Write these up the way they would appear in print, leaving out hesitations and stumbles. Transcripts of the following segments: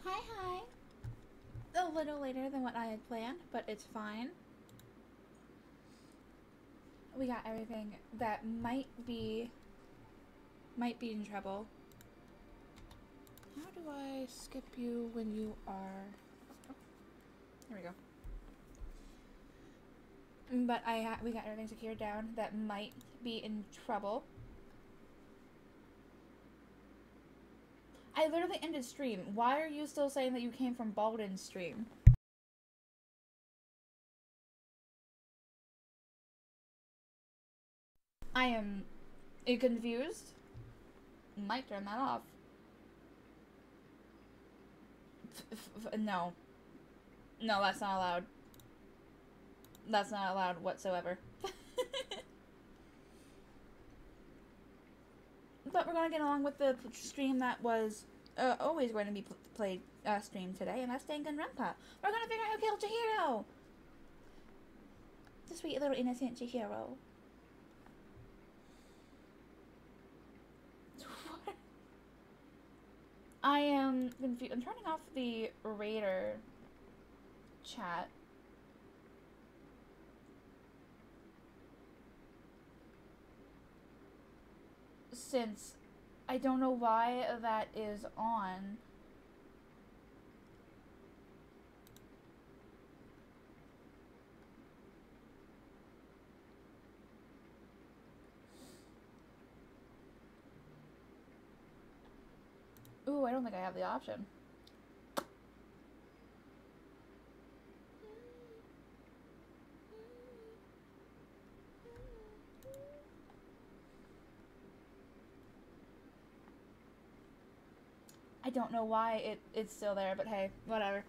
Hi, hi. A little later than what I had planned, but it's fine. We got everything that might be in trouble. How do I skip you when you are... Oh, there we go. But we got everything secured down that might be in trouble. I literally ended stream. Why are you still saying that you came from Balden's stream? I am confused. Might turn that off. No. No, that's not allowed. That's not allowed whatsoever. But we're gonna get along with the stream that was always going to be played streamed today, and that's Danganronpa. We're gonna figure out who killed Chihiro! The sweet little innocent Chihiro. I am confused. I'm turning off the Raider chat. Since I don't know why that is on. Ooh, I don't think I have the option. I don't know why it's still there, but hey, whatever.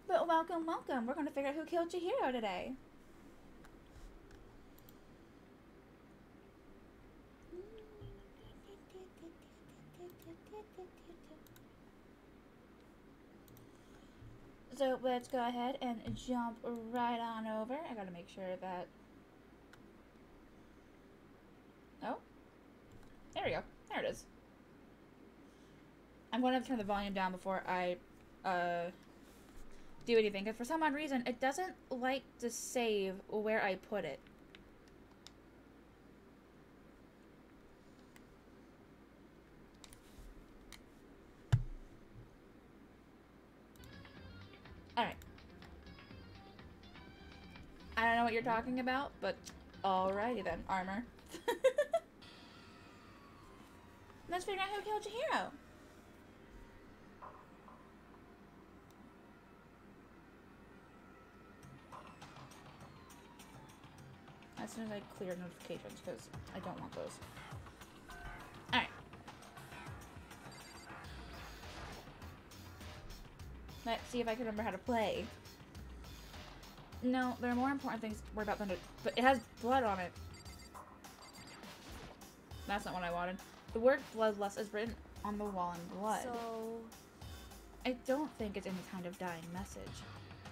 But welcome, welcome. We're gonna figure out who killed Chihiro today. So let's go ahead and jump right on over. I gotta make sure that... Oh. There we go. There it is. I'm going to turn the volume down before I do anything, because for some odd reason, it doesn't like to save where I put it. Alright. I don't know what you're talking about, but alrighty then, armor. Let's figure out who killed Chihiro. As soon as I clear notifications, because I don't want those. Alright. Let's see if I can remember how to play. No, there are more important things to worry about than to... But it has blood on it. That's not what I wanted. The word bloodlust is written on the wall in blood. So... I don't think it's any kind of dying message.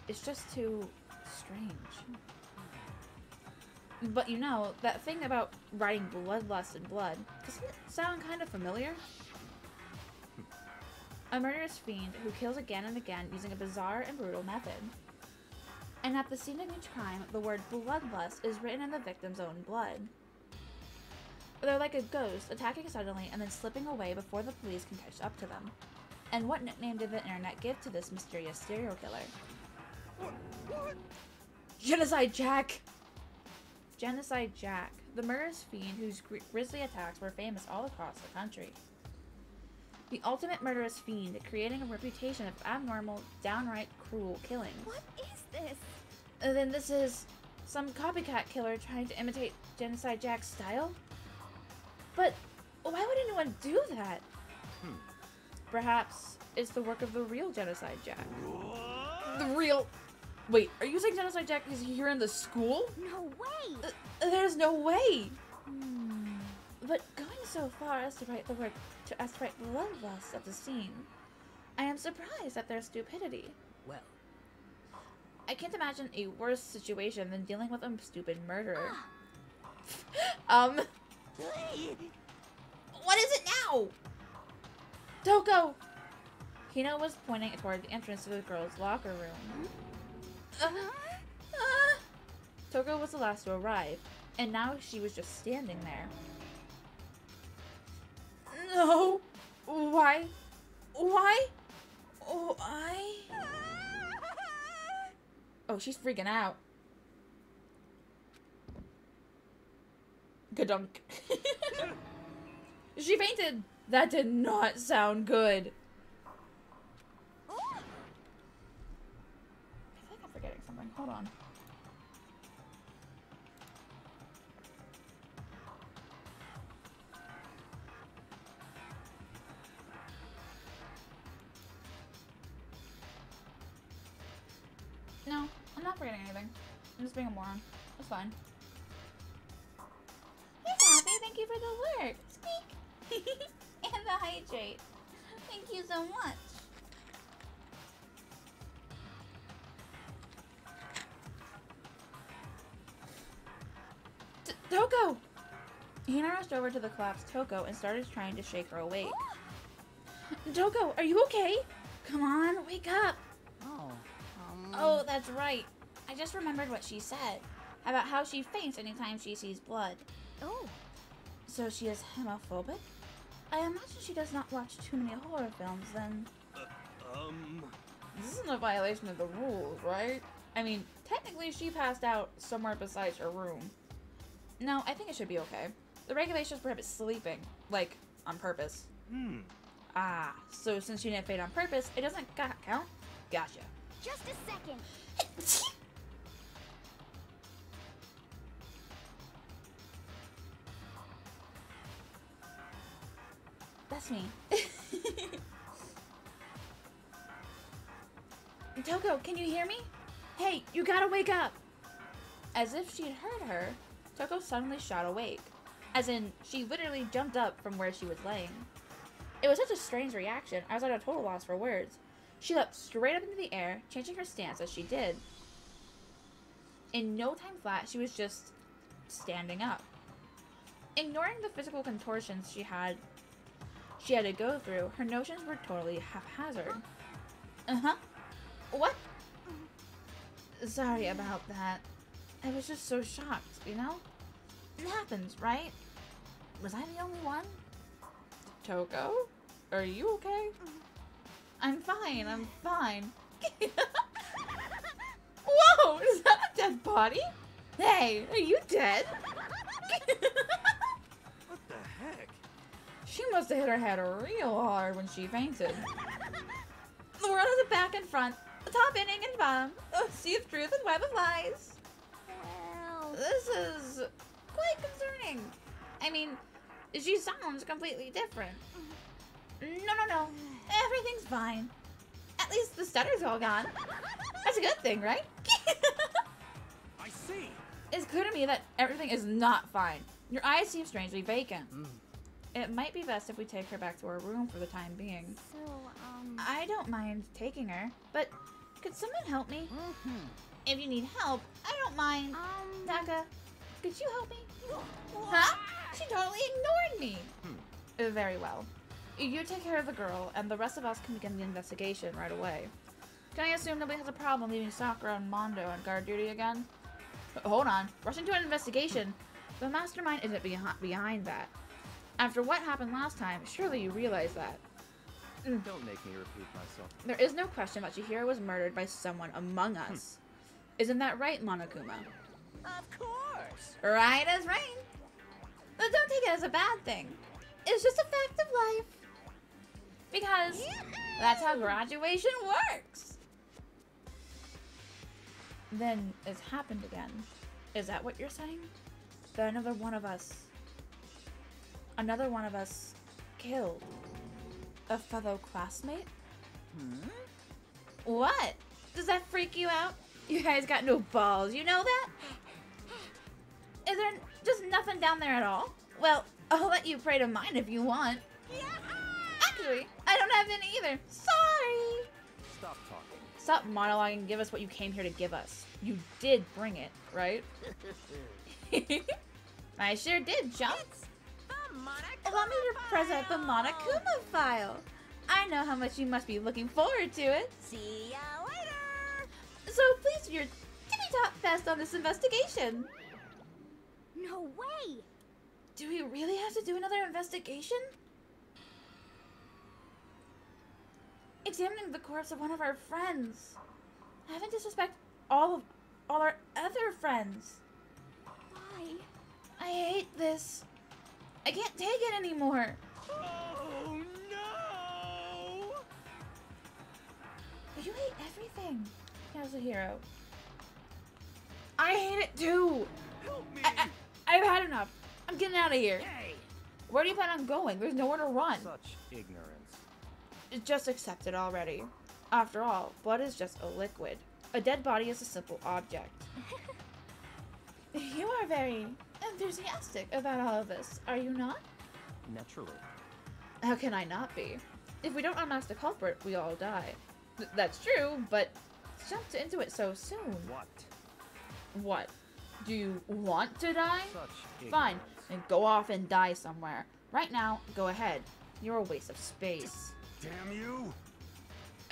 It's just too strange. But you know, that thing about writing bloodlust in blood, doesn't it sound kind of familiar? A murderous fiend who kills again and again using a bizarre and brutal method. And at the scene of each crime, the word bloodlust is written in the victim's own blood. They're like a ghost, attacking suddenly and then slipping away before the police can catch up to them. And what nickname did the internet give to this mysterious serial killer? What? Genocide Jack! Genocide Jack, the murderous fiend whose grisly attacks were famous all across the country. The ultimate murderous fiend, creating a reputation of abnormal, downright cruel killings. What is this? And then this is some copycat killer trying to imitate Genocide Jack's style? But why would anyone do that? Perhaps it's the work of the real Genocide Jack. What? The real... Wait, are you saying Genocide Jack is here in the school? No way! There's no way! But going so far as to write the word... as to write bloodlust at the scene, I am surprised at their stupidity. Well, I can't imagine a worse situation than dealing with a stupid murderer. What is it now? Toko! Hina was pointing toward the entrance to the girls' locker room. Toko was the last to arrive, and now she was just standing there. No! Why? Why? Oh, Oh, she's freaking out. Gadunk. She fainted! That did not sound good. I think I'm forgetting something. Hold on. No, I'm not forgetting anything. I'm just being a moron. It's fine. Hey, Happy, thank you for the work. Speak. And the hydrate. Thank you so much. Toko! Hina rushed over to the collapsed Toko and started trying to shake her awake. Toko, are you okay? Come on, wake up. Oh, that's right. I just remembered what she said about how she faints anytime she sees blood. Oh. So she is homophobic? I imagine she does not watch too many horror films, then. This isn't a violation of the rules, right? I mean, technically she passed out somewhere besides her room. No, I think it should be okay. The regulations prohibit sleeping, like, on purpose. Ah, so since she didn't faint on purpose, it doesn't count? Gotcha. Just a second. That's me. Toko, can you hear me? Hey, you gotta wake up! As if she'd heard her, Toko suddenly shot awake. As in, she literally jumped up from where she was laying. It was such a strange reaction, I was at a total loss for words. She leapt straight up into the air, changing her stance as she did. In no time flat, she was just standing up. Ignoring the physical contortions she had to go through, her notions were totally haphazard. Uh-huh. What? Sorry about that. I was just so shocked, you know? It happens, right? Was I the only one? Toko? Are you okay? I'm fine, I'm fine. Whoa! Is that a dead body? Hey, are you dead? What the heck? She must have hit her head real hard when she fainted. The world has a back and front, a top, ending, and bottom, a sea of truth and web of lies. Well. This is quite concerning. I mean, she sounds completely different. No. Everything's fine. At least the stutter's all gone. That's a good thing, right? I see. It's clear to me that everything is not fine. Your eyes seem strangely vacant. It might be best if we take her back to her room for the time being. So, I don't mind taking her, but could someone help me? If you need help, I don't mind. Taka, could you help me? Huh? She totally ignored me. Very well. You take care of the girl, and the rest of us can begin the investigation right away. Can I assume nobody has a problem leaving Sakura and Mondo on guard duty again? Hold on. Rushing to an investigation? The mastermind isn't behind that. After what happened last time, surely you realize that. Don't make me repeat myself. There is no question that Chihiro was murdered by someone among us. Isn't that right, Monokuma? Of course. Right as rain. But don't take it as a bad thing. It's just a fact of life. Because that's how graduation works. Then it's happened again. Is that what you're saying? That another one of us killed a fellow classmate? What? Does that freak you out? You guys got no balls, you know that? Is there just nothing down there at all? Well, I'll let you pray to mine if you want. Actually, I don't have any either. Sorry. Stop talking. Stop monologuing and give us what you came here to give us. You did bring it, right? I sure did, Chunks. Allow me to present the Monokuma file. I know how much you must be looking forward to it. See ya later! So please do your tippy-top best on this investigation. No way! Do we really have to do another investigation? Examining the corpse of one of our friends. Having to suspect all our other friends. Why? I hate this. I can't take it anymore. Oh no! You hate everything, Kazuhiro. I hate it too. Help me! I've had enough. I'm getting out of here. Hey! Where do you plan on going? There's nowhere to run. Such ignorance. Just accept it already. After all, blood is just a liquid. A dead body is a simple object. You are very enthusiastic about all of this, are you not? Naturally. How can I not be? If we don't unmask the culprit, we all die. That's true, but jumped into it so soon. What? What? Do you want to die? Such ignorance. Fine, then go off and die somewhere. Right now, go ahead. You're a waste of space. Damn you!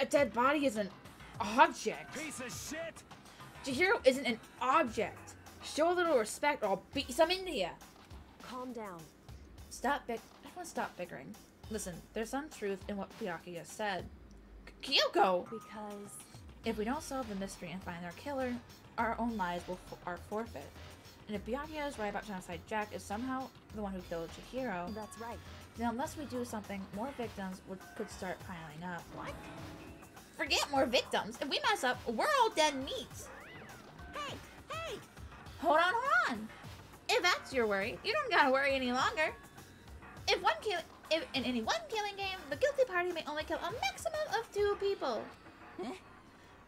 A dead body is an object. Piece of shit! Chihiro isn't an object. Show a little respect or I'll beat some into ya. Calm down. Everyone stop bickering. Listen, there's some truth in what Byakuya said. Kyoko! Because... If we don't solve the mystery and find their killer, our own lives are forfeit. And if Byakuya is right about Genocide Jack is somehow the one who killed Chihiro, That's right. then unless we do something, more victims could start piling up. What? Forget more victims. If we mess up, we're all dead meat. Hey! Hey! Hold on. If that's your worry, you don't gotta worry any longer. If in any one killing game, the guilty party may only kill a maximum of 2 people. Huh?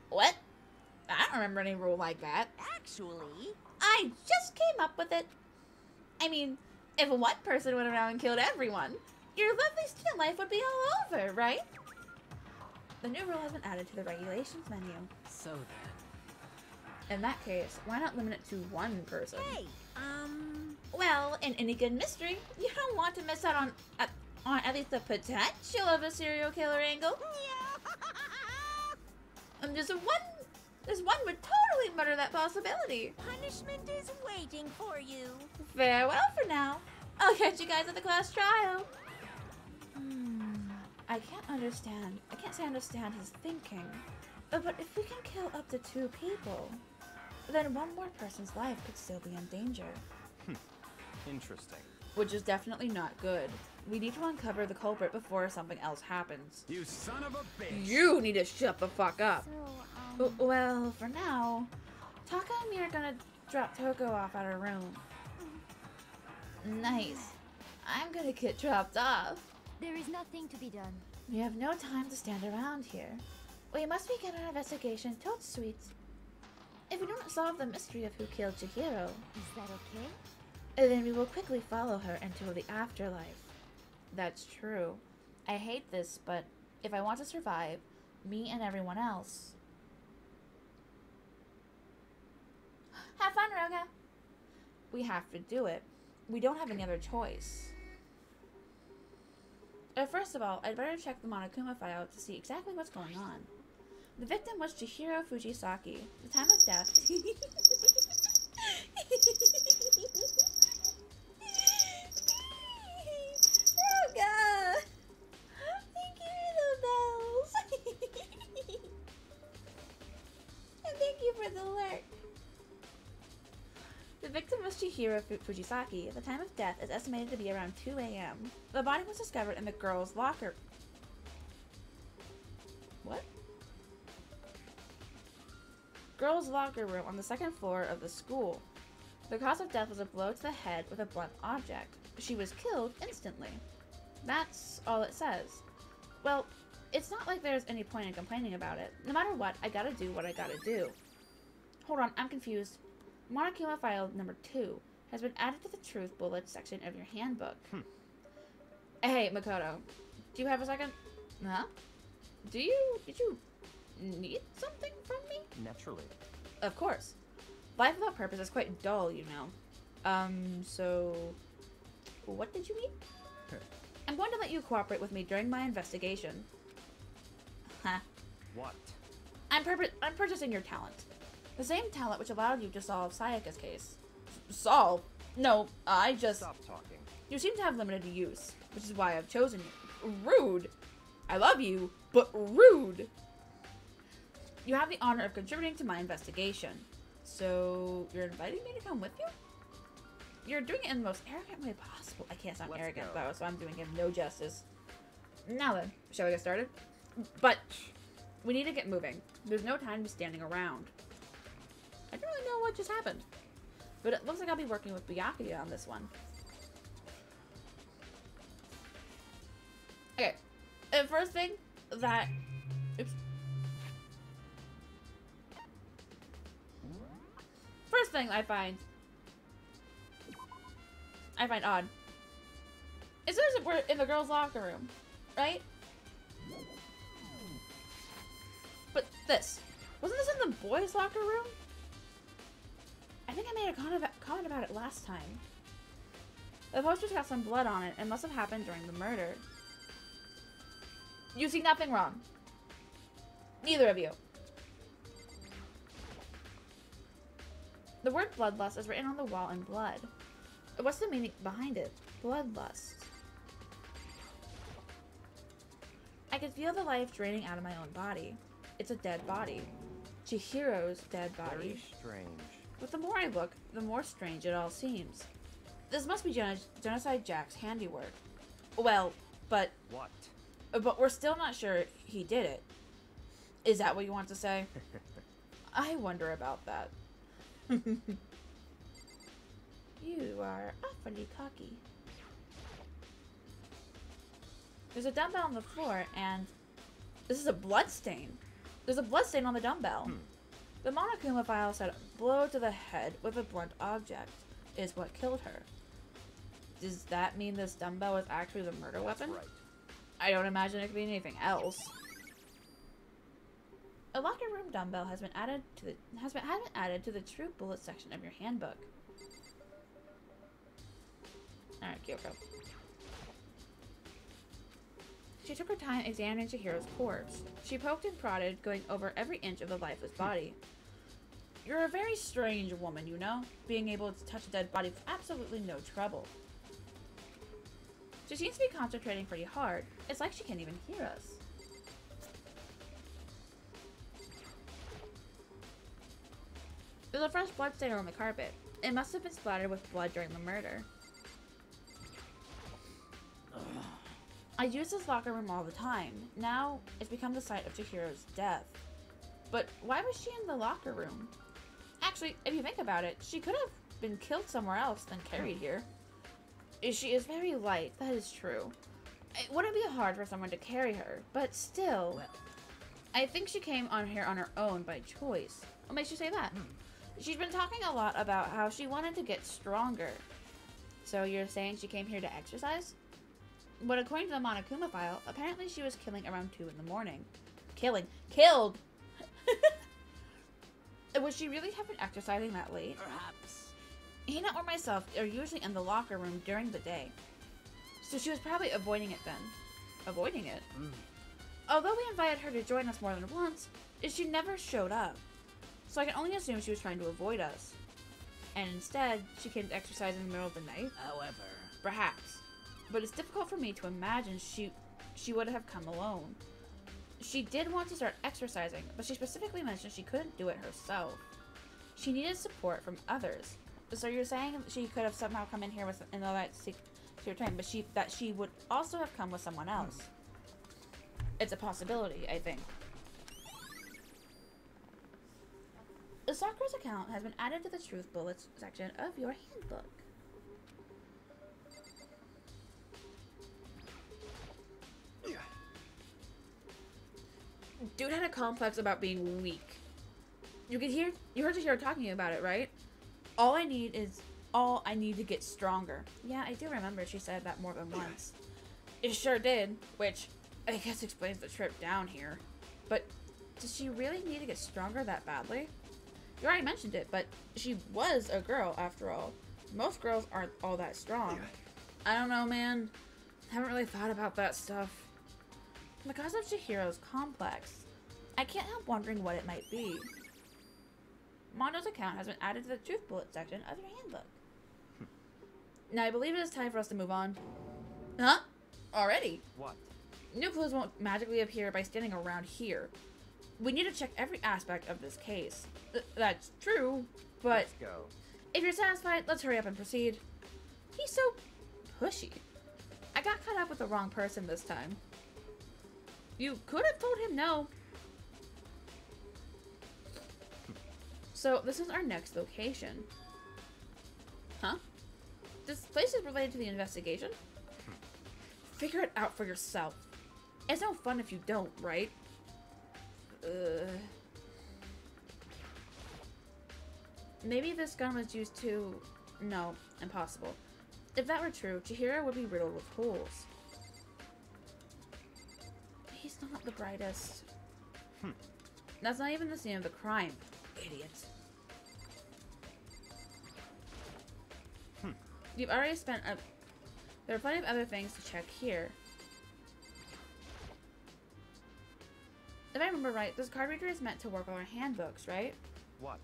What? I don't remember any rule like that. Actually... I just came up with it. I mean, if one person went around and killed everyone, your lovely student life would be all over, right? The new rule has been added to the regulations menu. So then... In that case, why not limit it to 1 person? Hey! Well, in any good mystery, you don't want to miss out on at least the potential of a serial killer angle. And just one would totally murder that possibility. Punishment is waiting for you. Farewell for now. I'll catch you guys at the class trial. I can't say understand his thinking. But if we can kill up to 2 people, then one more person's life could still be in danger. Interesting. Which is definitely not good. We need to uncover the culprit before something else happens. You son of a bitch! You need to shut the fuck up. So, Well, for now, Taka and me are gonna drop Toko off at her room. Nice. I'm gonna get dropped off. there is nothing to be done. We have no time to stand around here. We must begin our investigation totes sweet. If we don't solve the mystery of who killed Chihiro, Is that okay? then we will quickly follow her into the afterlife. That's true. I hate this, but if I want to survive, me and everyone else... Have fun, Roga! We have to do it. We don't have any other choice. First of all, I'd better check the Monokuma file to see exactly what's going on. The victim was Chihiro Fujisaki. The time of death... Roga! Thank you for the bells! And thank you for the alert. The victim was Chihiro Fujisaki. The time of death is estimated to be around 2 a.m. The body was discovered in the girls' locker. What? Girls' locker room on the 2nd floor of the school. The cause of death was a blow to the head with a blunt object. She was killed instantly. That's all it says. Well, it's not like there's any point in complaining about it. No matter what, I gotta do what I gotta do. Hold on, I'm confused. Monokuma file number 2 has been added to the truth bullet section of your handbook. Hey, Makoto. Do you have a second? Huh? Did you need something from me? Naturally. Of course. Life without purpose is quite dull, you know. So... What did you need? I'm going to let you cooperate with me during my investigation. Huh. What? I'm purchasing your talent. The same talent which allowed you to solve Sayaka's case. Solve? No, I just... Stop talking. You seem to have limited use, which is why I've chosen you. Rude! I love you, but rude! You have the honor of contributing to my investigation. So, you're inviting me to come with you? You're doing it in the most arrogant way possible. I can't sound Let's arrogant, go. though, so I'm doing him no justice. Now then, shall we get started? But, we need to get moving. There's no time to be standing around. I don't really know what just happened. But it looks like I'll be working with Byakuya on this one. Okay. The first thing that... Oops. First thing I find odd is that we're in the girls' locker room, right? But this. Wasn't this in the boys' locker room? I think I made a comment about it last time. The poster's got some blood on it and must have happened during the murder. You see nothing wrong. Neither of you. The word bloodlust is written on the wall in blood. What's the meaning behind it? Bloodlust. I can feel the life draining out of my own body. It's a dead body. Chihiro's dead body. Very strange. But the more I look, the more strange it all seems. This must be Genocide Jack's handiwork. Well, but we're still not sure he did it. Is that what you want to say? I wonder about that. You are awfully cocky. There's a dumbbell on the floor, and this is a blood stain. There's a blood stain on the dumbbell. The Monokuma file said blow to the head with a blunt object is what killed her. Does that mean this dumbbell was actually the murder weapon? Right. I don't imagine it could be anything else. A locker room dumbbell has been added to the true bullet section of your handbook. Alright, Kyoko. She took her time examining Chihiro's corpse. She poked and prodded, going over every inch of the lifeless body. You're a very strange woman, you know, being able to touch a dead body with absolutely no trouble. She seems to be concentrating pretty hard. It's like she can't even hear us. There's a fresh blood stain on the carpet. It must have been splattered with blood during the murder. I use this locker room all the time. Now, it's become the site of Chihiro's death. But why was she in the locker room? Actually, if you think about it, she could have been killed somewhere else than carried here. She is very light, that is true. It wouldn't be hard for someone to carry her, but still. Well. I think she came on here on her own by choice. What makes you say that? She's been talking a lot about how she wanted to get stronger. So you're saying she came here to exercise? But according to the Monokuma file, apparently she was killing around 2 in the morning. Killed! Would she really have been exercising that late? Perhaps. Hina or myself are usually in the locker room during the day. So she was probably avoiding it then. Avoiding it? Although we invited her to join us more than once, she never showed up. So I can only assume she was trying to avoid us. And instead, she came to exercise in the middle of the night? However. Perhaps. But it's difficult for me to imagine she would have come alone. She did want to start exercising, but she specifically mentioned she couldn't do it herself. She needed support from others. So you're saying she could have somehow come in here with and all that secret time, but that she would also have come with someone else. It's a possibility, I think. Sakura's account has been added to the Truth Bullets section of your handbook. Dude had a complex about being weak. You heard Chihiro talking about it, right? All I need to get stronger. Yeah, I do remember she said that more than once. It sure did, which I guess explains the trip down here. But does she really need to get stronger that badly? You already mentioned it, but she was a girl after all. Most girls aren't all that strong. I don't know, man. Haven't really thought about that stuff. Because of Chihiro's complex, I can't help wondering what it might be. Mondo's account has been added to the truth bullet section of your handbook. Now I believe it is time for us to move on. Huh? Already? What? New clues won't magically appear by standing around here. We need to check every aspect of this case. That's true, but Let's go. if you're satisfied, let's hurry up and proceed. He's so pushy. I got caught up with the wrong person this time. You could have told him no. So this is our next location. Huh? This place is related to the investigation? Figure it out for yourself. It's no fun if you don't, right? Maybe this gun was used to... No, impossible. If that were true, Chihiro would be riddled with holes. He's not the brightest. That's not even the scene of the crime. Idiot. You've already spent a... There are plenty of other things to check here. If I remember right, this card reader is meant to work on our handbooks, right? What?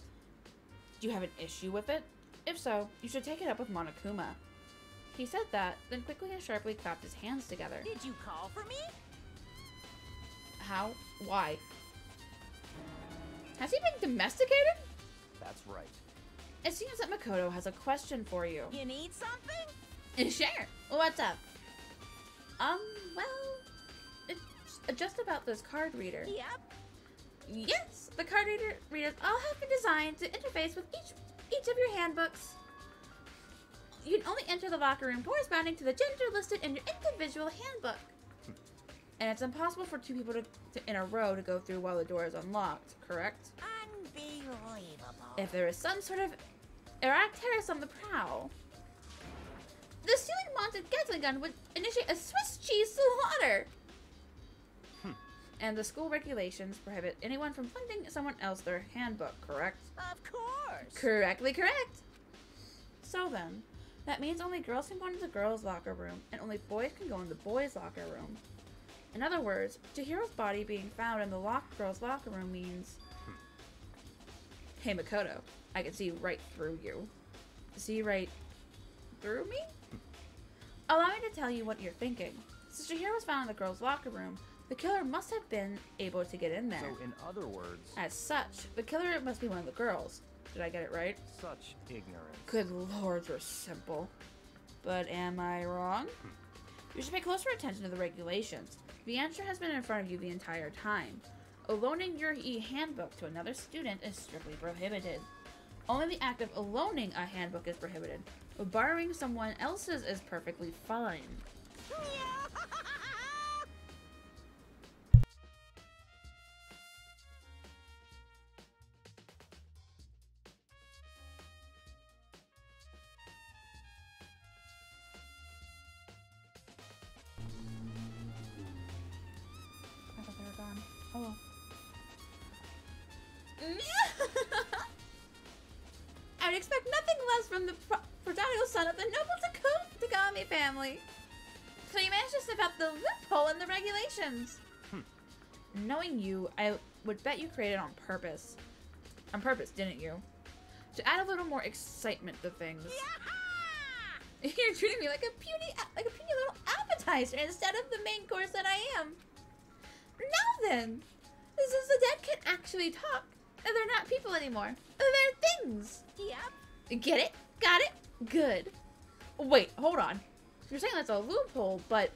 Do you have an issue with it? If so, you should take it up with Monokuma. He said that, then quickly and sharply clapped his hands together. Did you call for me? How? Why? Has he been domesticated? That's right. It seems that Makoto has a question for you. You need something? Sure. What's up? Well, it's just about this card reader. Yep. Yes, the card readers all have been designed to interface with each of your handbooks. You can only enter the locker room corresponding to the gender listed in your individual handbook. And it's impossible for two people in a row to go through while the door is unlocked, correct? Unbelievable. If there is some sort of erratic terrorist on the prowl, the ceiling-mounted Gatling gun would initiate a Swiss cheese slaughter. And the school regulations prohibit anyone from lending someone else their handbook, correct? Of course. Correctly correct. So then, that means only girls can go into the girls' locker room, and only boys can go in the boys' locker room. In other words, Chihiro's body being found in the girls' locker room means... Hey Makoto, I can see right through you. See right through me? Allow me to tell you what you're thinking. Since Chihiro was found in the girls' locker room, the killer must have been able to get in there. So, in other words, As such, the killer must be one of the girls. Did I get it right? such ignorance. Good lord, you're simple. But am I wrong? You should pay closer attention to the regulations. The answer has been in front of you the entire time. Loaning your e-handbook to another student is strictly prohibited. Only the act of loaning a handbook is prohibited. Borrowing someone else's is perfectly fine. I thought they were gone. Oh well. I would expect nothing less from the prodigal son of the noble Takami family. So you managed to sniff out the loophole in the regulations. Knowing you, I would bet you created it on purpose. On purpose, didn't you? To add a little more excitement to things. You're treating me like a puny little appetizer instead of the main course that I am. Now then, since the dead can actually talk, they're not people anymore. They're things. Yep. Get it? Got it? Good. Wait, hold on. You're saying that's a loophole, but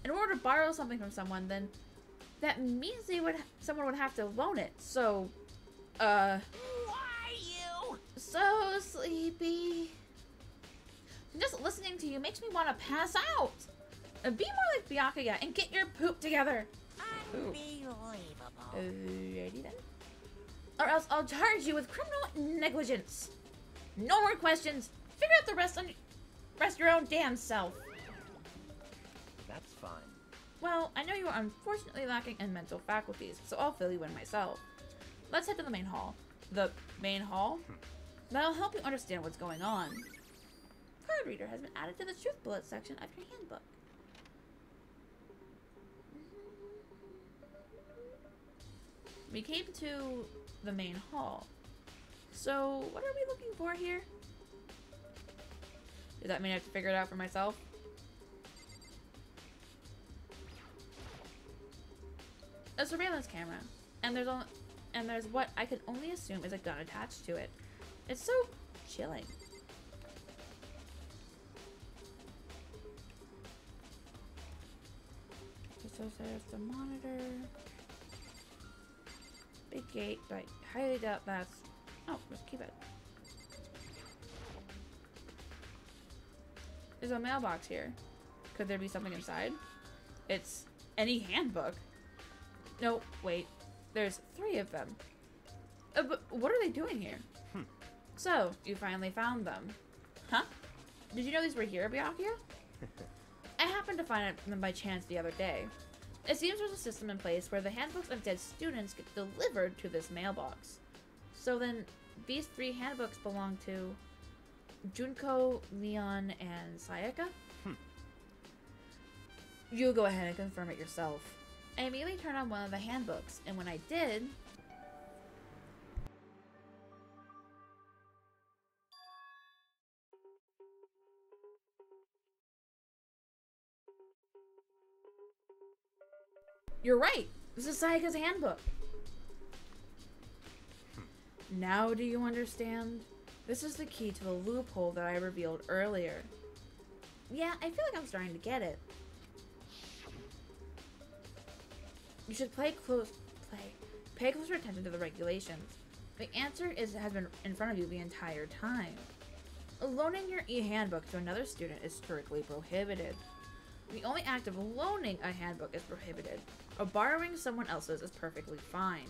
in order to borrow something from someone, then that means someone would have to loan it. So, Why you? so sleepy. Just listening to you makes me want to pass out. Be more like Byakuya and get your poop together. Unbelievable. Alrighty then. Or else I'll charge you with criminal negligence. No more questions. Figure out the rest your own damn self. That's fine. Well, I know you are unfortunately lacking in mental faculties, so I'll fill you in myself. Let's head to the main hall. The main hall? That'll help you understand what's going on. Card reader has been added to the truth bullet section of your handbook. We came to the main hall. So, what are we looking for here? Does that mean I have to figure it out for myself? A surveillance camera. And there's what I can only assume is a gun attached to it. It's so chilling. So there's the monitor. Big gate, but I highly doubt that's... Oh, there's a keypad. There's a mailbox here. Could there be something inside? It's any handbook. No, wait. There's 3 of them. But what are they doing here? So, you finally found them. Huh? Did you know these were here, Byakuya? I happened to find them by chance the other day. It seems there's a system in place where the handbooks of dead students get delivered to this mailbox. So then, these 3 handbooks belong to Junko, Leon, and Sayaka? You go ahead and confirm it yourself. I immediately turned on one of the handbooks, and when I did... You're right! This is Sayaka's handbook! Now do you understand? This is the key to the loophole that I revealed earlier. Yeah, I feel like I'm starting to get it. You should pay closer attention to the regulations. The answer has been in front of you the entire time. Loaning your e-handbook to another student is strictly prohibited. The only act of loaning a handbook is prohibited. Or borrowing someone else's is perfectly fine.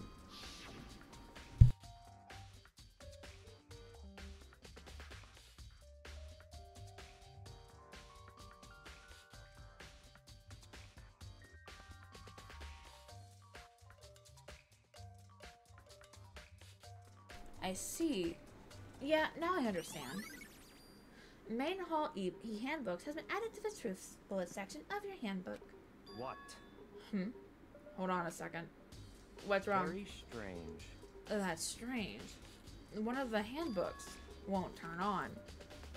I see. Yeah, now I understand. Main Hall e-handbooks has been added to the truth bullet section of your handbook. What? Hold on a second. What's wrong? Very strange. That's strange. One of the handbooks won't turn on.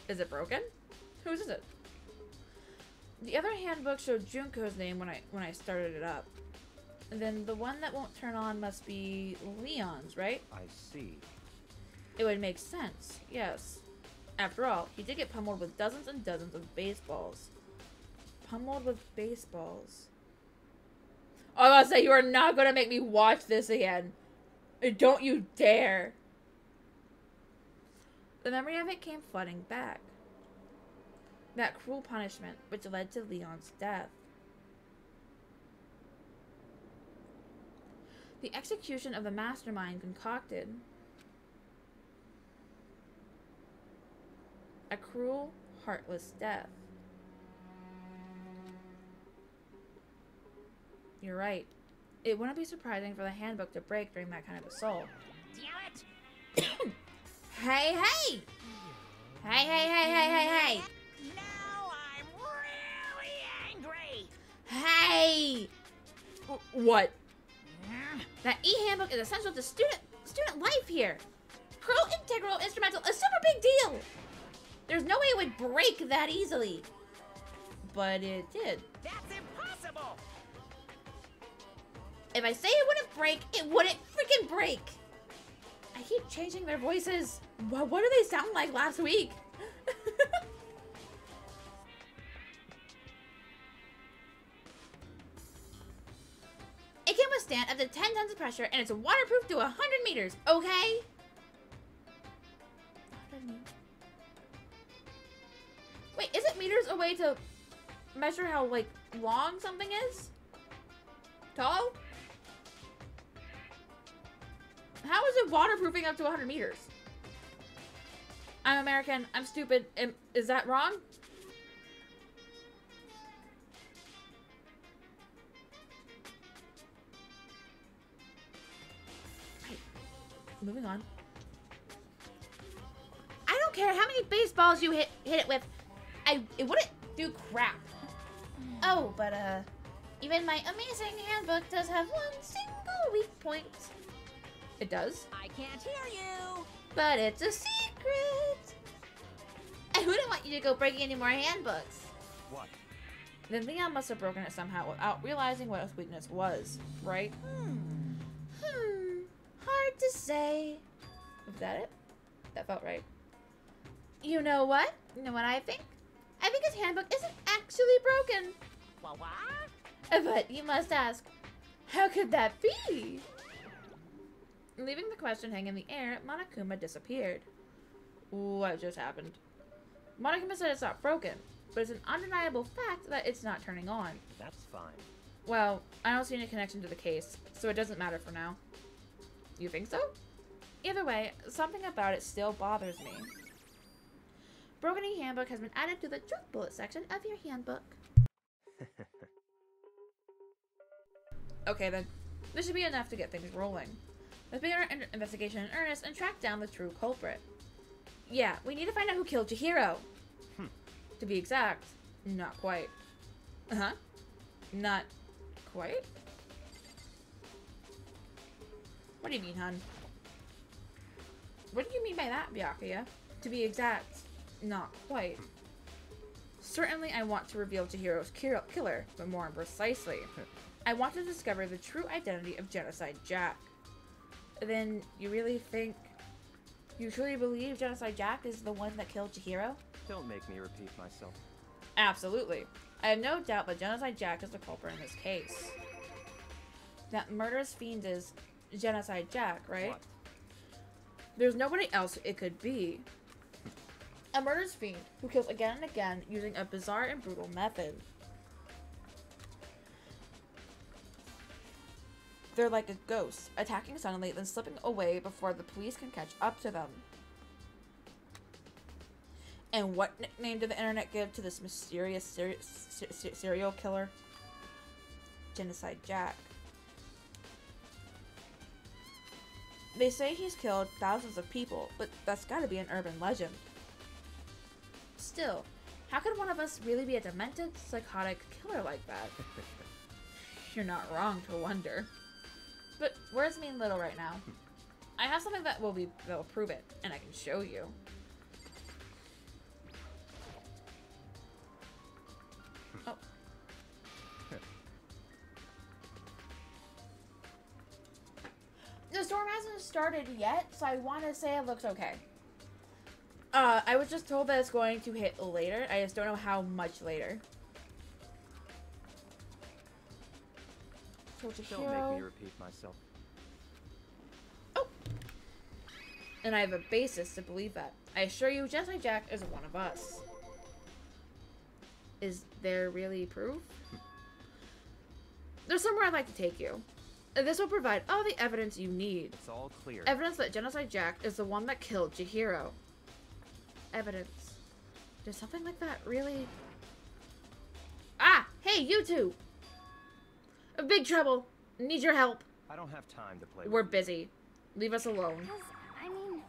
Is it broken? Whose is it? The other handbook showed Junko's name when I started it up. And then the one that won't turn on must be Leon's, right? I see. It would make sense, yes. After all, he did get pummeled with dozens and dozens of baseballs. Pummeled with baseballs. Oh, I was gonna say, you are not gonna make me watch this again. Don't you dare. The memory of it came flooding back. That cruel punishment which led to Leon's death. The execution of the mastermind concocted. A cruel, heartless death. You're right. It wouldn't be surprising for the handbook to break during that kind of assault. Damn it! Hey, hey! Hey, hey, hey, hey, hey, hey! Now I'm really angry! Hey! What? That e-handbook is essential to student life here. Cruel, integral, instrumental, a super big deal! There's no way it would break that easily. But it did. That's impossible! If I say it wouldn't break, it wouldn't freaking break. I keep changing their voices. What do they sound like last week? It can withstand up to 10 tons of pressure, and it's waterproof to 100 meters, okay? 100 meters. Wait, isn't meters a way to measure how, like, long something is? Tall? How is it waterproofing up to 100 meters? I'm American. I'm stupid. Is that wrong? Right. Moving on. I don't care how many baseballs you hit it with. It wouldn't do crap. Oh, but even my amazing handbook does have one single weak point. It does? I can't hear you. But it's a secret! I wouldn't want you to go breaking any more handbooks. What? Then Leon must have broken it somehow without realizing what his weakness was, right? Hard to say. Was that it? That felt right. You know what? You know what I think? I think his handbook isn't actually broken. What? But you must ask, how could that be? Leaving the question hanging in the air, Monokuma disappeared. What just happened? Monokuma said it's not broken, but it's an undeniable fact that it's not turning on. That's fine. Well, I don't see any connection to the case, so it doesn't matter for now. You think so? Either way, something about it still bothers me. Broken handbook has been added to the junk bullet section of your handbook. Okay then, this should be enough to get things rolling. Let's begin our investigation in earnest and track down the true culprit. Yeah, we need to find out who killed Chihiro. To be exact, not quite. Uh-huh. Not quite? What do you mean, hun? What do you mean by that, Byakuya? To be exact, not quite. Certainly I want to reveal Chihiro's killer, but more precisely, I want to discover the true identity of Genocide Jack. Then, you really think... You truly believe Genocide Jack is the one that killed Chihiro? Don't make me repeat myself. Absolutely. I have no doubt that Genocide Jack is the culprit in this case. That murderous fiend is Genocide Jack, right? What? There's nobody else it could be. A murderous fiend who kills again and again using a bizarre and brutal method. They're like a ghost, attacking suddenly, then slipping away before the police can catch up to them. And what nickname did the internet give to this mysterious serial killer? Genocide Jack. They say he's killed thousands of people, but that's gotta be an urban legend. Still, how could one of us really be a demented, psychotic killer like that? You're not wrong to wonder. But where's Mean Little right now? I have something that will prove it, and I can show you. Oh. The storm hasn't started yet, so I want to say it looks okay. I was just told that it's going to hit later. I just don't know how much later. Don't make me repeat myself. Oh! And I have a basis to believe that. I assure you, Genocide Jack is one of us. Is there really proof? There's somewhere I'd like to take you. This will provide all the evidence you need. It's all clear. Evidence that Genocide Jack is the one that killed Chihiro. Evidence. Does something like that really... Ah! Hey, you two! Big trouble. Need your help. I don't have time to play. We're busy. Leave us alone. I mean...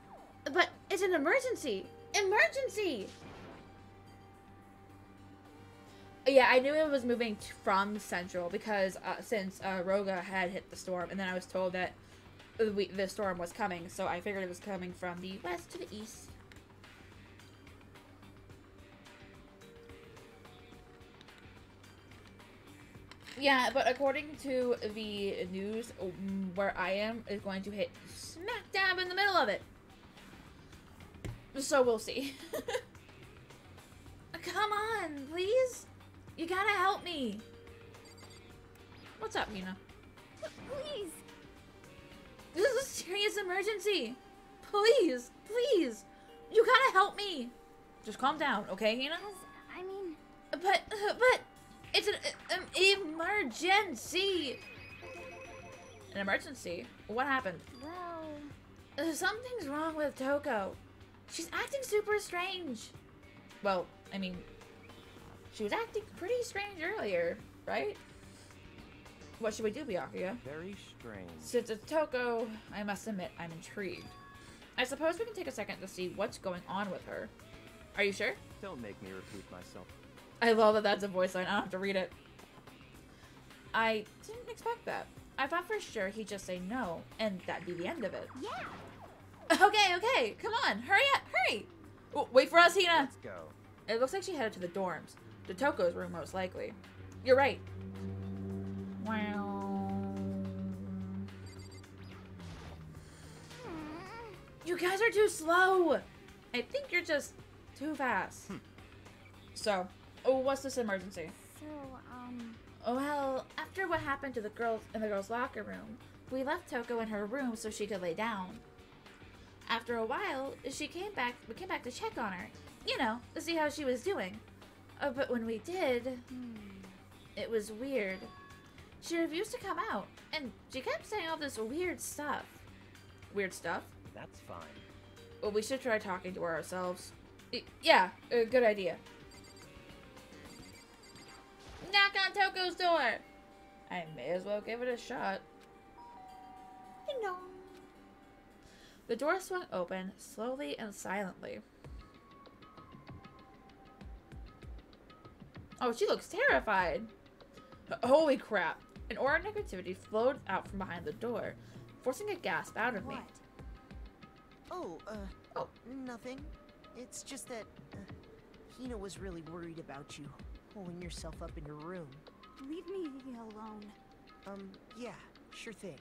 But it's an emergency! Emergency! Yeah, I knew it was moving from Central because since Roga had hit the storm, and then I was told that the storm was coming, so I figured it was coming from the west to the east. Yeah, but according to the news, where I am is going to hit smack dab in the middle of it. So we'll see. Come on, please. You gotta help me. What's up, Hina? Please! This is a serious emergency. Please, please. You gotta help me. Just calm down, okay, Hina? I mean... But, it's an emergency. An emergency? What happened? Well... Something's wrong with Toko. She's acting super strange. Well, I mean, she was acting pretty strange earlier, right? What should we do, Byakuya? Very strange. Since it's Toko, I must admit I'm intrigued. I suppose we can take a second to see what's going on with her. Are you sure? Don't make me repeat myself. I love that that's a voice line. I don't have to read it. I didn't expect that. I thought for sure he'd just say no, and that'd be the end of it. Yeah. Okay, come on, hurry up, hurry! Wait for us, Hina! Let's go. It looks like she headed to the dorms. To Toko's room, most likely. You're right. Wow. You guys are too slow! I think you're just too fast. So, what's this emergency? So, Well, after what happened to the girls in the girls' locker room, we left Toko in her room so she could lay down. After a while, we came back to check on her, you know, to see how she was doing. But when we did, it was weird. She refused to come out, and she kept saying all this weird stuff. Weird stuff? That's fine. Well, we should try talking to her ourselves. Yeah, good idea. Knock on Toko's door! I may as well give it a shot. Ding dong. The door swung open, slowly and silently. Oh, she looks terrified. Holy crap. An aura of negativity flowed out from behind the door, forcing a gasp out of me. Oh, nothing. It's just that Hina was really worried about you holding yourself up in your room. leave me alone. Yeah, sure thing.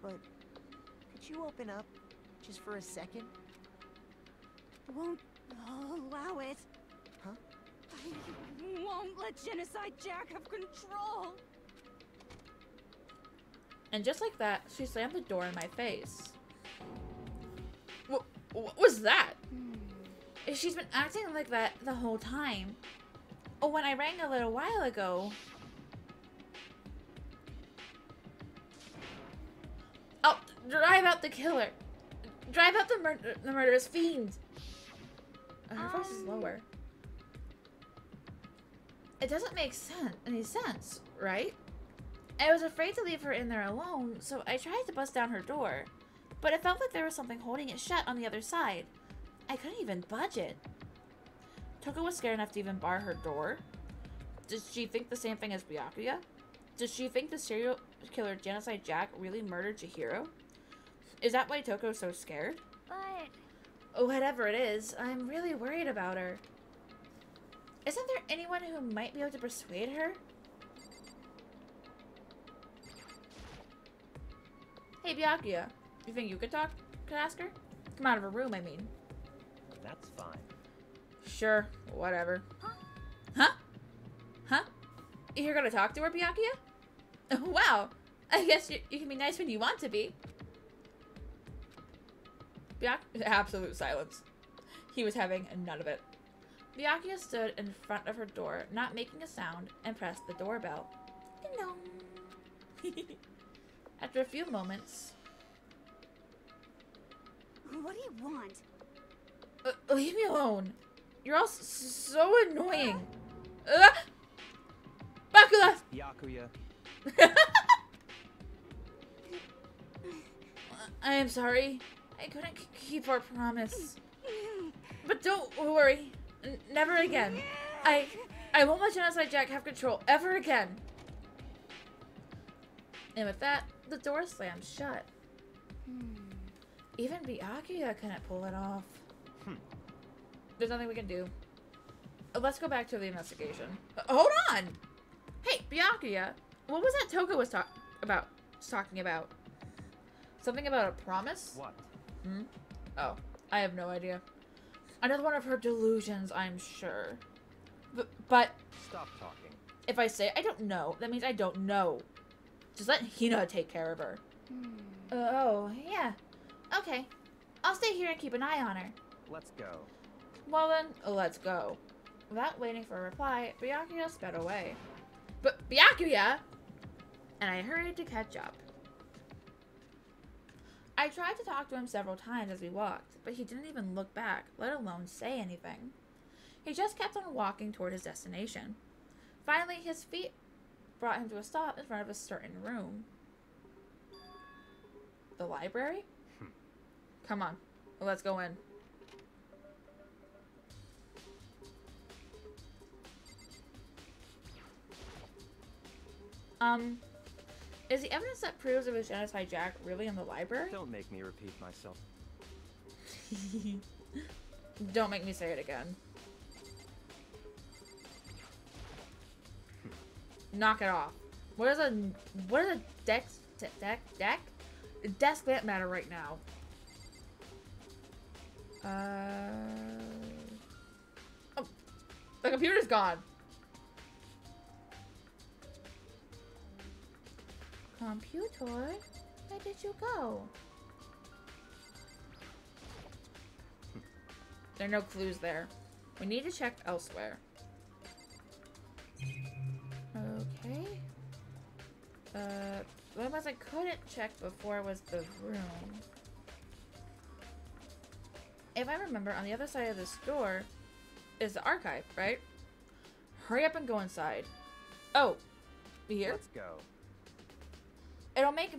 But could you open up just for a second? Won't allow it. Huh? I won't let Genocide Jack have control. And just like that, she slammed the door in my face. What was that? She's been acting like that the whole time. Oh, when I rang a little while ago. Oh, drive out the killer. Drive out the murderous fiend. Her voice is lower. It doesn't make any sense, right? I was afraid to leave her in there alone, so I tried to bust down her door. But it felt like there was something holding it shut on the other side. I couldn't even budge it. Toko was scared enough to even bar her door. Does she think the same thing as Byakuya? Does she think the serial killer Genocide Jack really murdered Chihiro? Is that why Toko's so scared? But Whatever it is, I'm really worried about her. Isn't there anyone who might be able to persuade her? Hey, Byakuya. You think you could ask her? Come out of her room, I mean. That's fine. Sure, whatever. Huh? Huh? Huh? You're gonna talk to her, Byakuya? Wow. I guess you can be nice when you want to be. Absolute silence. He was having none of it. Byakuya stood in front of her door, not making a sound, and pressed the doorbell. Ding dong. After a few moments... what do you want? Leave me alone. You're all so annoying. Bakula! Byakuya. I am sorry. I couldn't keep our promise. But don't worry. Never again. I won't let Genocide Jack have control ever again. And with that, the door slammed shut. Even Byakuya couldn't pull it off. There's nothing we can do. Let's go back to the investigation. Hold on! Hey, Byakuya, what was that Toko was talking about? Something about a promise? What? Oh, I have no idea. Another one of her delusions, I'm sure. But Stop talking. if I say I don't know, that means I don't know. Just let Hina take care of her. Oh, yeah. Okay. I'll stay here and keep an eye on her. Let's go. Well then, let's go. Without waiting for a reply, Byakuya sped away. But Byakuya! And I hurried to catch up. I tried to talk to him several times as we walked, but he didn't even look back, let alone say anything. He just kept on walking toward his destination. Finally, his feet brought him to a stop in front of a certain room. The library? Come on, let's go in. Is the evidence that proves it was genocide Jack really in the library? Don't make me repeat myself. Don't make me say it again. Knock it off. What does a desk lamp matter right now? Oh, the computer's gone. Computer, where did you go? There are no clues there. We need to check elsewhere. Okay. What was I couldn't check before was the room. If I remember, on the other side of this door is the archive, right? Hurry up and go inside. Oh, here? Let's go. It'll make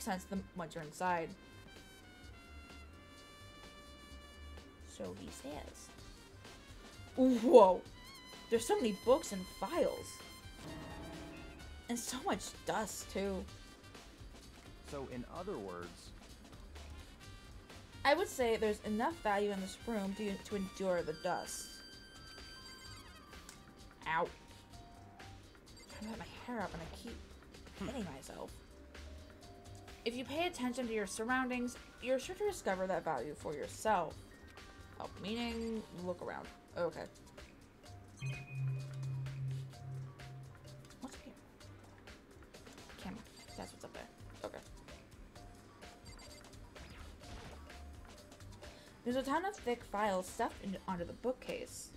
sense once you're inside. So he says. Whoa! There's so many books and files. And so much dust, too. So, in other words, I would say there's enough value in this room to endure the dust. Ow. I'm trying to put my hair up and I keep hitting myself. If you pay attention to your surroundings, you're sure to discover that value for yourself. Oh, meaning look around. Okay. What's up here? Camera. That's what's up there. Okay. There's a ton of thick files stuffed onto the bookcase.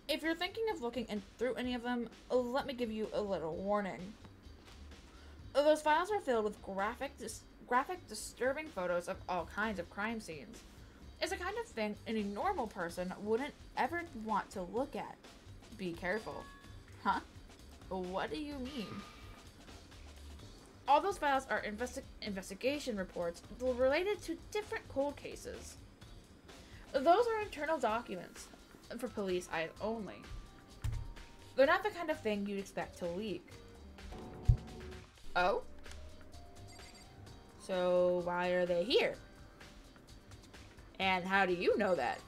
If you're thinking of looking through any of them, let me give you a little warning. Those files are filled with graphic, disturbing photos of all kinds of crime scenes. It's the kind of thing any normal person wouldn't ever want to look at. Be careful. Huh? What do you mean? All those files are investigation reports related to different cold cases. Those are internal documents for police eyes only. They're not the kind of thing you'd expect to leak. Oh? So why are they here? And how do you know that?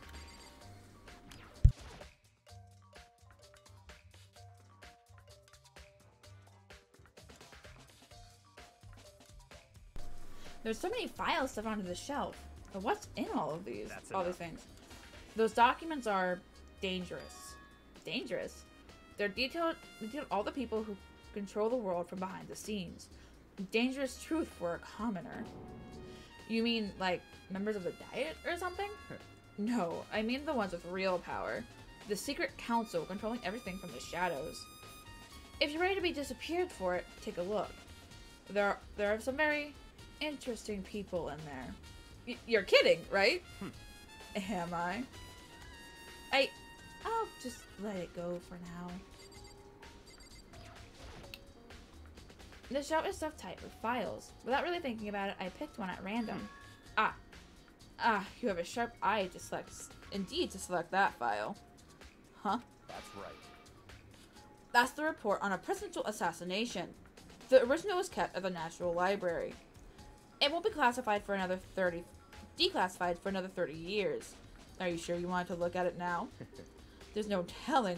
There's so many files stuffed onto the shelf. But what's in all of these? That's all these enough. things. Those documents are dangerous. Dangerous? They're detailed all the people who control the world from behind the scenes. Dangerous truth for a commoner. You mean, like, members of the Diet or something? No, I mean the ones with real power. The secret council controlling everything from the shadows. If you're ready to be disappeared for it, take a look. There are some very interesting people in there. You're kidding, right? Am I? I'll just let it go for now. The shelf is stuffed tight with files. Without really thinking about it, I picked one at random. You have a sharp eye to select that file. Huh? that's right. That's the report on a presidential assassination. The original was kept at the National Library. It won't be declassified for another 30 years. Are you sure you want to look at it now? There's no telling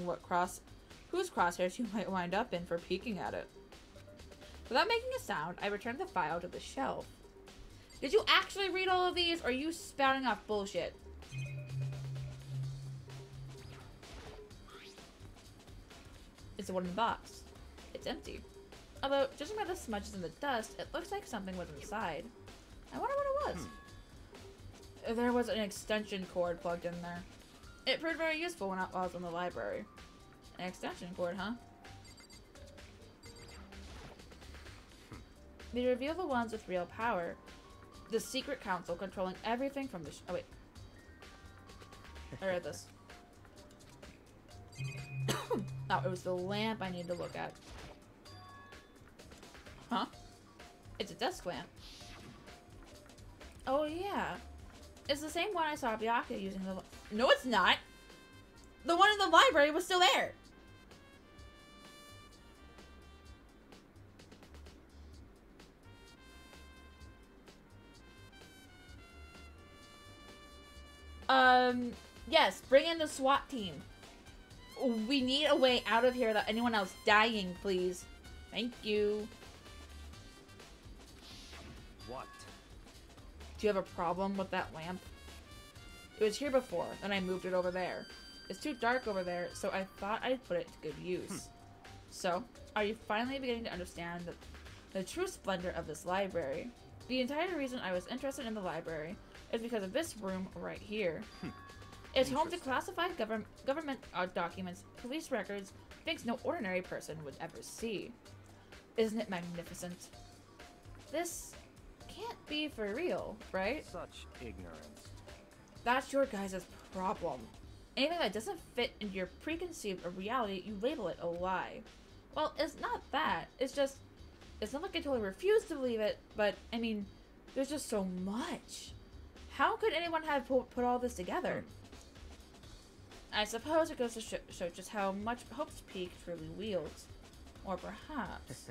whose crosshairs you might wind up in for peeking at it. Without making a sound, I returned the file to the shelf. Did you actually read all of these, or are you spouting off bullshit? It's a wooden box. It's empty. Although, judging by the smudges and the dust, it looks like something was inside. I wonder what it was. There was an extension cord plugged in there. It proved very useful when I was in the library. An extension cord, huh? They reveal the ones with real power. The secret council controlling everything from the oh wait. I read this. Oh, it was the lamp I need to look at. Huh? It's a desk lamp. Oh yeah. It's the same one I saw Bianca using the No, it's not! The one in the library was still there! Yes, bring in the SWAT team. We need a way out of here without anyone else dying, please. Thank you. What? Do you have a problem with that lamp? It was here before, then I moved it over there. It's too dark over there, so I thought I'd put it to good use. So, are you finally beginning to understand the true splendor of this library? The entire reason I was interested in the library is because of this room right here. It's home to classified government documents, police records, things no ordinary person would ever see. Isn't it magnificent? This can't be for real, right? Such ignorance. That's your guys' problem. Anything that doesn't fit into your preconceived reality, you label it a lie. Well, it's not that. It's just, it's not like I totally refuse to believe it, but, I mean, there's just so much. How could anyone have put all this together? I suppose it goes to show just how much Hope's Peak truly wields. Or perhaps,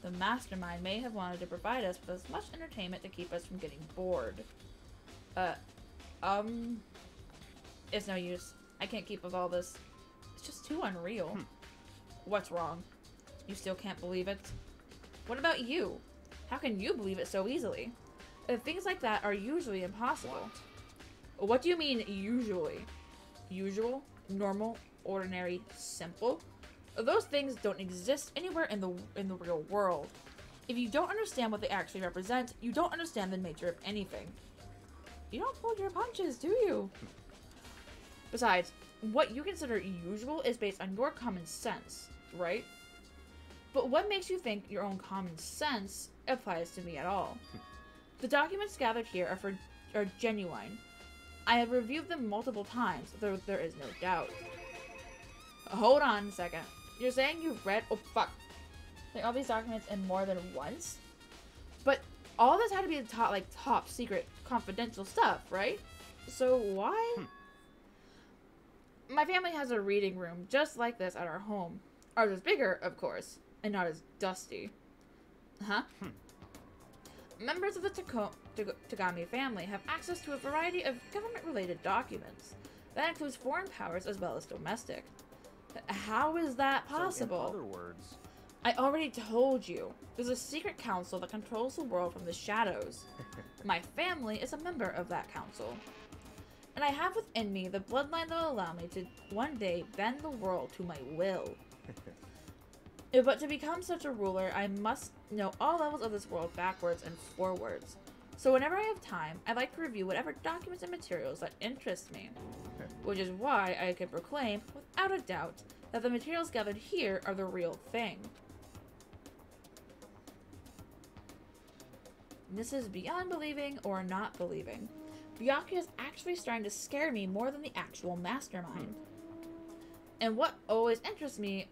the mastermind may have wanted to provide us with as much entertainment to keep us from getting bored. It's no use. I can't keep with all this. It's just too unreal. What's wrong? You still can't believe it? What about you? How can you believe it so easily? Things like that are usually impossible. What do you mean, usually? Usual, normal, ordinary, simple? Those things don't exist anywhere in the real world. If you don't understand what they actually represent, you don't understand the nature of anything. You don't pull your punches, do you? Besides, what you consider usual is based on your common sense, right? But what makes you think your own common sense applies to me at all? The documents gathered here are genuine. I have reviewed them multiple times, though there is no doubt. Hold on a second. You're saying you've read— oh fuck. Like all these documents in more than once? But all this had to be top secret, confidential stuff, right? So why? My family has a reading room just like this at our home. Ours is bigger, of course, and not as dusty. Huh? Members of the Tagami family have access to a variety of government-related documents. That includes foreign powers as well as domestic. How is that possible? So in other words, I already told you. There's a secret council that controls the world from the shadows. My family is a member of that council. And I have within me the bloodline that will allow me to one day bend the world to my will. But to become such a ruler, I must know all levels of this world backwards and forwards. So whenever I have time, I like to review whatever documents and materials that interest me. Which is why I can proclaim, without a doubt, that the materials gathered here are the real thing. This is beyond believing or not believing. Byakuya is actually starting to scare me more than the actual mastermind. And what always interests me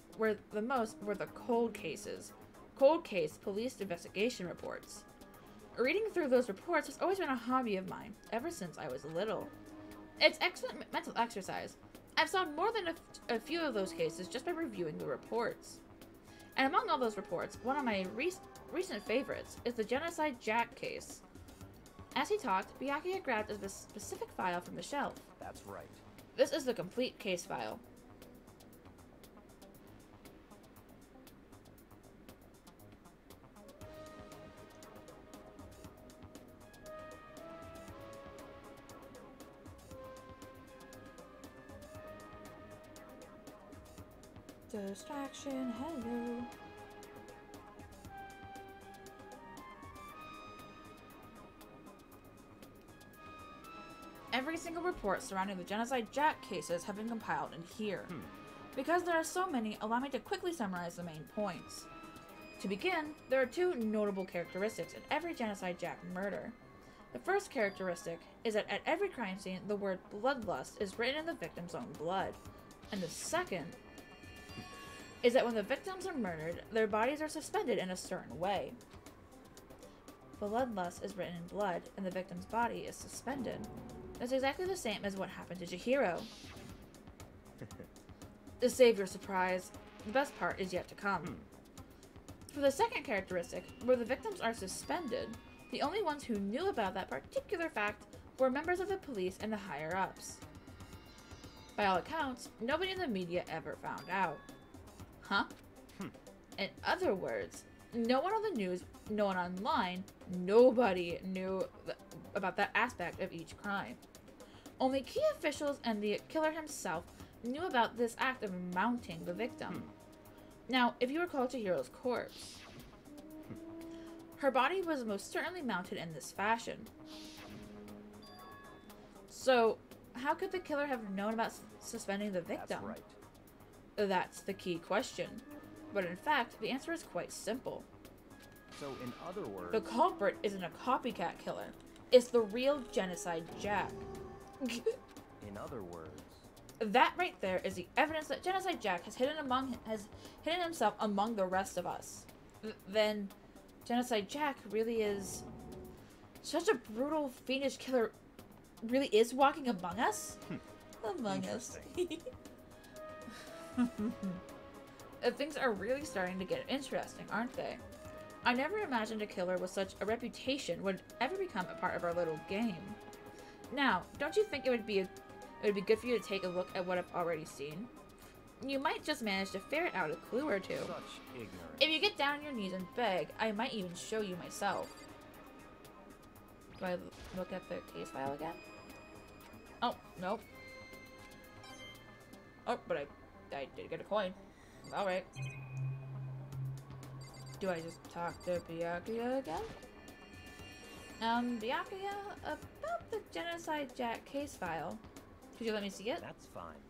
the most were the cold cases. Cold case police investigation reports. Reading through those reports has always been a hobby of mine, ever since I was little. It's excellent mental exercise. I've solved more than a few of those cases just by reviewing the reports. And among all those reports, one of my recent favorites is the Genocide Jack case. As he talked, Byakuya grabbed a specific file from the shelf. that's right. This is the complete case file. Distraction, hello. Every single report surrounding the Genocide Jack cases have been compiled in here. Because there are so many, allow me to quickly summarize the main points. To begin, there are two notable characteristics in every Genocide Jack murder. The first characteristic is that at every crime scene, the word bloodlust is written in the victim's own blood. And the second is that when the victims are murdered, their bodies are suspended in a certain way. Bloodlust is written in blood, and the victim's body is suspended. That's exactly the same as what happened to Chihiro. To save your surprise, the best part is yet to come. For the second characteristic, where the victims are suspended, the only ones who knew about that particular fact were members of the police and the higher-ups. By all accounts, nobody in the media ever found out. Huh? In other words, no one on the news, no one online, nobody knew about that aspect of each crime. Only key officials and the killer himself knew about this act of mounting the victim. Now, if you recall Chihiro's corpse, her body was most certainly mounted in this fashion. So, how could the killer have known about suspending the victim? That's right. That's the key question. But in fact, the answer is quite simple. So, in other words... The culprit isn't a copycat killer. It's the real Genocide Jack. In other words... That right there is the evidence that Genocide Jack has hidden himself among the rest of us. Then, Genocide Jack really is such a brutal, fiendish killer. Really is walking among us. Among us. Things are really starting to get interesting, aren't they? I never imagined a killer with such a reputation would ever become a part of our little game. Now, don't you think it would be good for you to take a look at what I've already seen? You might just manage to ferret out a clue or two. Such ignorance. If you get down on your knees and beg, I might even show you myself. Do I look at the case file again? Oh, nope. Oh, but I did get a coin. Alright. Do I just talk to Byakuya again? Byakuya, about the Genocide Jack case file. Could you let me see it? That's fine.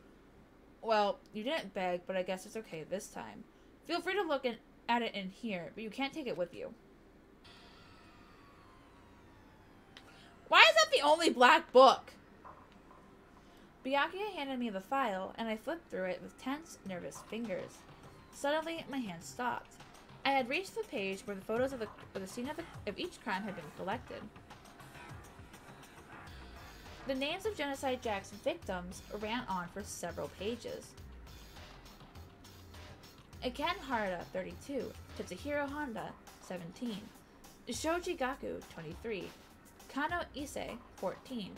Well, you didn't beg, but I guess it's okay this time. Feel free to look at it in here, but you can't take it with you. Why is that the only black book? Byakuya handed me the file, and I flipped through it with tense, nervous fingers. Suddenly, my hand stopped. I had reached the page where the photos of the scene of each crime had been collected. The names of Genocide Jack's victims ran on for several pages. Ken Harada, 32, Tetsuhiro Honda, 17, Shoji Gaku, 23, Kano Issei, 14,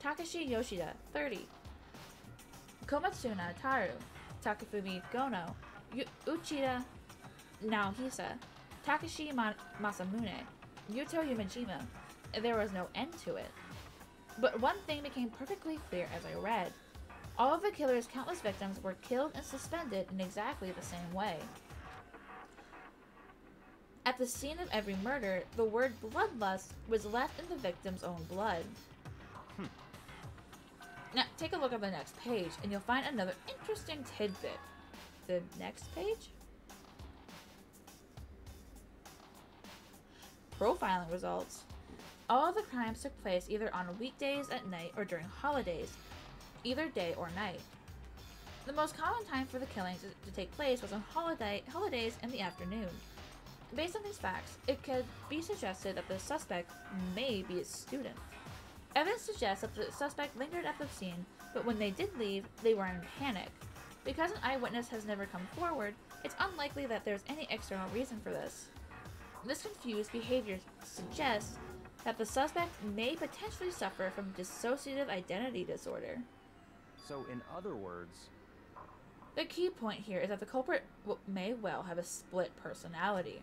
Takashi Yoshida, 30, Komatsuna Taru, Takafumi Gono, Uchida Naohisa, Takashi Masamune, Yuto Yumejima. There was no end to it. But one thing became perfectly clear as I read. All of the killer's countless victims were killed and suspended in exactly the same way. At the scene of every murder, the word bloodlust was left in the victim's own blood. Now, take a look at the next page, and you'll find another interesting tidbit. The next page? Profiling results. All of the crimes took place either on weekdays at night or during holidays, either day or night. The most common time for the killings to take place was on holidays in the afternoon. Based on these facts, it could be suggested that the suspect may be a student. Evidence suggests that the suspect lingered at the scene, but when they did leave, they were in panic. Because an eyewitness has never come forward, it's unlikely that there's any external reason for this. This confused behavior suggests that the suspect may potentially suffer from dissociative identity disorder. So, in other words... The key point here is that the culprit may well have a split personality.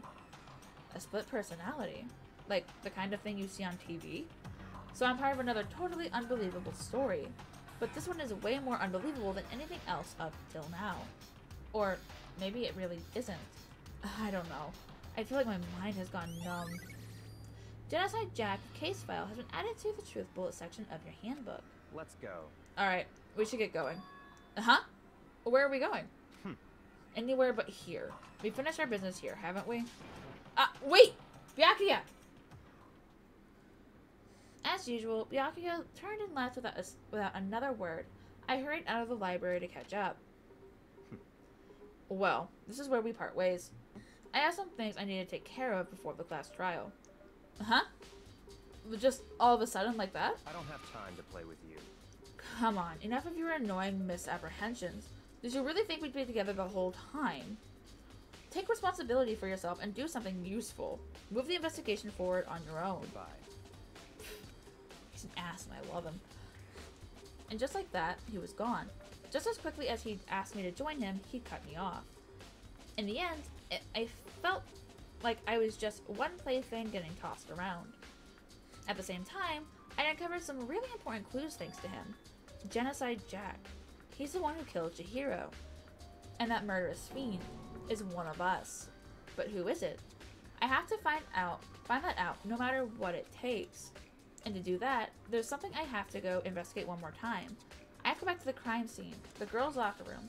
A split personality? Like the kind of thing you see on TV? So I'm part of another totally unbelievable story. But this one is way more unbelievable than anything else up till now. Or maybe it really isn't. I don't know. I feel like my mind has gone numb. Genocide Jack case file has been added to the truth bullet section of your handbook. Let's go. Alright, we should get going. Uh-huh? Where are we going? Anywhere but here. We finished our business here, haven't we? Wait! Byakuya! As usual, Byakuya turned and left without another word. I hurried out of the library to catch up. Well, this is where we part ways. I have some things I need to take care of before the class trial. Huh? Just all of a sudden like that? I don't have time to play with you. Come on, enough of your annoying misapprehensions. Did you really think we'd be together the whole time? Take responsibility for yourself and do something useful. Move the investigation forward on your own. Goodbye. He's an ass and I love him. And just like that, he was gone. Just as quickly as he asked me to join him, he cut me off. In the end, I felt like I was just one plaything getting tossed around. At the same time, I uncovered some really important clues thanks to him. Genocide Jack. He's the one who killed Chihiro. And that murderous fiend is one of us. But who is it? I have to find that out no matter what it takes. And to do that, there's something I have to go investigate one more time. I have to go back to the crime scene, the girls' locker room.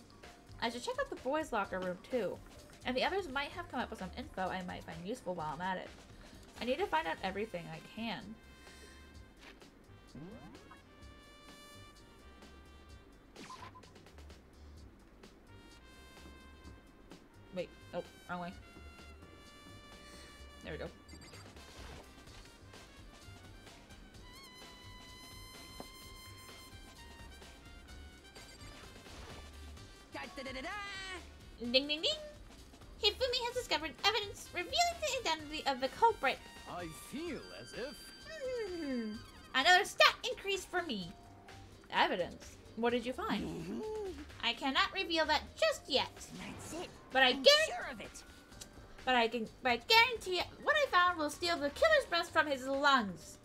I should check out the boys' locker room too. And the others might have come up with some info I might find useful while I'm at it. I need to find out everything I can. Wait, oh, wrong way. There we go. Ding ding ding! Hifumi has discovered evidence revealing the identity of the culprit. I feel as if... Another stat increase for me. Evidence? What did you find? I cannot reveal that just yet. That's it. But I I'm guarantee... sure of it. But I guarantee what I found will steal the killer's breath from his lungs.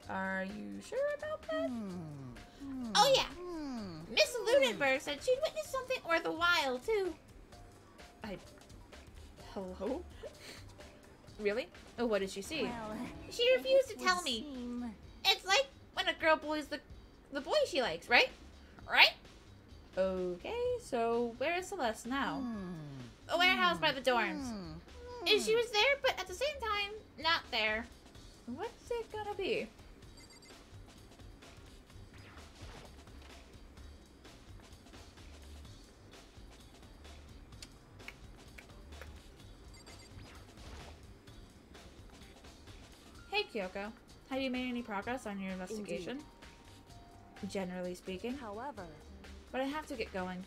Are you sure about that? Oh yeah. Miss Ludenberg said she'd witnessed something worth a while, too. Hello? Really? Oh, what did she see? Well, She refused to tell me. It's like when a girl bullies the boy she likes, right? Right? Okay, so where is Celeste now? A warehouse by the dorms. And she was there, but at the same time, not there. What's it gonna be? Hey Kyoko, have you made any progress on your investigation? Generally speaking. however, But I have to get going.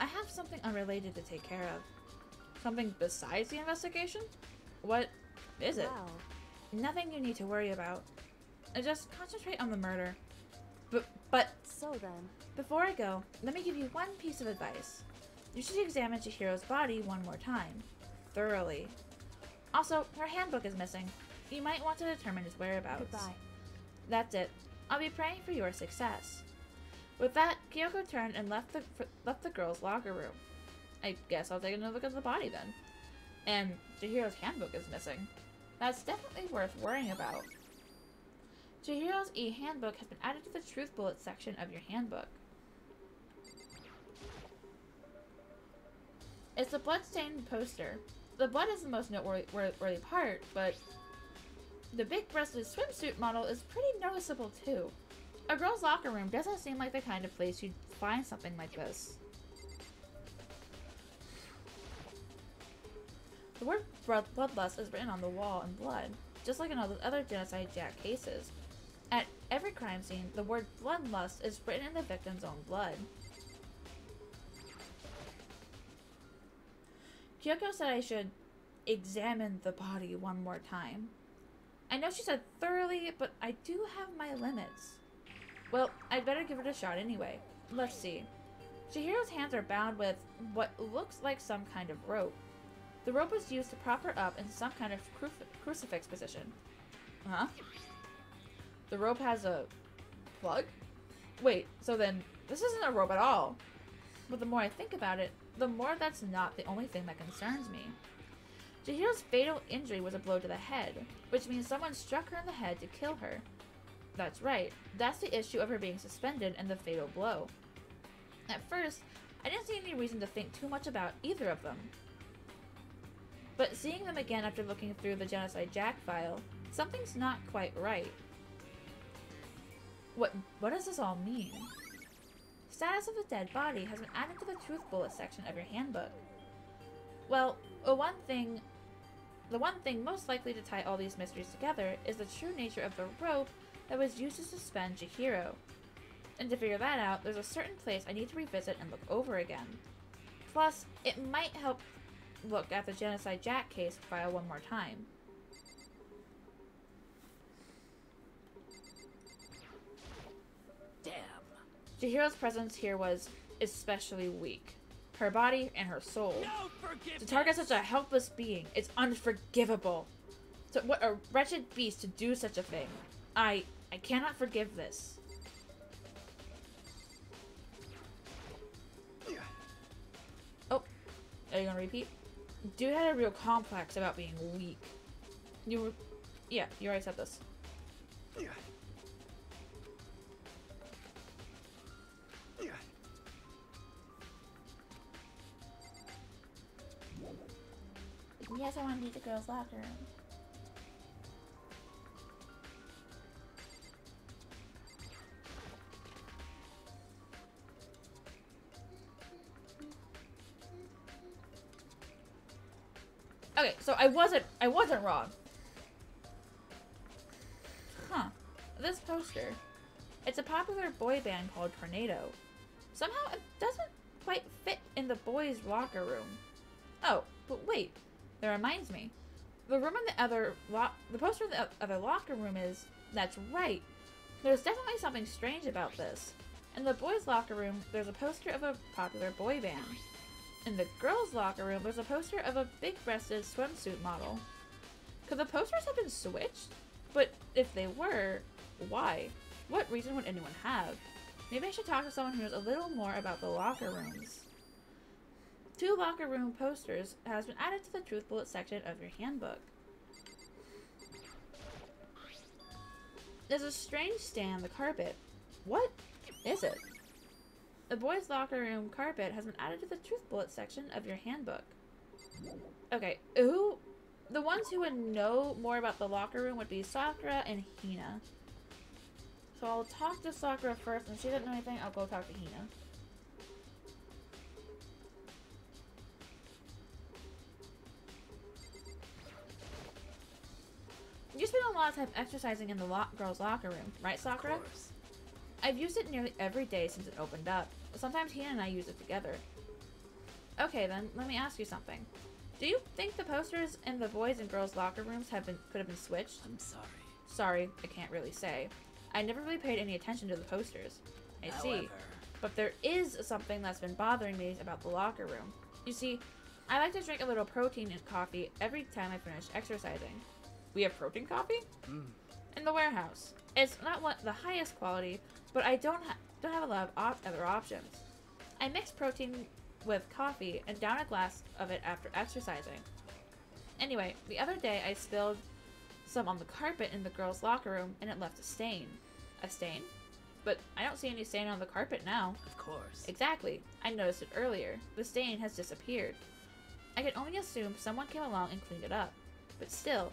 I have something unrelated to take care of. Something besides the investigation? What is it? well, Nothing you need to worry about. Just concentrate on the murder. But so then, before I go, let me give you one piece of advice. You should examine Chihiro's body one more time. Thoroughly. Also, her handbook is missing. You might want to determine his whereabouts. goodbye. That's it. I'll be praying for your success. With that, Kyoko turned and left the girls' locker room. I guess I'll take another look at the body then. And Chihiro's handbook is missing. That's definitely worth worrying about. Chihiro's e-handbook has been added to the truth bullet section of your handbook. It's the blood-stained poster. The blood is the most noteworthy part, but the big-breasted swimsuit model is pretty noticeable too. A girl's locker room doesn't seem like the kind of place you'd find something like this. The word bloodlust is written on the wall in blood, just like in all the other Genocide Jack cases. At every crime scene, the word bloodlust is written in the victim's own blood. Kyoko said I should examine the body one more time. I know she said thoroughly, but I do have my limits. Well, I'd better give it a shot anyway. Let's see. Chihiro's hands are bound with what looks like some kind of rope. The rope was used to prop her up in some kind of crucifix position. Huh? The rope has a plug? Wait, so then this isn't a rope at all. But the more I think about it, the more that's not the only thing that concerns me. Chihiro's fatal injury was a blow to the head, which means someone struck her in the head to kill her. That's right, that's the issue of her being suspended and the fatal blow. At first, I didn't see any reason to think too much about either of them. But seeing them again after looking through the Genocide Jack file, something's not quite right. What does this all mean? Status of the dead body has been added to the truth bullet section of your handbook. Well, the one thing most likely to tie all these mysteries together is the true nature of the rope that was used to suspend Chihiro. And to figure that out, there's a certain place I need to revisit and look over again. Plus, it might help look at the Genocide Jack case file one more time. Chihiro's presence here was especially weak. Her body and her soul. No forgiveness. To target such a helpless being, it's unforgivable. So what a wretched beast to do such a thing. I cannot forgive this. Oh, are you gonna repeat? Dude had a real complex about being weak. Yeah, you already said this. Yes, I want to use the girls' locker room. Okay, so I wasn't wrong. Huh. This poster. It's a popular boy band called Tornado. Somehow it doesn't quite fit in the boys' locker room. Oh, but wait. That reminds me. The room in the poster in the other locker room is... That's right. There's definitely something strange about this. In the boys' locker room, there's a poster of a popular boy band. In the girls' locker room, there's a poster of a big-breasted swimsuit model. Could the posters have been switched? But if they were, why? What reason would anyone have? Maybe I should talk to someone who knows a little more about the locker rooms. 2 locker room posters has been added to the truth bullet section of your handbook. There's a strange stain on the carpet. What is it? The boys' locker room carpet has been added to the truth bullet section of your handbook. Okay, the ones who would know more about the locker room would be Sakura and Hina. So I'll talk to Sakura first, and if she doesn't know anything, I'll go talk to Hina. You spend a lot of time exercising in the girls' locker room, right, Sakura? Of course. I've used it nearly every day since it opened up. Sometimes Hina and I use it together. Okay then, let me ask you something. Do you think the posters in the boys' and girls' locker rooms could have been switched? I'm sorry. Sorry, I can't really say. I never really paid any attention to the posters. I see. However, But there is something that's been bothering me about the locker room. You see, I like to drink a little protein and coffee every time I finish exercising. We have protein coffee? In the warehouse. It's not the highest quality, but I don't have a lot of other options. I mix protein with coffee and down a glass of it after exercising. Anyway, the other day I spilled some on the carpet in the girls' locker room and it left a stain. A stain? But I don't see any stain on the carpet now. of course. Exactly. I noticed it earlier. The stain has disappeared. I can only assume someone came along and cleaned it up. But still,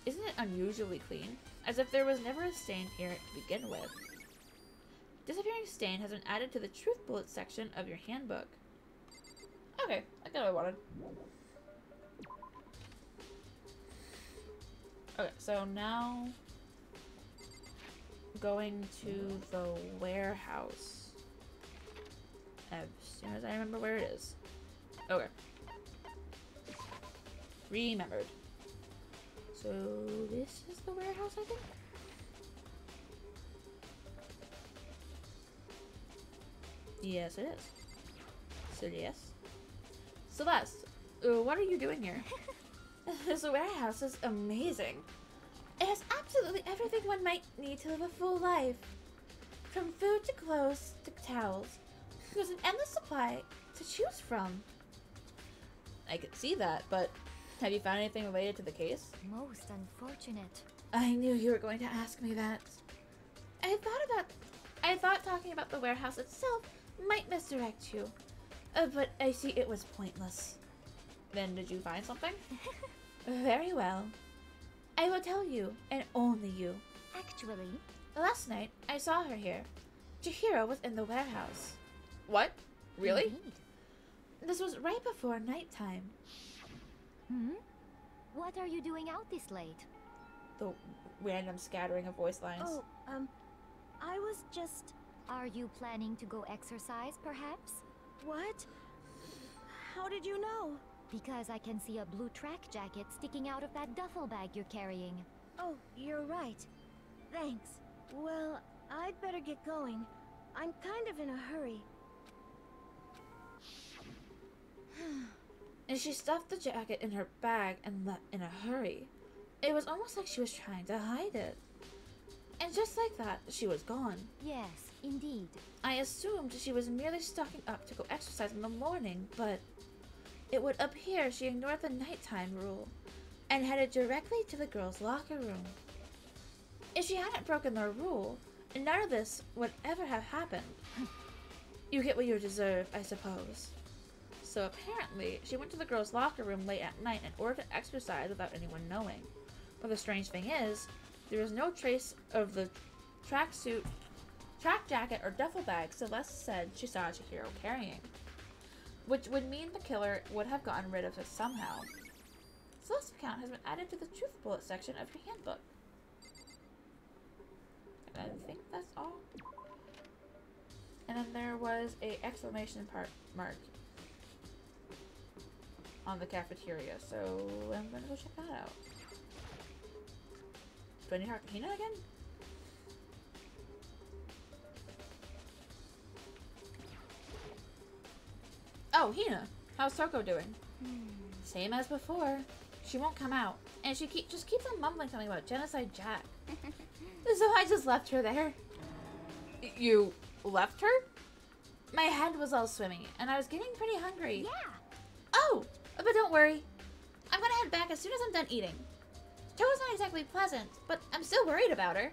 isn't it unusually clean? As if there was never a stain here to begin with. Disappearing stain has been added to the truth bullet section of your handbook. Okay, I got what I wanted. Okay, so now going to the warehouse. As soon as I remember where it is. Okay. Remembered. So this is the warehouse, I think? Yes, it is. So yes. Celeste, what are you doing here? This warehouse is amazing. It has absolutely everything one might need to live a full life. From food to clothes to towels. There's an endless supply to choose from. I could see that, but have you found anything related to the case? Most unfortunate. I knew you were going to ask me that. I thought talking about the warehouse itself might misdirect you. But I see it was pointless. Then did you find something? Very well. I will tell you, and only you. Actually, Last night, I saw her here. Chihiro was in the warehouse. What? Really? indeed. This was right before nighttime. What are you doing out this late? The random scattering of voice lines. Oh, I was just... Are you planning to go exercise, perhaps? What? How did you know? Because I can see a blue track jacket sticking out of that duffel bag you're carrying. Oh, you're right. Thanks. Well, I'd better get going. I'm kind of in a hurry. And she stuffed the jacket in her bag and left in a hurry. It was almost like she was trying to hide it. And just like that, she was gone. Yes, indeed. I assumed she was merely stocking up to go exercise in the morning, but it would appear she ignored the nighttime rule and headed directly to the girls' locker room. If she hadn't broken the rule, none of this would ever have happened. You get what you deserve, I suppose. So apparently, she went to the girls' locker room late at night in order to exercise without anyone knowing. But the strange thing is, there was no trace of the tracksuit, track jacket, or duffel bag Celeste said she saw Chihiro carrying, which would mean the killer would have gotten rid of it somehow. Celeste's account has been added to the truth bullet section of your handbook. And I think that's all. And then there was a exclamation mark on the cafeteria, so I'm gonna go check that out. Do I need to talk to Hina again? Oh, Hina! How's Toko doing? Same as before. She won't come out, and she just keeps on mumbling something about Genocide Jack. So I just left her there. You left her? My head was all swimming, and I was getting pretty hungry. Yeah. Oh, but don't worry. I'm gonna head back as soon as I'm done eating. Toko's not exactly pleasant, but I'm still worried about her.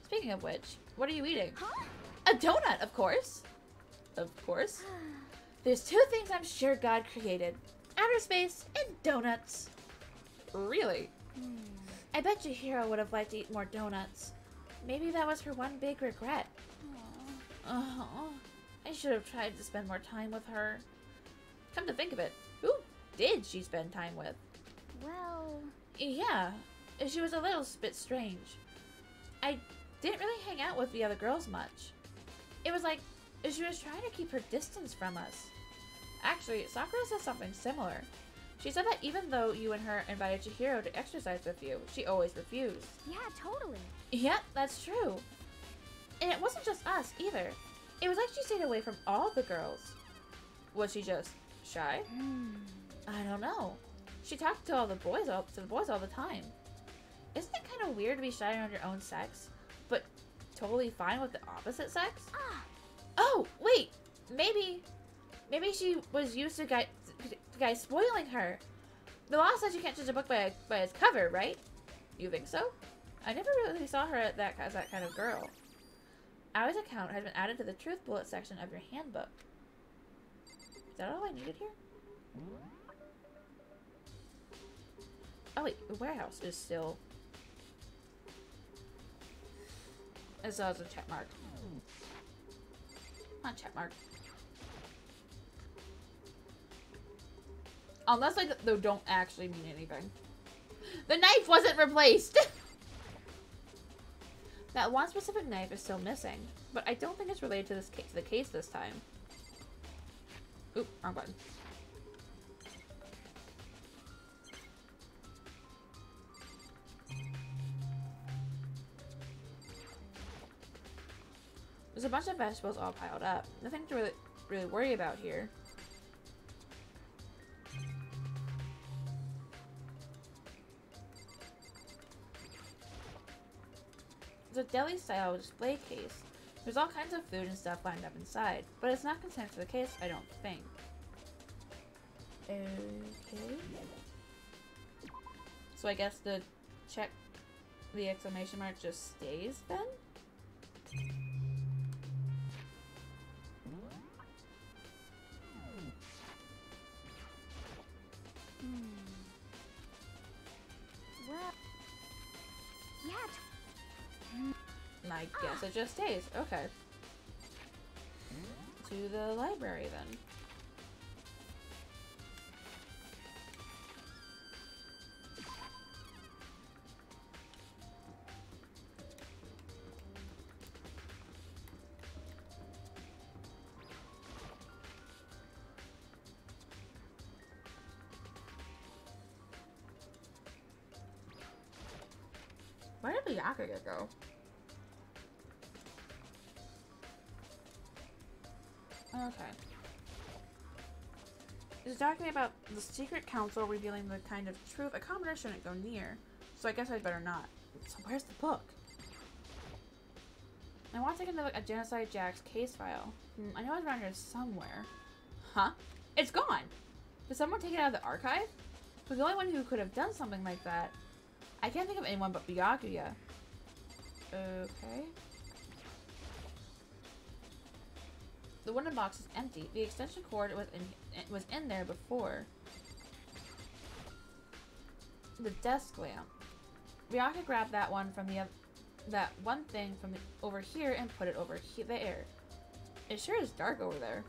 Speaking of which, what are you eating? Huh? A donut, of course. Of course. There's two things I'm sure God created. Outer space and donuts. Really? I bet Chihiro would have liked to eat more donuts. Maybe that was her one big regret. I should have tried to spend more time with her. Come to think of it, who did she spend time with? Well... Yeah, she was a little bit strange. I didn't really hang out with the other girls much. It was like she was trying to keep her distance from us. Actually, Sakura said something similar. She said that even though you and her invited Chihiro to exercise with you, she always refused. Yeah, totally. Yep, that's true. And it wasn't just us, either. It was like she stayed away from all the girls. Was she just shy? I don't know. She talked to the boys all the time. Isn't it kind of weird to be shy around your own sex, but totally fine with the opposite sex? Oh, wait. Maybe she was used to guys spoiling her. The law says you can't judge a book by its cover, right? You think so? I never really saw her as that kind of girl. Aoi's account has been added to the truth bullet section of your handbook. Is that all I needed here? Oh wait, the warehouse is still... It still has a check mark. Not check mark. Unless they don't actually mean anything. The knife wasn't replaced! That one specific knife is still missing, but I don't think it's related to the case this time. Oop, wrong button. There's a bunch of vegetables all piled up. Nothing to really worry about here. It's a deli-style display case. There's all kinds of food and stuff lined up inside, but it's not contained to the case, I don't think. Okay. So I guess the exclamation mark just stays then? Well... Yeah, I guess it just stays. Okay. To the library then. Where did the Yakuza go? Okay. It's talking about the secret council revealing the kind of truth a commoner shouldn't go near. So I guess I'd better not. So where's the book? I want to take a look at Genocide Jack's case file. I know it's around here somewhere. Huh? It's gone! Did someone take it out of the archive? But the only one who could have done something like that. I can't think of anyone but Byakuya. Okay. The wooden box is empty. The extension cord was in there before. The desk lamp. Ryaka grabbed that one from that one thing from over here and put it over there. It sure is dark over there.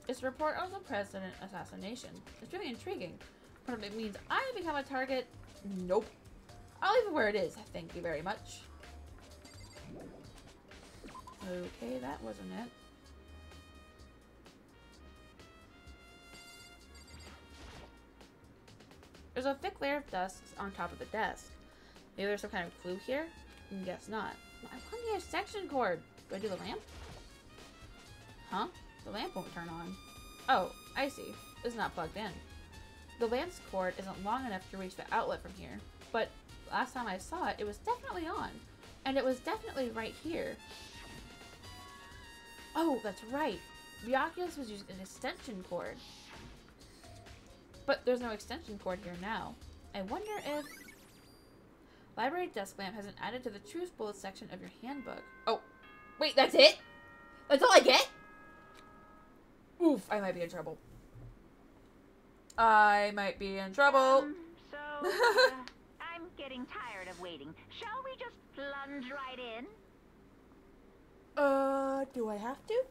It's a report of the president assassination. It's really intriguing. But if it means I become a target, nope. I'll leave it where it is. Thank you very much. Okay, that wasn't it. There's a thick layer of dust on top of the desk. Maybe there's some kind of clue here? Guess not. I want the extension cord. Do I do the lamp? Huh? The lamp won't turn on. Oh, I see. It's not plugged in. The lamp's cord isn't long enough to reach the outlet from here, but last time I saw it, it was definitely on. And it was definitely right here. Oh, that's right. Byakuya's was using an extension cord. But there's no extension cord here now. I wonder if... Library desk lamp hasn't added to the truth bullet section of your handbook. Oh, wait, that's it? That's all I get? Oof, I might be in trouble. I might be in trouble. I'm getting tired of waiting. Shall we just plunge right in? Do I have to?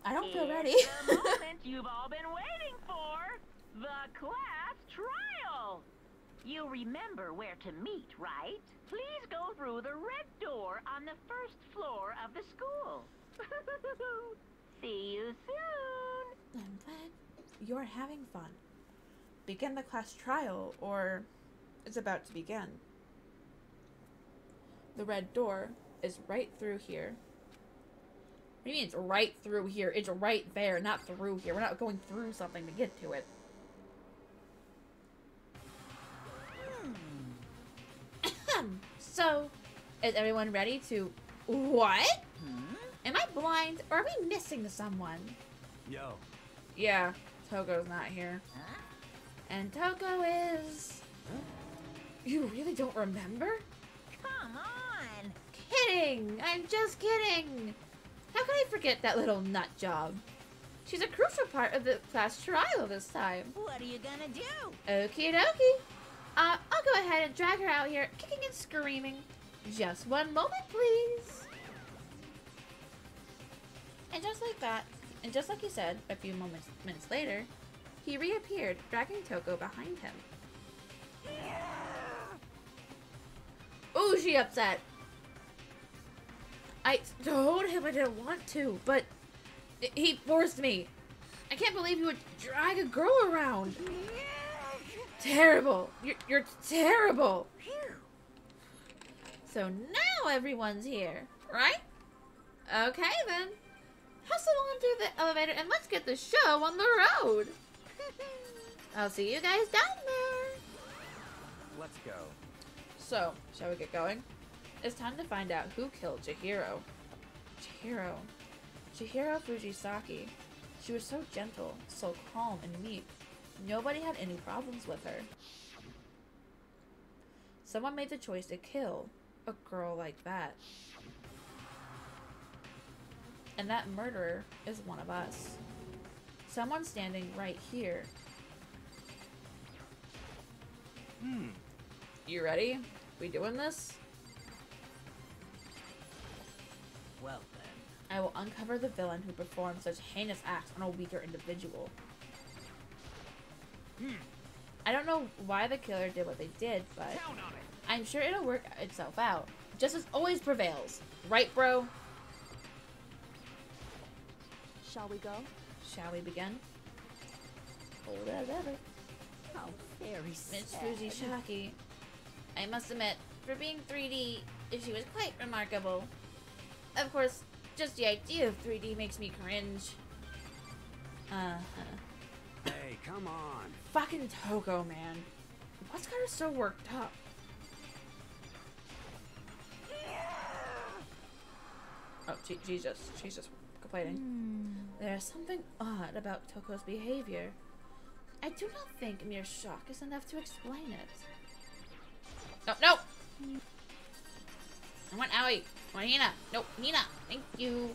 I don't feel ready. It's the moment you've all been waiting for. The class trial. You remember where to meet, right? Please go through the red door on the first floor of the school. See you soon. I'm glad you're having fun. Begin the class trial, or it's about to begin. The red door is right through here. What do you mean it's right through here? It's right there, not through here. We're not going through something to get to it. So, is everyone ready to... What? Am I blind, or are we missing someone? Yo. Yeah, Togo's not here. And Togo is... You really don't remember? Come on. Kidding! I'm just kidding! How could I forget that little nut job? She's a crucial part of the class trial this time. What are you gonna do? Okie dokie. I'll go ahead and drag her out here, kicking and screaming. Just one moment, please. And just like that, and just like he said, a few minutes later, he reappeared, dragging Toko behind him. Ooh, she upset. I told him I didn't want to, but he forced me. I can't believe he would drag a girl around. Terrible. You're terrible. So now everyone's here, right? Okay then. Hustle on through the elevator and let's get the show on the road. I'll see you guys down there. Let's go. So, shall we get going? It's time to find out who killed Chihiro. Chihiro Fujisaki. She was so gentle, so calm and meek. Nobody had any problems with her. Someone made the choice to kill a girl like that. And that murderer is one of us. Someone standing right here. You ready? We doing this? Well then. I will uncover the villain who performed such heinous acts on a weaker individual. I don't know why the killer did what they did, but I'm sure it'll work itself out. Justice always prevails. Right, bro? Shall we go? Shall we begin? Hold it ever. How very Miss sad. Fujisaki, I must admit, For being 3D, she was quite remarkable. Of course, just the idea of 3D makes me cringe. Hey, come on. Fucking Toko, man. What's got her so worked up? Oh, she's just complaining. There's something odd about Toko's behavior. I do not think mere shock is enough to explain it. Oh, no! I want Aoi. I want Hina. Nope, Hina. Thank you.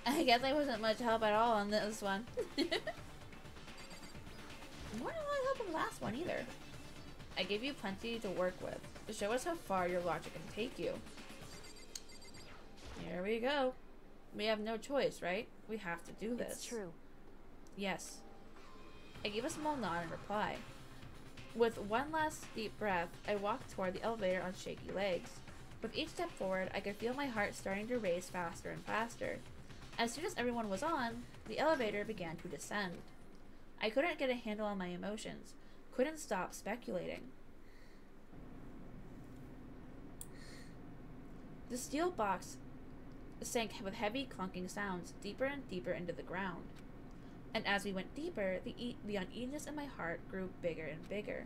I guess I wasn't much help at all on this one. More than help on the last one either. I gave you plenty to work with. To show us how far your logic can take you. Here we go. We have no choice, right? We have to do this. It's true. Yes. I gave a small nod in reply. With one last deep breath, I walked toward the elevator on shaky legs. With each step forward, I could feel my heart starting to race faster and faster. As soon as everyone was on, the elevator began to descend. I couldn't get a handle on my emotions, couldn't stop speculating. The steel box sank with heavy clunking sounds deeper and deeper into the ground. And as we went deeper, the uneasiness in my heart grew bigger and bigger.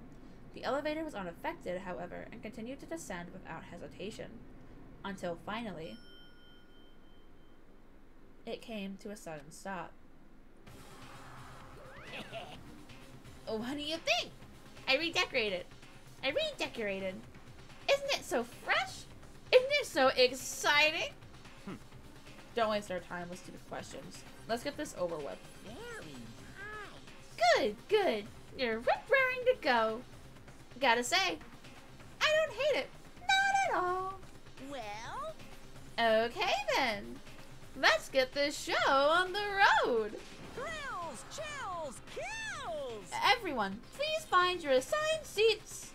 The elevator was unaffected, however, and continued to descend without hesitation. Until finally, it came to a sudden stop. What do you think? I redecorated. Isn't it so fresh? Isn't it so exciting? Don't waste our time with stupid questions. Let's get this over with. Good. You're rip-raring to go. Gotta say, I don't hate it. Not at all. Well? Okay then. Let's get this show on the road. Thrills, chills, kills! Everyone, please find your assigned seats.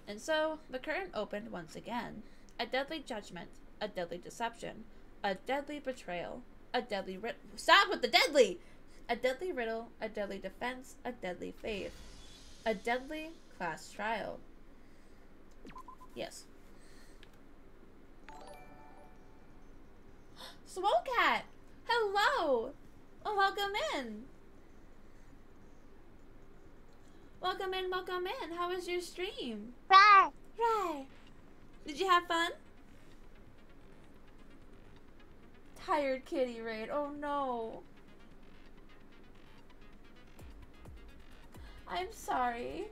And so, the curtain opened once again. A deadly judgment, a deadly deception, a deadly betrayal, a deadly Stop with the deadly! A deadly riddle, a deadly defense, a deadly faith. A deadly class trial. Yes. Swolecat! Hello! Oh, welcome in. Welcome in. How was your stream? Right. Did you have fun? Tired kitty raid. Oh no. I'm sorry.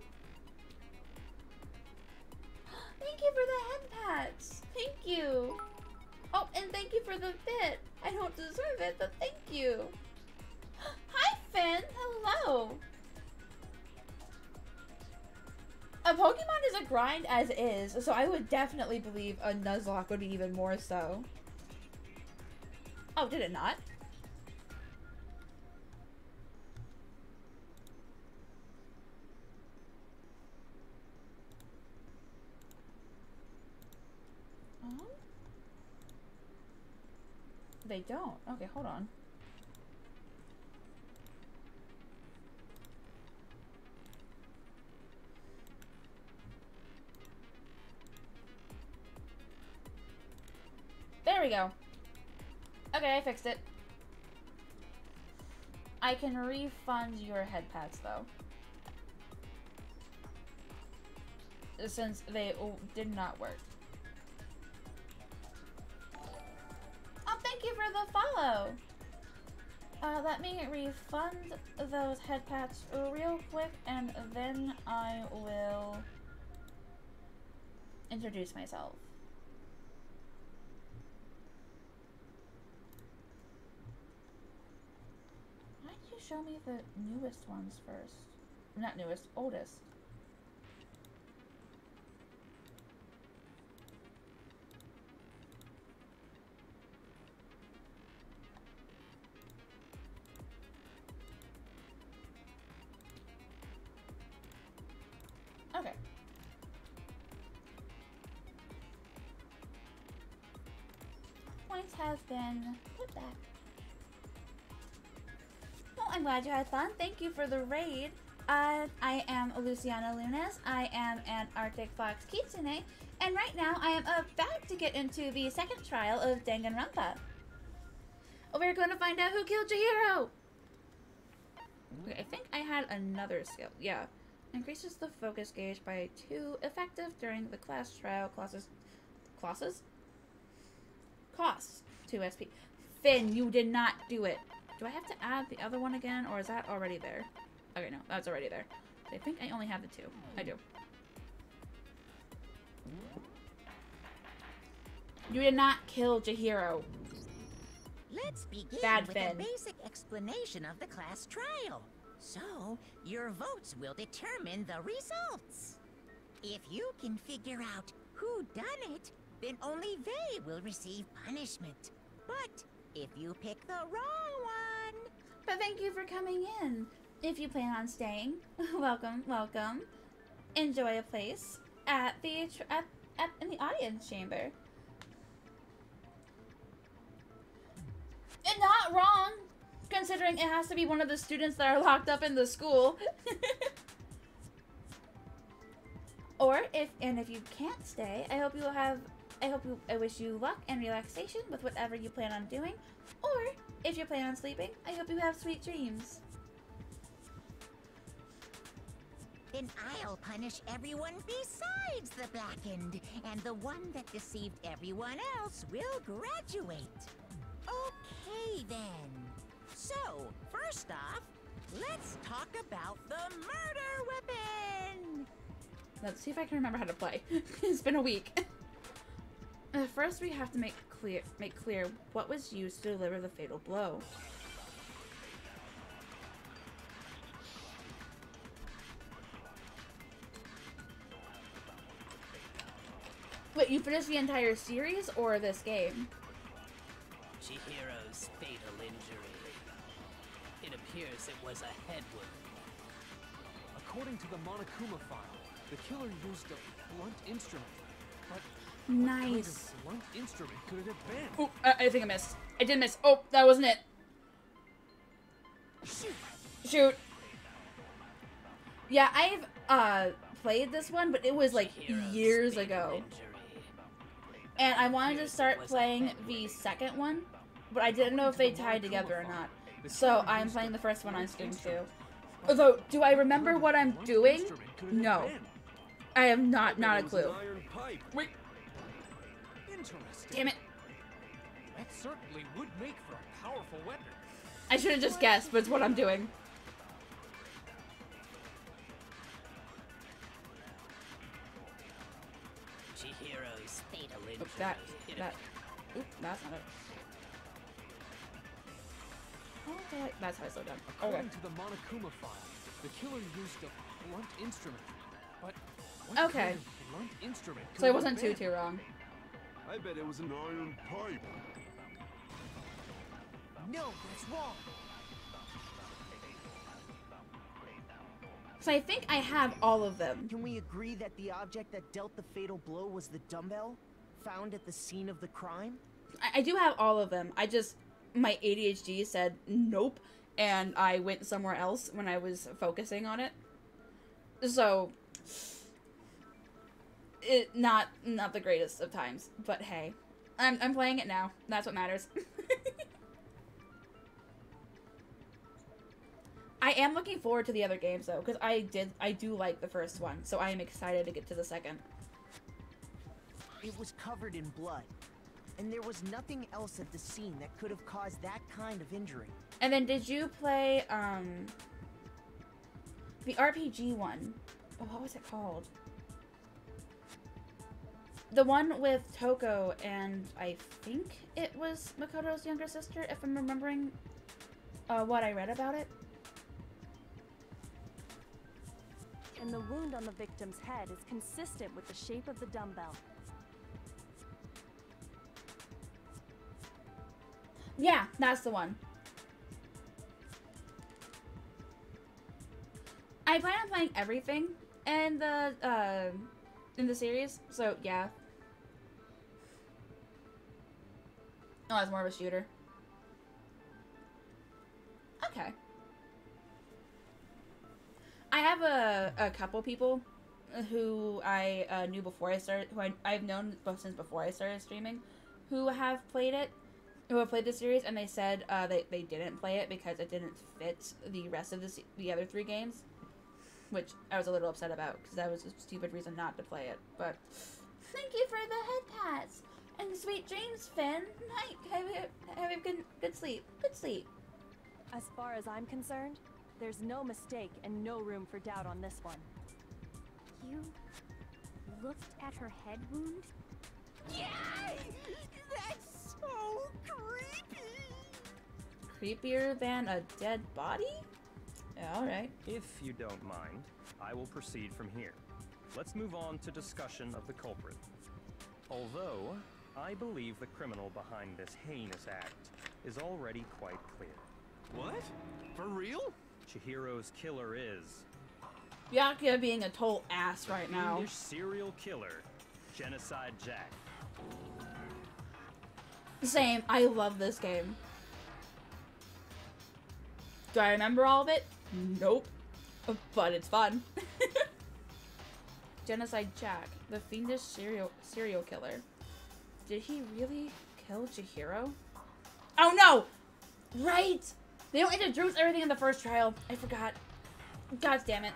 Thank you for the head pats. Thank you. Oh, and thank you for the bit. I don't deserve it, but thank you. Hi, Finn. Hello. A Pokemon is a grind as is, so I would definitely believe a Nuzlocke would be even more so. Oh, did it not? They don't. Okay, hold on. There we go. Okay, I fixed it. I can refund your head pads though, since they did not work. Oh, thank you for the follow. Let me refund those head pads real quick, and then I will introduce myself. Why did you show me the newest ones first? Not newest, oldest. Okay. Points have been put back. Well, I'm glad you had fun. Thank you for the raid. I am Luciana Lunas. I am an Arctic Fox Kitsune, and right now I am about to get into the second trial of Danganronpa. We're going to find out who killed Chihiro! Okay, I think I had another skill. Yeah. Increases the focus gauge by 2, effective during the class trial. Costs 2 SP. Finn, you did not do it. Do I have to add the other one again, or is that already there? Okay, no, that's already there. I think I only have the 2. I do. You did not kill Chihiro. Let's begin Bad with Finn. a basic explanation of the class trial. So, your votes will determine the results. If you can figure out who done it, then only they will receive punishment. But if you pick the wrong one... But thank you for coming in. If you plan on staying, welcome, welcome. Enjoy a place at the in the audience chamber. And not wrong, considering it has to be one of the students that are locked up in the school. Or if you can't stay, I wish you luck and relaxation with whatever you plan on doing. Or if you plan on sleeping, I hope you have sweet dreams. Then I'll punish everyone besides the Blackened, and the one that deceived everyone else will graduate. Okay, then. So, first off, let's talk about the murder weapon! Let's see if I can remember how to play. It's been a week. First, we have to make clear what was used to deliver the fatal blow. Wait, you finished the entire series or this game? Chihiro's fatal injury. It appears it was a head wound. According to the Monokuma file, the killer used a blunt instrument. But Nice. what kind of blunt instrument could it have been? Oh, I think I missed. I did miss. Oh, that wasn't it. Shoot. Yeah, I've played this one, but it was like Chihiro's years fatal ago. injury. And I wanted to start playing the second one, but I didn't know if they tied together or not. So I'm playing the first one on Steam too. Although, do I remember what I'm doing? No. I have not a clue. Wait. Interesting. Damn it. That certainly would make for a powerful weapon. I should have just guessed, but it's what I'm doing. Chihiro's fatal injury. Oop, oop, that's not it. Oh, that's how I slow down. Okay. According to the Monokuma file, the killer used a blunt instrument. But what Okay. kind of blunt instrument could So I it wasn't have too been? wrong. I bet it was an iron pipe. No, that's wrong. So I think I have all of them. Can we agree that the object that dealt the fatal blow was the dumbbell found at the scene of the crime? I do have all of them. I just, my ADHD said nope, and I went somewhere else when I was focusing on it. So, not the greatest of times, but hey, I'm playing it now. That's what matters. I am looking forward to the other games though, because I do like the first one, so I am excited to get to the second. It was covered in blood, and there was nothing else at the scene that could have caused that kind of injury. And then did you play the RPG one? Oh, what was it called? The one with Toko and I think it was Makoto's younger sister, if I'm remembering what I read about it. And the wound on the victim's head is consistent with the shape of the dumbbell. Yeah, that's the one. I plan on playing everything in the series, so yeah. Oh, it's more of a shooter. Okay. I have a couple people who I knew before I started, who I've known since before I started streaming, who have played it, who have played the series, and they said they didn't play it because it didn't fit the rest of the other 3 games, which I was a little upset about because that was a stupid reason not to play it. But thank you for the head pats and sweet dreams, Finn. Night, have a good sleep. Good sleep. As far as I'm concerned, there's no mistake and no room for doubt on this one. You looked at her head wound? Yay! That's so creepy! Creepier than a dead body? Yeah, alright. If you don't mind, I will proceed from here. Let's move on to discussion of the culprit. Although, I believe the criminal behind this heinous act is already quite clear. What? For real? Chihiro's killer is... Byakuya being a total ass right now. Fiendish serial killer, Genocide Jack. Same. I love this game. Do I remember all of it? Nope. But it's fun. Genocide Jack, the fiendish serial killer. Did he really kill Chihiro? Oh no! Right! They don't introduce everything in the first trial. I forgot. God damn it.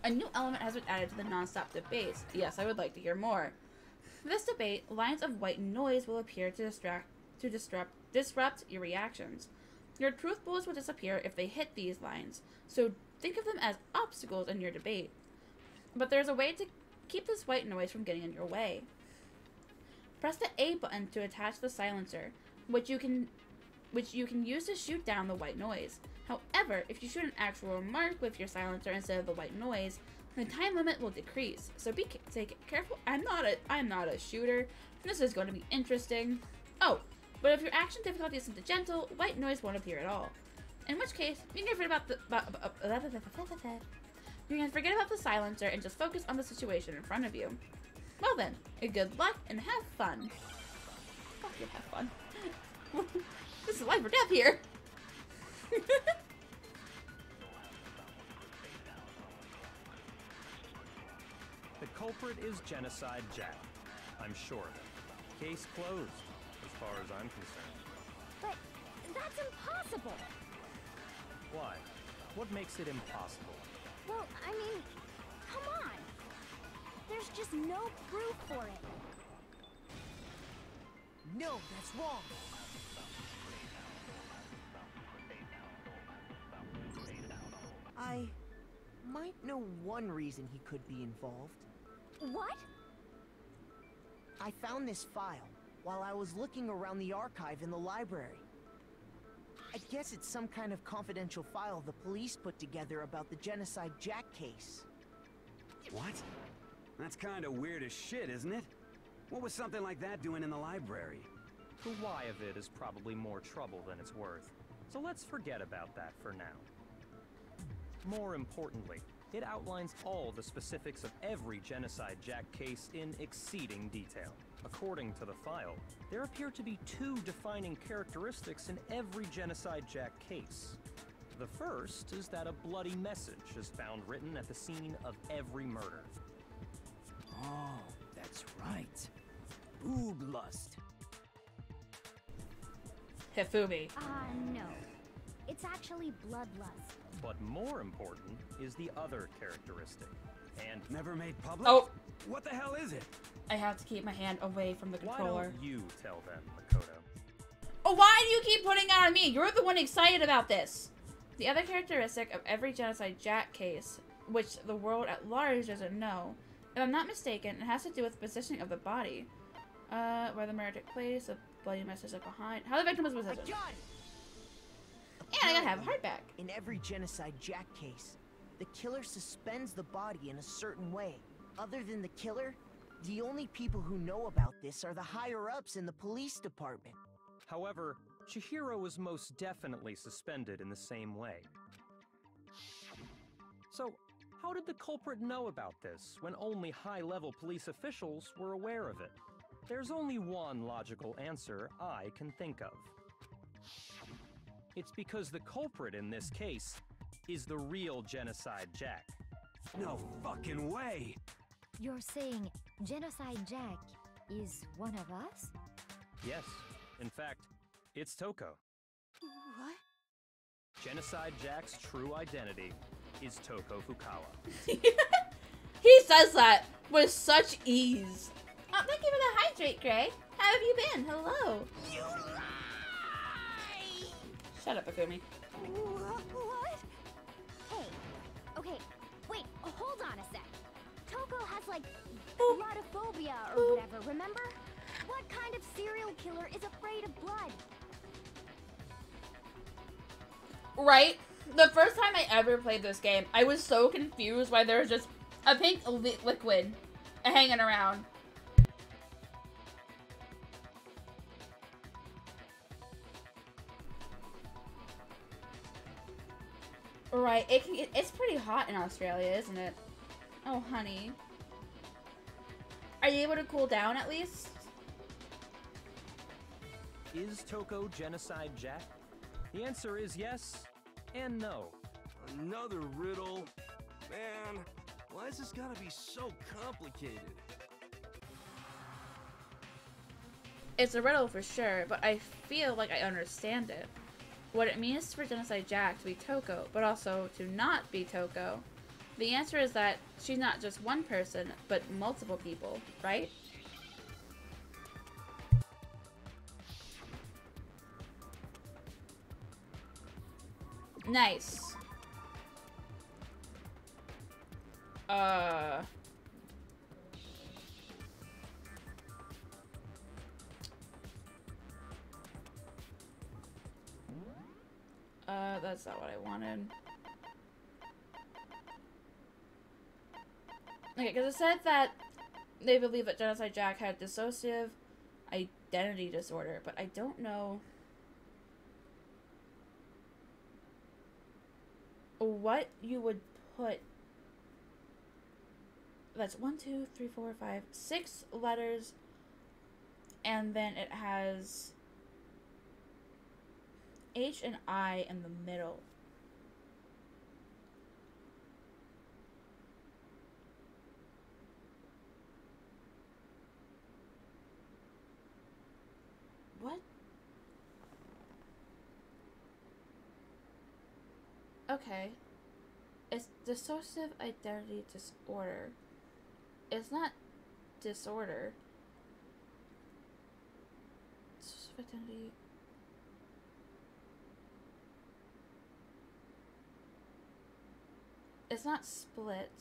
A new element has been added to the non-stop debates. Yes, I would like to hear more. For this debate, lines of white noise will appear to disrupt your reactions. Your truth bullets will disappear if they hit these lines, so think of them as obstacles in your debate. But there's a way to keep this white noise from getting in your way. Press the A button to attach the silencer, which you can use to shoot down the white noise. However, if you shoot an actual remark with your silencer instead of the white noise, the time limit will decrease. So take careful. I'm not a shooter. This is going to be interesting. Oh, but if your action difficulty is set to gentle, white noise won't appear at all. In which case, you can forget about the silencer and just focus on the situation in front of you. Well then, good luck and have fun. Fuck you, have fun. This is life or death here. The culprit is Genocide Jack. I'm sure of it. Case closed, as far as I'm concerned. But that's impossible! Why? What makes it impossible? Well, I mean, come on! There's just no proof for it. No, that's wrong. I might know one reason he could be involved. What? I found this file while I was looking around the archive in the library. I guess it's some kind of confidential file the police put together about the Genocide Jack case. What? That's kind of weird as shit, isn't it? What was something like that doing in the library? The why of it is probably more trouble than it's worth. So let's forget about that for now. More importantly, it outlines all the specifics of every Genocide Jack case in exceeding detail. According to the file, there appear to be 2 defining characteristics in every Genocide Jack case. The first is that a bloody message is found written at the scene of every murder. Oh, that's right. Boob lust. Hifumi. No. It's actually bloodlust. But more important is the other characteristic. And never made public? Oh! What the hell is it? I have to keep my hand away from the controller. Why don't you tell them, Makoto? Oh, why do you keep putting it on me? You're the one excited about this. The other characteristic of every Genocide Jack case, which the world at large doesn't know, if I'm not mistaken, it has to do with the positioning of the body. Where the murder took place, the bloody message left behind, how the victim was positioned. I got it! And I gotta have a heart back. In every Genocide Jack case, the killer suspends the body in a certain way. Other than the killer, the only people who know about this are the higher-ups in the police department. However, Chihiro was most definitely suspended in the same way. So, how did the culprit know about this when only high-level police officials were aware of it? There's only one logical answer I can think of. It's because the culprit in this case is the real Genocide Jack. No fucking way! You're saying Genocide Jack is one of us? Yes, in fact, it's Toko. What? Genocide Jack's true identity is Toko Fukawa. He says that with such ease. Oh, thank you for the hydrate, Gray. How have you been? Hello. You lie! Shut up, Akumi. What? Hey, okay, wait, hold on a sec. Toko has like bloodophobia or whatever, remember? What kind of serial killer is afraid of blood? Right? The first time I ever played this game, I was so confused why there was just a pink liquid hanging around. Right, it's pretty hot in Australia, isn't it? Oh, honey. Are you able to cool down at least? Is Toko Genocide Jack? The answer is yes and no. Another riddle? Man, why is this gotta be so complicated? It's a riddle for sure, but I feel like I understand it. What it means for Genocide Jack to be Toko, but also to not be Toko. The answer is that she's not just one person, but multiple people, right? Nice. That's not what I wanted. Okay, because it said that they believe that Genocide Jack had dissociative identity disorder, but I don't know what you would put. That's 1, 2, 3, 4, 5, 6 letters, and then it has H and I in the middle. What? Okay. It's dissociative identity disorder. It's not disorder. Dissociative identity. It's not split.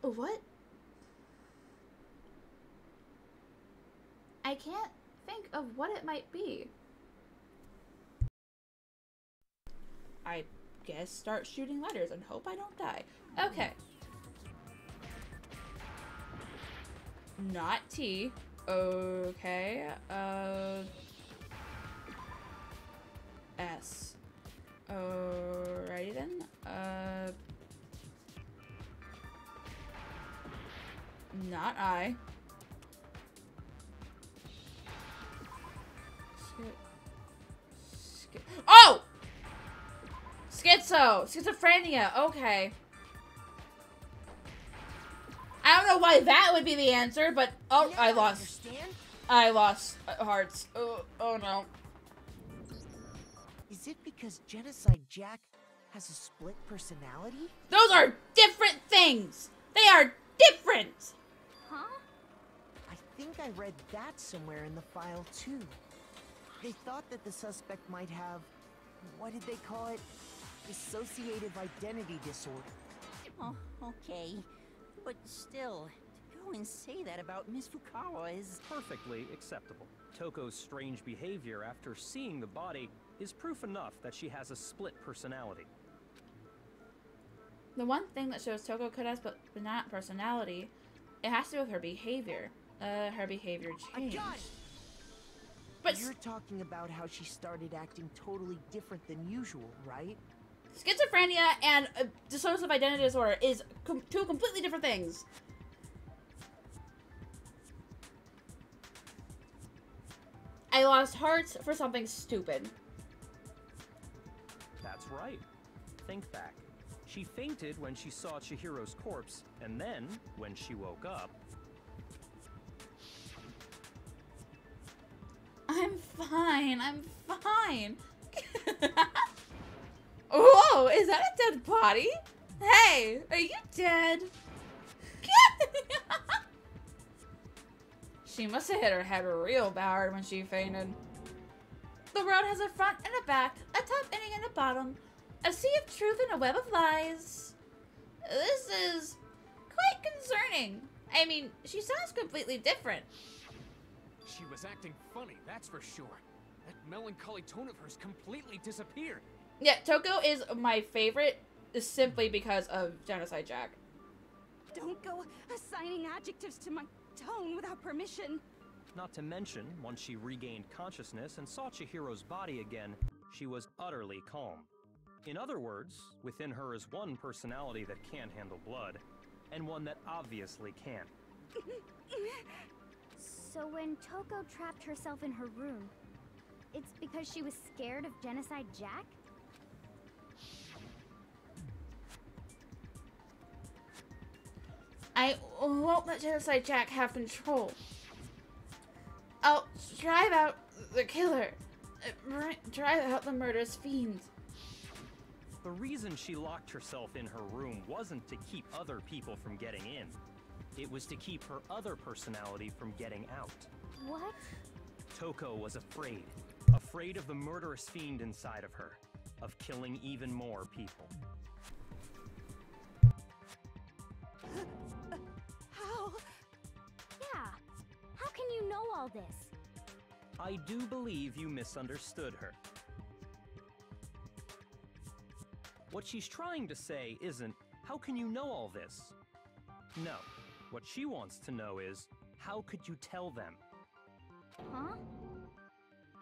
What? I can't think of what it might be. I guess start shooting letters and hope I don't die. Okay. Not T. Okay. S. Alrighty then. Not I. Oh! Schizophrenia. Okay. I don't know why that would be the answer, but oh, Yeah, I lost. I lost hearts. Oh no. Is it because Genocide Jack has a split personality? Those are different things. They are different. Huh? I think I read that somewhere in the file too. They thought that the suspect might have, what did they call it? Dissociative identity disorder. Oh, okay. But still, to go and say that about Miss Fukawa is... Perfectly acceptable. Toko's strange behavior after seeing the body is proof enough that she has a split personality. The one thing that shows Toko could have but not personality, it has to do with her behavior. Her behavior changed. But you're talking about how she started acting totally different than usual, right? Schizophrenia and dissociative identity disorder is two completely different things. I lost hearts for something stupid. That's right. Think back. She fainted when she saw Chihiro's corpse, and then, when she woke up... I'm fine. I'm fine. Whoa, is that a dead body? Hey, are you dead? She must have hit her head real bad when she fainted. The world has a front and a back, a top ending and a bottom, a sea of truth and a web of lies. This is quite concerning. I mean, she sounds completely different. She was acting funny, that's for sure. That melancholy tone of hers completely disappeared. Yeah, Toko is my favorite simply because of Genocide Jack. Don't go assigning adjectives to my tone without permission. Not to mention, once she regained consciousness and saw Chihiro's body again, she was utterly calm. In other words, within her is one personality that can't handle blood, and one that obviously can. So when Toko trapped herself in her room, it's because she was scared of Genocide Jack? I won't let Genocide Jack have control. I'll drive out the killer. Drive out the murderous fiend. The reason she locked herself in her room wasn't to keep other people from getting in. It was to keep her other personality from getting out. What? Toko was afraid. Afraid of the murderous fiend inside of her. Of killing even more people. How? Yeah. How can you know all this? I do believe you misunderstood her. What she's trying to say isn't, how can you know all this? No. What she wants to know is, how could you tell them? Huh?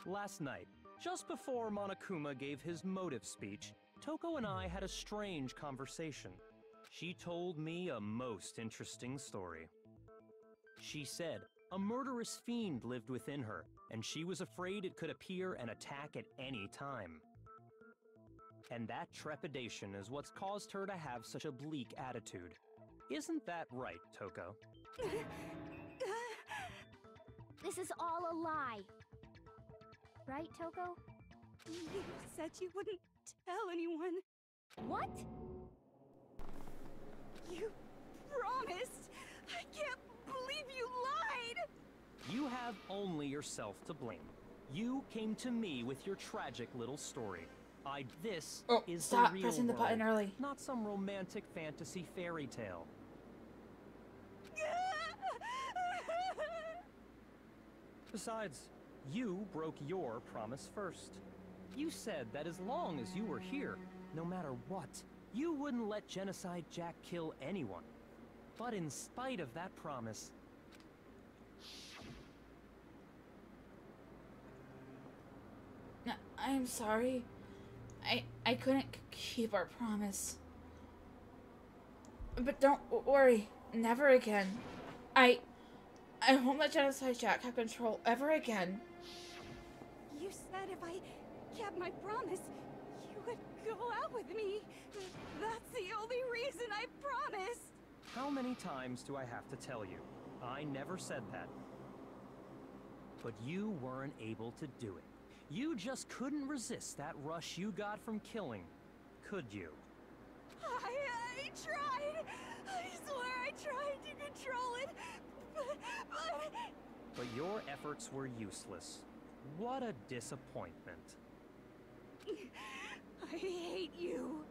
Last night, just before Monokuma gave his motive speech, Toko and I had a strange conversation. She told me a most interesting story. She said a murderous fiend lived within her, and she was afraid it could appear and attack at any time. And that trepidation is what's caused her to have such a bleak attitude. Isn't that right, Toko? This is all a lie. Right, Toko? You said you wouldn't tell anyone. What? You promised! I can't believe you lied! You have only yourself to blame. You came to me with your tragic little story. This is the real stop pressing the button early. Not some romantic fantasy fairy tale. Besides, you broke your promise first. You said that as long as you were here, no matter what, you wouldn't let Genocide Jack kill anyone. But in spite of that promise... I'm sorry. I couldn't keep our promise. But don't worry. Never again. I won't let Genocide Jack have control ever again. You said if I kept my promise, you would go out with me. That's the only reason I promised. How many times do I have to tell you? I never said that. But you weren't able to do it. You just couldn't resist that rush you got from killing, could you? I tried. I swear I tried to control it. But your efforts were useless. What a disappointment. I hate you.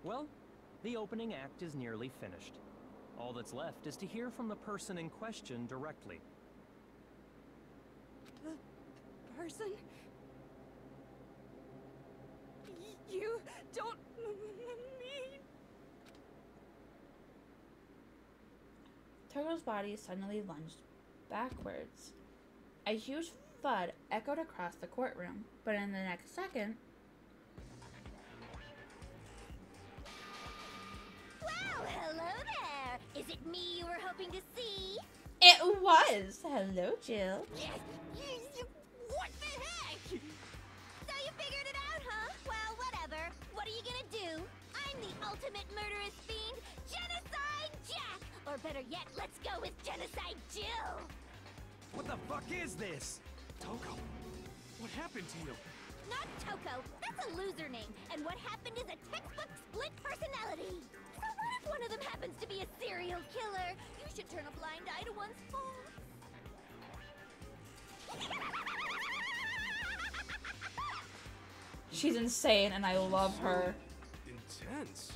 Well, the opening act is nearly finished. All that's left is to hear from the person in question directly. person. You don't mean... Togo's body suddenly lunged backwards. A huge thud echoed across the courtroom, but in the next second... Well, hello there! Is it me you were hoping to see? It was! Hello, Jill. What the heck? So you figured it out, huh? Well, whatever. What are you gonna do? I'm the ultimate murderous fiend, Genocide Jack! Or better yet, let's go with Genocide Jill! What the fuck is this? Toko, what happened to you? Not Toko, that's a loser name, and what happened is a textbook split personality. So what if one of them happens to be a serial killer? You should turn a blind eye to one's faults. She's insane and I love her. Intense.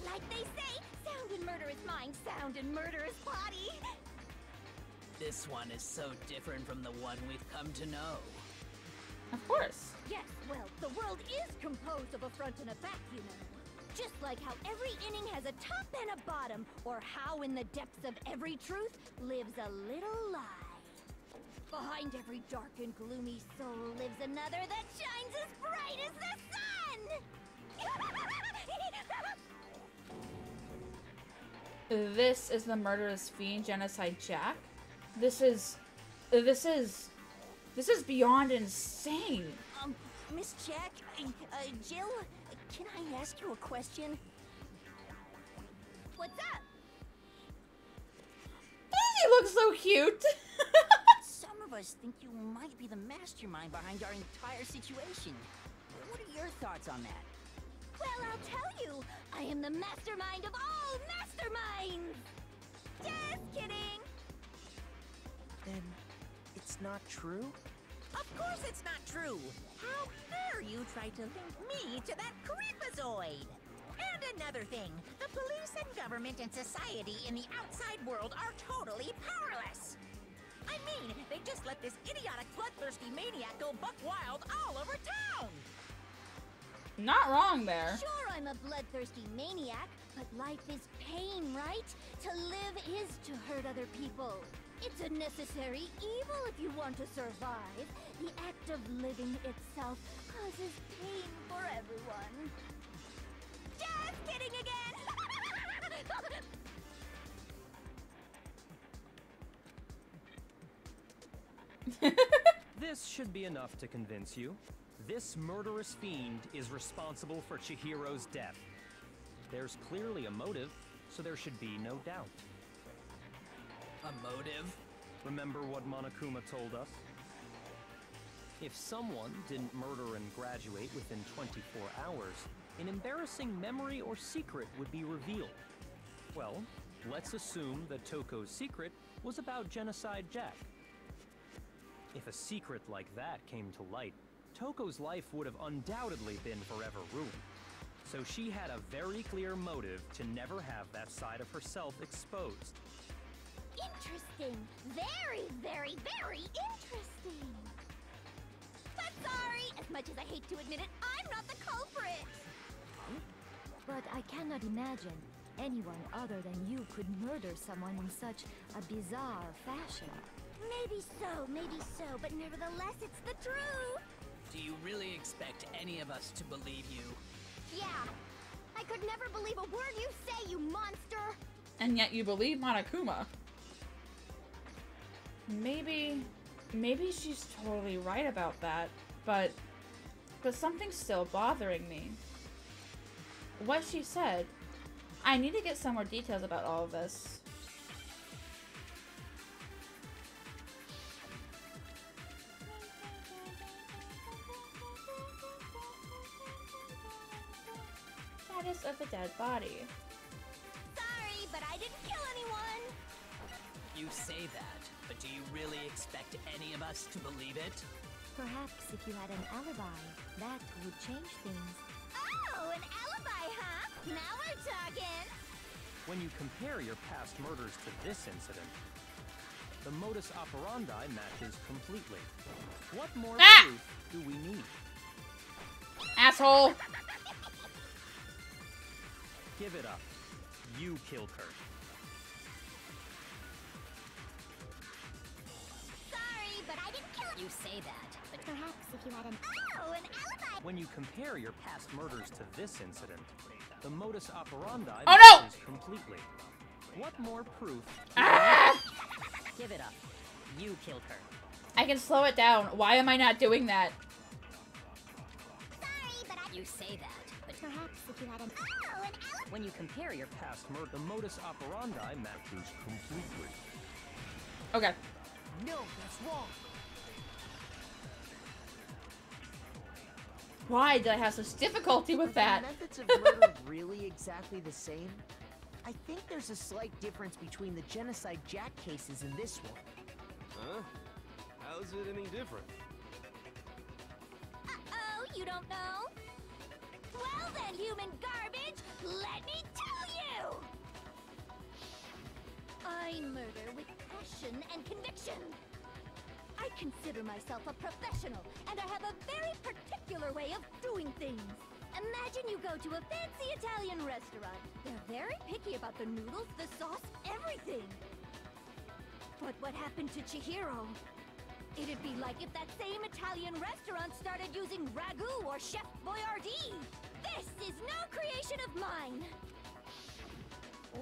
Like they say, sound in murderous mind, sound in murderous body. This one is so different from the one we've come to know. Of course. Yes, well, the world is composed of a front and a back, you know. Just like how every inning has a top and a bottom, or how in the depths of every truth lives a little lie. Behind every dark and gloomy soul lives another that shines as bright as the sun! This is the murderous fiend, Genocide Jack. This is beyond insane. Miss Jack, Jill, can I ask you a question? What's up? He looks so cute. Some of us think you might be the mastermind behind our entire situation. What are your thoughts on that? Well, I'll tell you, I am the mastermind of all masterminds! Just kidding! Then it's not true? Of course it's not true! How dare you try to link me to that creepazoid! And another thing, the police and government and society in the outside world are totally powerless! I mean, they just let this idiotic, bloodthirsty maniac go buck wild all over town! Not wrong there. Sure, I'm a bloodthirsty maniac, but life is pain, right? To live is to hurt other people. It's a necessary evil if you want to survive. The act of living itself causes pain for everyone. Just kidding again! This should be enough to convince you. This murderous fiend is responsible for Chihiro's death. There's clearly a motive, so there should be no doubt. A motive? Remember what Monokuma told us? If someone didn't murder and graduate within 24 hours, an embarrassing memory or secret would be revealed. Well, let's assume that Toko's secret was about Genocide Jack. If a secret like that came to light, Toko's life would have undoubtedly been forever ruined. So she had a very clear motive to never have that side of herself exposed. Interesting. Very, very, very interesting. But sorry, as much as I hate to admit it, I'm not the culprit. But I cannot imagine anyone other than you could murder someone in such a bizarre fashion. Maybe so, but nevertheless, it's the truth. Do you really expect any of us to believe you? Yeah. I could never believe a word you say, you monster! And yet you believe Monokuma. Maybe she's totally right about that, but something's still bothering me. What she said, I need to get some more details about all of this. Status of the dead body. Sorry, but I didn't kill anyone! You say that, but do you really expect any of us to believe it? Perhaps if you had an alibi, that would change things. Oh, an alibi, huh? Now we're talking! When you compare your past murders to this incident, The modus operandi matches completely. What more Ah! proof do we need? Asshole! Give it up. You killed her. Sorry, but I didn't kill her. You say that, but perhaps if you had an an alibi. When you compare your past murders to this incident, the modus operandi Oh, no! matches completely. What more proof? Ah! Give it up. You killed her. I can slow it down. Why am I not doing that? Sorry, but you say that, but perhaps if you had an alibi. When you compare your past murder, the modus operandi matches completely. Okay. No, that's wrong. Why did I have such difficulty with that? Are the methods of murder really exactly the same? I think there's a slight difference between the Genocide Jack cases and this one. Huh? How's it any different? Uh-oh, you don't know? Well then, human garbage, let me tell you! I murder with passion and conviction. I consider myself a professional, and I have a very particular way of doing things. Imagine you go to a fancy Italian restaurant. They're very picky about the noodles, the sauce, everything. But what happened to Chihiro? It'd be like if that same Italian restaurant started using ragu or Chef Boyardee. This is no creation of mine.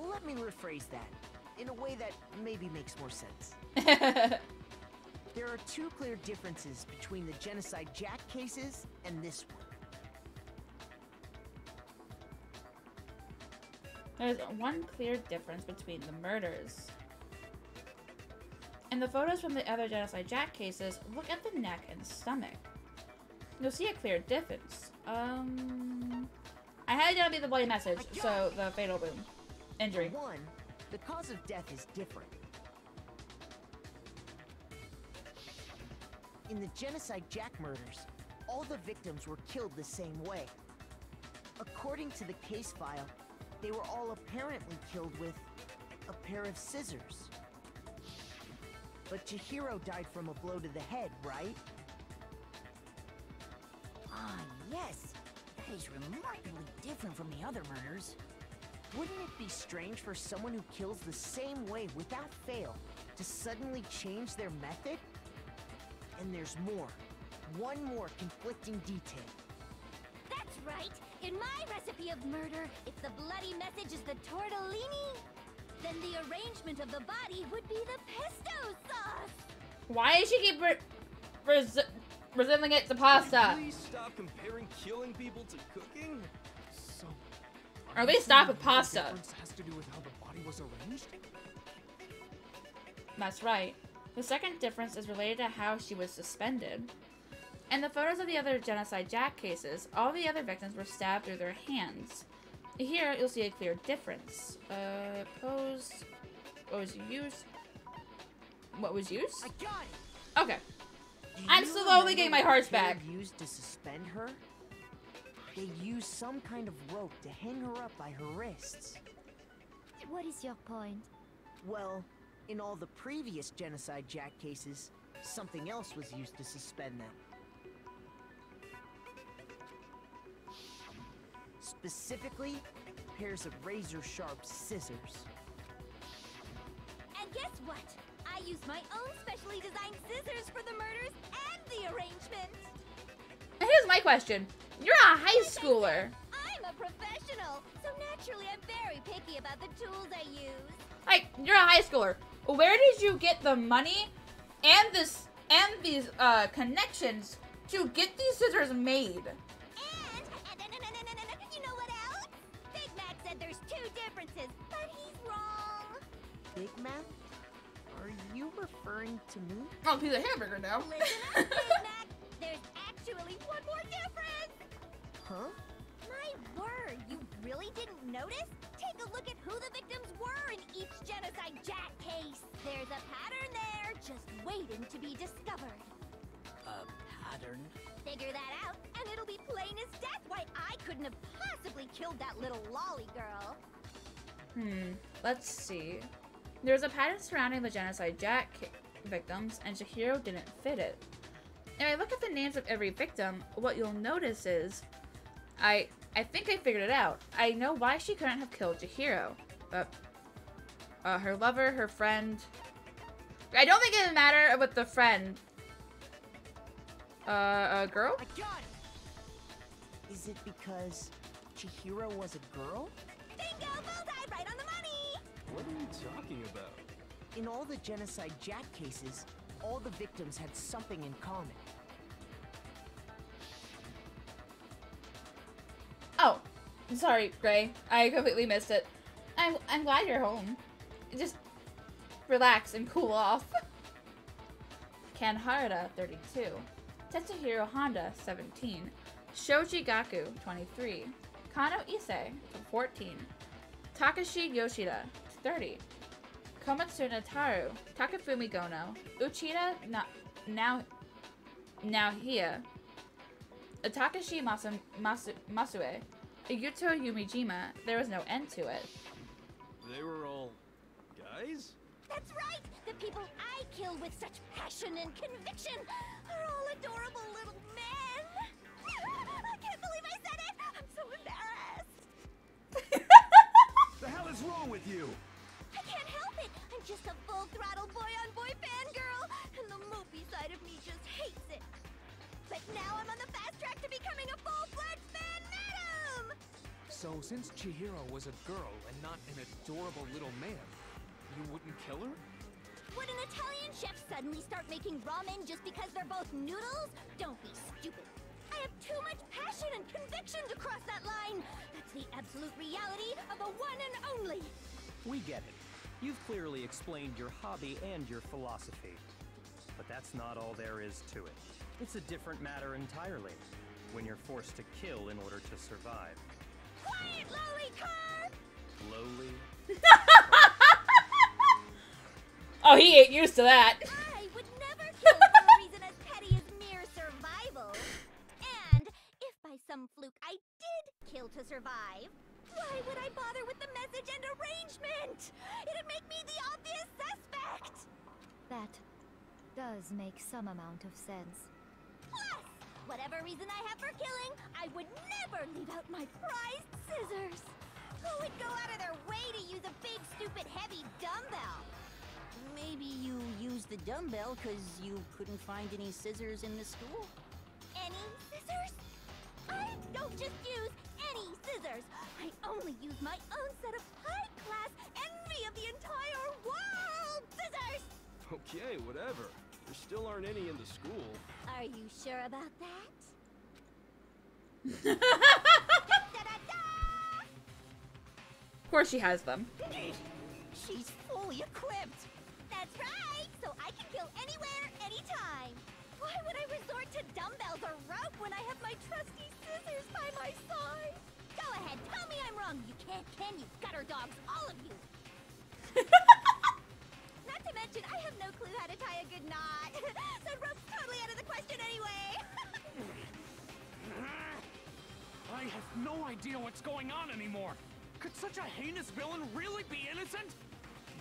Let me rephrase that in a way that maybe makes more sense. There are two clear differences between the Genocide Jack cases and this one. There's one clear difference between the murders. In the photos from the other Genocide Jack cases, look at the neck and stomach. You'll see a clear difference. I had it down to be the bloody message, so the fatal wound. Injury. For one, the cause of death is different. In the Genocide Jack murders, all the victims were killed the same way. According to the case file, they were all apparently killed with a pair of scissors. But Chihiro died from a blow to the head, right? Ah, yes. That is remarkably different from the other murders. Wouldn't it be strange for someone who kills the same way without fail to suddenly change their method? And there's more. One more conflicting detail. That's right. In my recipe of murder, if the bloody message is the tortellini, then the arrangement of the body would be the pesto sauce. Why does she keep resembling it to pasta? Please stop comparing killing people to cooking. So, Or at least stop with the pasta. difference has to do with how the body was arranged? That's right. The second difference is related to how she was suspended. In the photos of the other Genocide Jack cases, all the other victims were stabbed through their hands. Here, you'll see a clear difference. Pose. What was used? What was used? I got it! Okay. Do I'm you slowly remember getting my what hearts Caleb back. used to suspend her? They used some kind of rope to hang her up by her wrists. What is your point? Well, in all the previous Genocide Jack cases, something else was used to suspend them. Specifically, pairs of razor-sharp scissors. And guess what? I used my own specially designed scissors for the murders and the arrangement. Here's my question. You're a high schooler. I'm a professional, so naturally I'm very picky about the tools I use. Like, you're a high schooler. Where did you get the money and these connections to get these scissors made? And you know what else? Big Mac said there's two differences, but he's wrong. Big Mac? Are you referring to me? Oh, he's a hamburger now. Listen up, Big Mac. There's actually one more difference. Huh? My word, you really didn't notice? Take a look at who the victims were in each Genocide Jack case. There's a pattern there, just waiting to be discovered. A pattern? Figure that out, and it'll be plain as death why I couldn't have possibly killed that little lolly girl. Let's see. There was a pattern surrounding the Genocide Jack victims, and Chihiro didn't fit it. If I look at the names of every victim, what you'll notice is, I think I figured it out. I know why she couldn't have killed Chihiro. Her lover, her friend. I don't think it would matter with the friend. A girl? I got it! Is it because Chihiro was a girl? Bingo! Bullseye! Right on the money! What are you talking about? In all the Genocide Jack cases, all the victims had something in common. Oh, sorry, Gray. I completely missed it. I'm glad you're home. Just relax and cool off. Ken Harada, 32. Tetsuhiro Honda, 17. Shoji Gaku, 23. Kano Issei, 14. Takashi Yoshida, 30. Komatsu Nataru, Takafumi Gono, Uchida Naohia, Takashi Masue, Yuto Yumijima. There was no end to it. They were all guys? That's right! The people I kill with such passion and conviction are all adorable little men! I can't believe I said it! I'm so embarrassed! The hell is wrong with you? I can't help it! I'm just a full-throttle boy-on-boy fangirl, and the movie side of me just hates it. But now I'm on the fast track to becoming a full-fledged fan madam! So, since Chihiro was a girl and not an adorable little man, you wouldn't kill her? Would an Italian chef suddenly start making ramen just because they're both noodles? Don't be stupid. I have too much passion and conviction to cross that line. That's the absolute reality of the one and only. We get it. You've clearly explained your hobby and your philosophy. But that's not all there is to it. It's a different matter entirely, when you're forced to kill in order to survive. Quiet, lowly car! Lowly? Oh, he ain't used to that. I would never kill for a reason as petty as mere survival. And if by some fluke I did kill to survive, why would I bother with the message and arrangement? It'd make me the obvious suspect. That does make some amount of sense. Plus, whatever reason I have for killing, I would never leave out my prized scissors. Who would go out of their way to use a big, stupid, heavy dumbbell? Maybe you used the dumbbell because you couldn't find any scissors in the school? Any scissors? I don't just use any scissors. I only use my own set of high-class, envy of the entire world scissors! Okay, whatever. There still aren't any in the school. Are you sure about that? Of course she has them. She's fully equipped. That's right! So I can kill anywhere, anytime! Why would I resort to dumbbells or rope when I have my trusty scissors by my side? Go ahead, tell me I'm wrong! You can't, can you? Gutter dogs, all of you! Not to mention, I have no clue how to tie a good knot. So rope's totally out of the question anyway! I have no idea what's going on anymore! Could such a heinous villain really be innocent?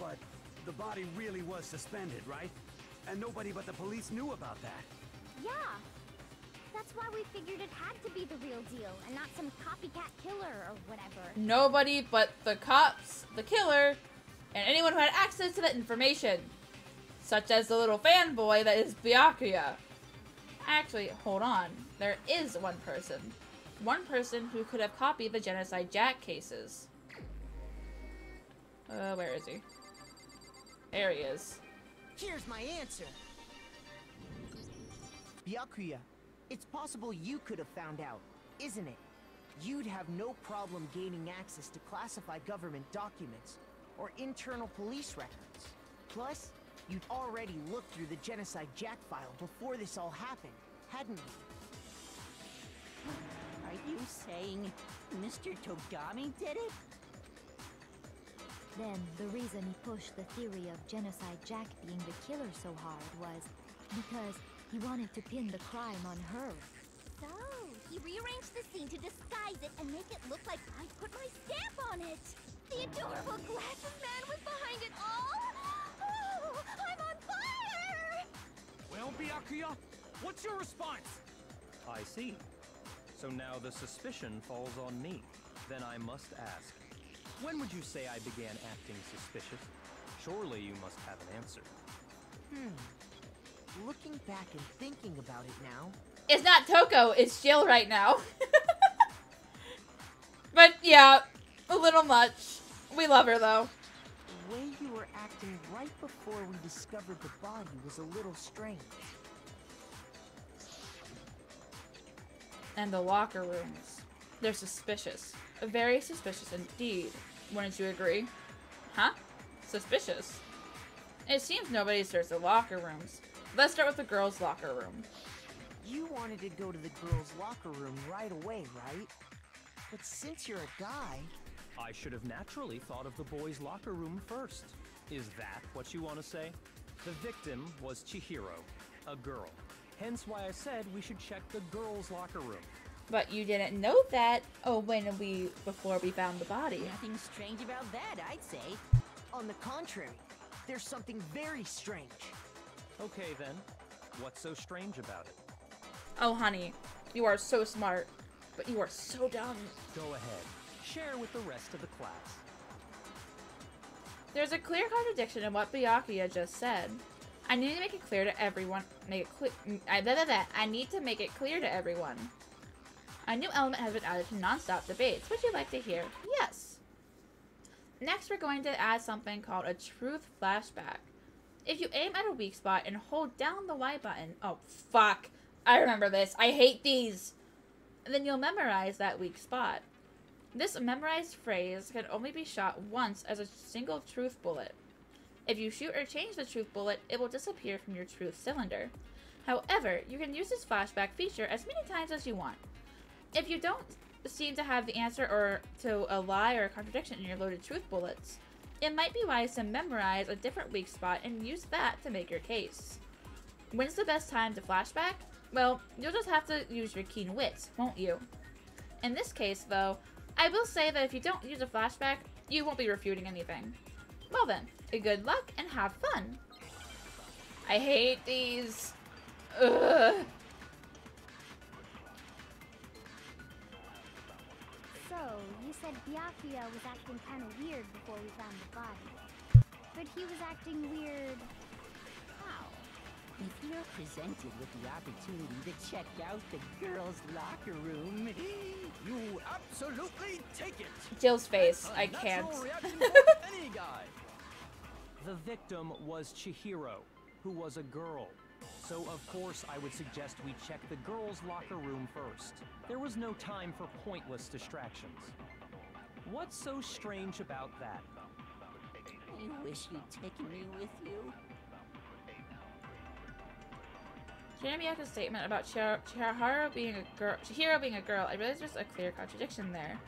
But the body really was suspended, right? And nobody but the police knew about that. Yeah. That's why we figured it had to be the real deal, and not some copycat killer or whatever. Nobody but the cops, the killer, and anyone who had access to that information. Such as the little fanboy that is Byakuya. Actually, hold on. There is one person. One person who could have copied the Genocide Jack cases. Where is he? There he is. Here's my answer. Byakuya, it's possible you could have found out, isn't it? You'd have no problem gaining access to classified government documents or internal police records. Plus, you'd already looked through the Genocide Jack file before this all happened, hadn't you? Are you saying Mr. Togami did it? Then, the reason he pushed the theory of Genocide Jack being the killer so hard was because he wanted to pin the crime on her. So, he rearranged the scene to disguise it and make it look like I put my stamp on it. The adorable glasses man was behind it all? Oh, I'm on fire! Well, Byakuya, what's your response? I see. So now the suspicion falls on me. Then I must ask, when would you say I began acting suspicious? Surely you must have an answer. Looking back and thinking about it now... It's not Toko, it's Jill right now. But yeah, a little much. We love her though. The way you were acting right before we discovered the body was a little strange. And the locker rooms. They're suspicious. Very suspicious indeed. Wouldn't you agree? Huh? Suspicious. It seems nobody searched the locker rooms. Let's start with the girls' locker room. You wanted to go to the girls' locker room right away, right? But since you're a guy... I should have naturally thought of the boys' locker room first. Is that what you want to say? The victim was Chihiro, a girl. Hence why I said we should check the girls' locker room. But you didn't know that before we found the body. Nothing strange about that, I'd say. On the contrary, there's something very strange. Okay then, what's so strange about it? Oh honey, you are so smart, but you are so dumb. Go ahead, share with the rest of the class. There's a clear contradiction in what Byakuya just said. I need to make it clear to everyone. I need to make it clear to everyone. A new element has been added to non-stop debates. Would you like to hear? Yes. Next, we're going to add something called a truth flashback. If you aim at a weak spot and hold down the Y button, oh fuck, I remember this. I hate these. And then you'll memorize that weak spot. This memorized phrase can only be shot once as a single truth bullet. If you shoot or change the truth bullet, it will disappear from your truth cylinder. However, you can use this flashback feature as many times as you want. If you don't seem to have the answer or to a lie or a contradiction in your loaded truth bullets, it might be wise to memorize a different weak spot and use that to make your case. When's the best time to flashback? Well, you'll just have to use your keen wits, won't you? In this case, though, I will say that if you don't use a flashback, you won't be refuting anything. Well then, good luck and have fun! I hate these. Ugh. So, you said Byakuya was acting kind of weird before we found the body. But he was acting weird... how? If you're presented with the opportunity to check out the girls' locker room, you absolutely take it! Jill's face, I can't. Any guy. The victim was Chihiro, who was a girl. So of course I would suggest we check the girls' locker room first. There was no time for pointless distractions. What's so strange about that? You wish you'd taken me with you. Shinomiya's statement about Chihiro being a girl, I realize there's a clear contradiction there.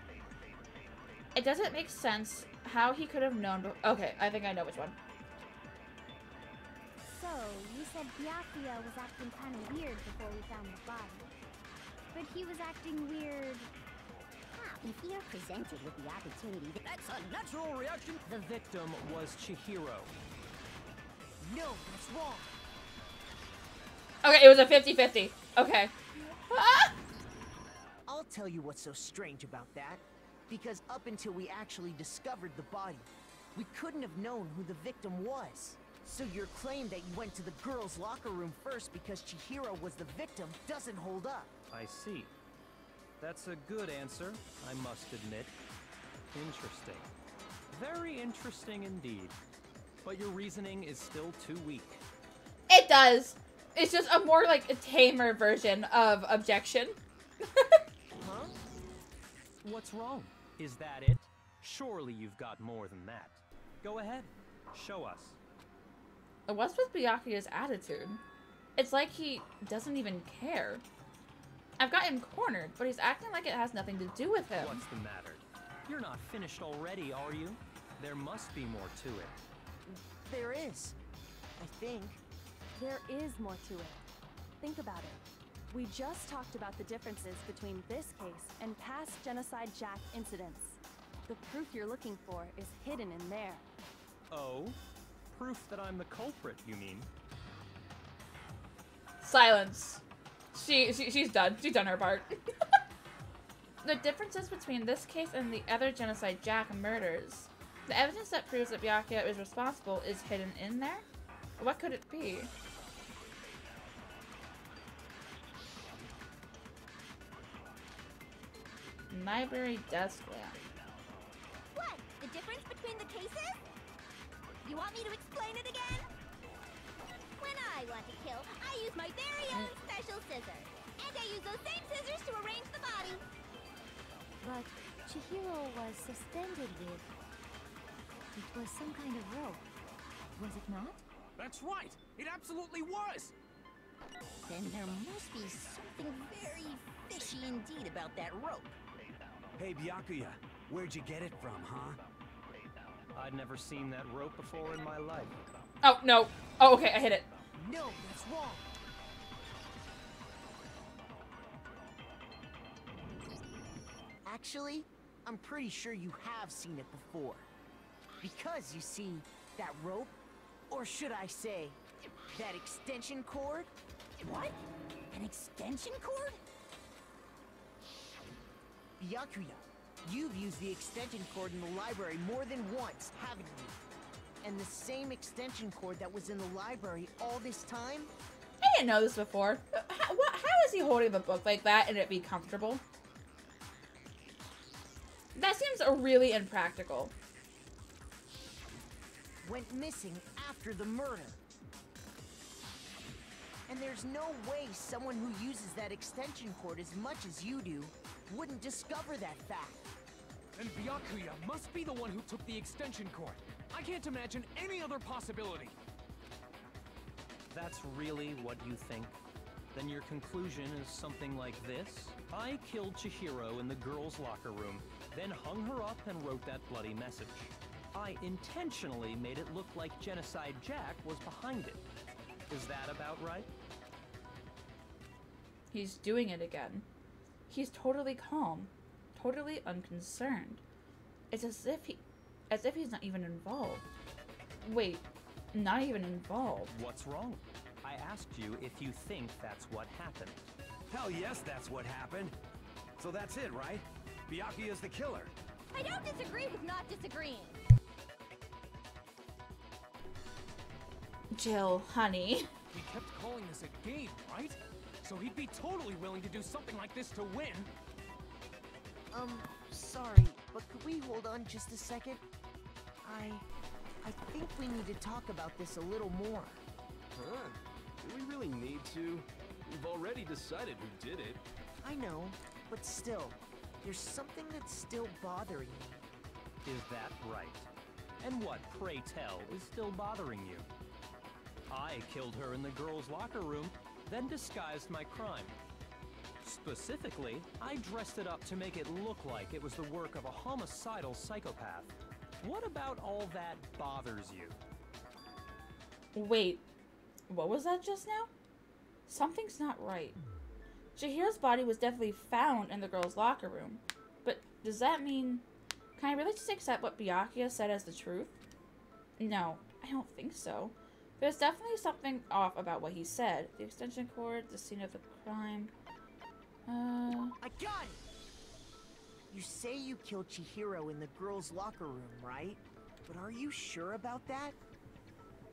It doesn't make sense how he could have known. Okay, I think I know which one. So, you said Byakuya was acting kind of weird before we found the body. But he was acting weird... how? If you're presented with the opportunity, that's a natural reaction. The victim was Chihiro. No, that's wrong. Okay, it was a 50-50. Okay. Ah! I'll tell you what's so strange about that. Because up until we actually discovered the body, we couldn't have known who the victim was. So your claim that you went to the girls' locker room first because Chihiro was the victim doesn't hold up. I see. That's a good answer, I must admit. Interesting. Very interesting indeed. But your reasoning is still too weak. It does. It's just a more like a tamer version of objection. Huh? What's wrong? Is that it? Surely you've got more than that. Go ahead. Show us. What's with Byakuya's attitude? It's like he doesn't even care. I've got him cornered, but he's acting like it has nothing to do with him. What's the matter? You're not finished already, are you? There must be more to it. There is. I think. There is more to it. Think about it. We just talked about the differences between this case and past Genocide Jack incidents. The proof you're looking for is hidden in there. Oh? Proof that I'm the culprit, you mean? Silence. She's done. She's done her part. The differences between this case and the other Genocide Jack murders. The evidence that proves that Byakuya is responsible is hidden in there? What could it be? Library desk lamp. What? The difference between the cases? You want me to explain it again? When I want to kill, I use my very own special scissors. And I use those same scissors to arrange the body. But Chihiro was suspended with... It was some kind of rope. Was it not? That's right! It absolutely was! Then there must be something very fishy indeed about that rope. Hey, Byakuya, where'd you get it from, huh? I'd never seen that rope before in my life. Oh, no. Oh, okay, I hit it. No, that's wrong. Actually, I'm pretty sure you have seen it before. Because, you see, that rope, or should I say, that extension cord? What? An extension cord? Byakuya, you've used the extension cord in the library more than once, haven't you? And the same extension cord that was in the library all this time? I didn't know this before. How is he holding the book like that and it be comfortable? That seems really impractical. Went missing after the murder. And there's no way someone who uses that extension cord as much as you do wouldn't discover that fact. And Byakuya must be the one who took the extension cord. I can't imagine any other possibility. That's really what you think? Then your conclusion is something like this? I killed Chihiro in the girls' locker room, then hung her up and wrote that bloody message. I intentionally made it look like Genocide Jack was behind it. Is that about right? He's doing it again. He's totally calm, totally unconcerned. It's as if he's not even involved. Wait, not even involved. What's wrong? I asked you if you think that's what happened. Hell yes, that's what happened. So that's it, right? Byakuya's the killer. I don't disagree with not disagreeing. Jill, honey. He kept calling this a game, right? So he'd be totally willing to do something like this to win. Sorry, but could we hold on just a second? I think we need to talk about this a little more. Huh? Do we really need to? We've already decided who did it. I know, but still, there's something that's still bothering me. Is that right? And what, pray tell, is still bothering you? I killed her in the girls' locker room, then disguised my crime. Specifically, I dressed it up to make it look like it was the work of a homicidal psychopath. What about all that bothers you? Wait, what was that just now? Something's not right. Chihiro's body was definitely found in the girls' locker room. But does that mean... Can I really just accept what Byakuya said as the truth? No, I don't think so. There's definitely something off about what he said. The extension cord, the scene of the crime... I got it! You say you killed Chihiro in the girls' locker room, right? But are you sure about that?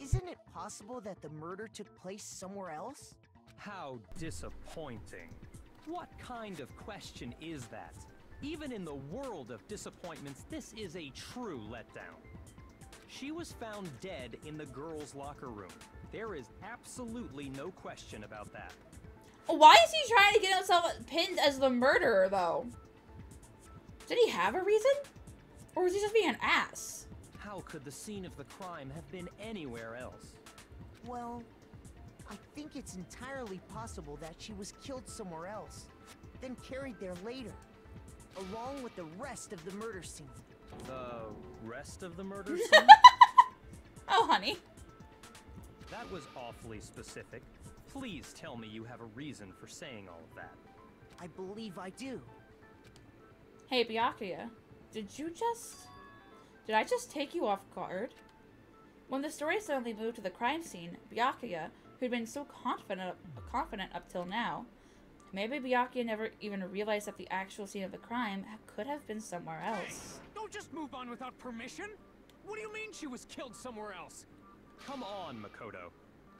Isn't it possible that the murder took place somewhere else? How disappointing. What kind of question is that? Even in the world of disappointments, this is a true letdown. She was found dead in the girls' locker room. There is absolutely no question about that. Why is he trying to get himself pinned as the murderer, though? Did he have a reason? Or was he just being an ass? How could the scene of the crime have been anywhere else? Well, I think it's entirely possible that she was killed somewhere else, then carried there later, along with the rest of the murder scene. The rest of the murder scene? Oh, honey. That was awfully specific. Please tell me you have a reason for saying all of that. I believe I do. Hey, Byakuya. Did I just take you off guard? When the story suddenly moved to the crime scene, Byakuya, who'd been so confident up till now, maybe Byakuya never even realized that the actual scene of the crime could have been somewhere else. Hey, don't just move on without permission! What do you mean she was killed somewhere else? Come on, Makoto.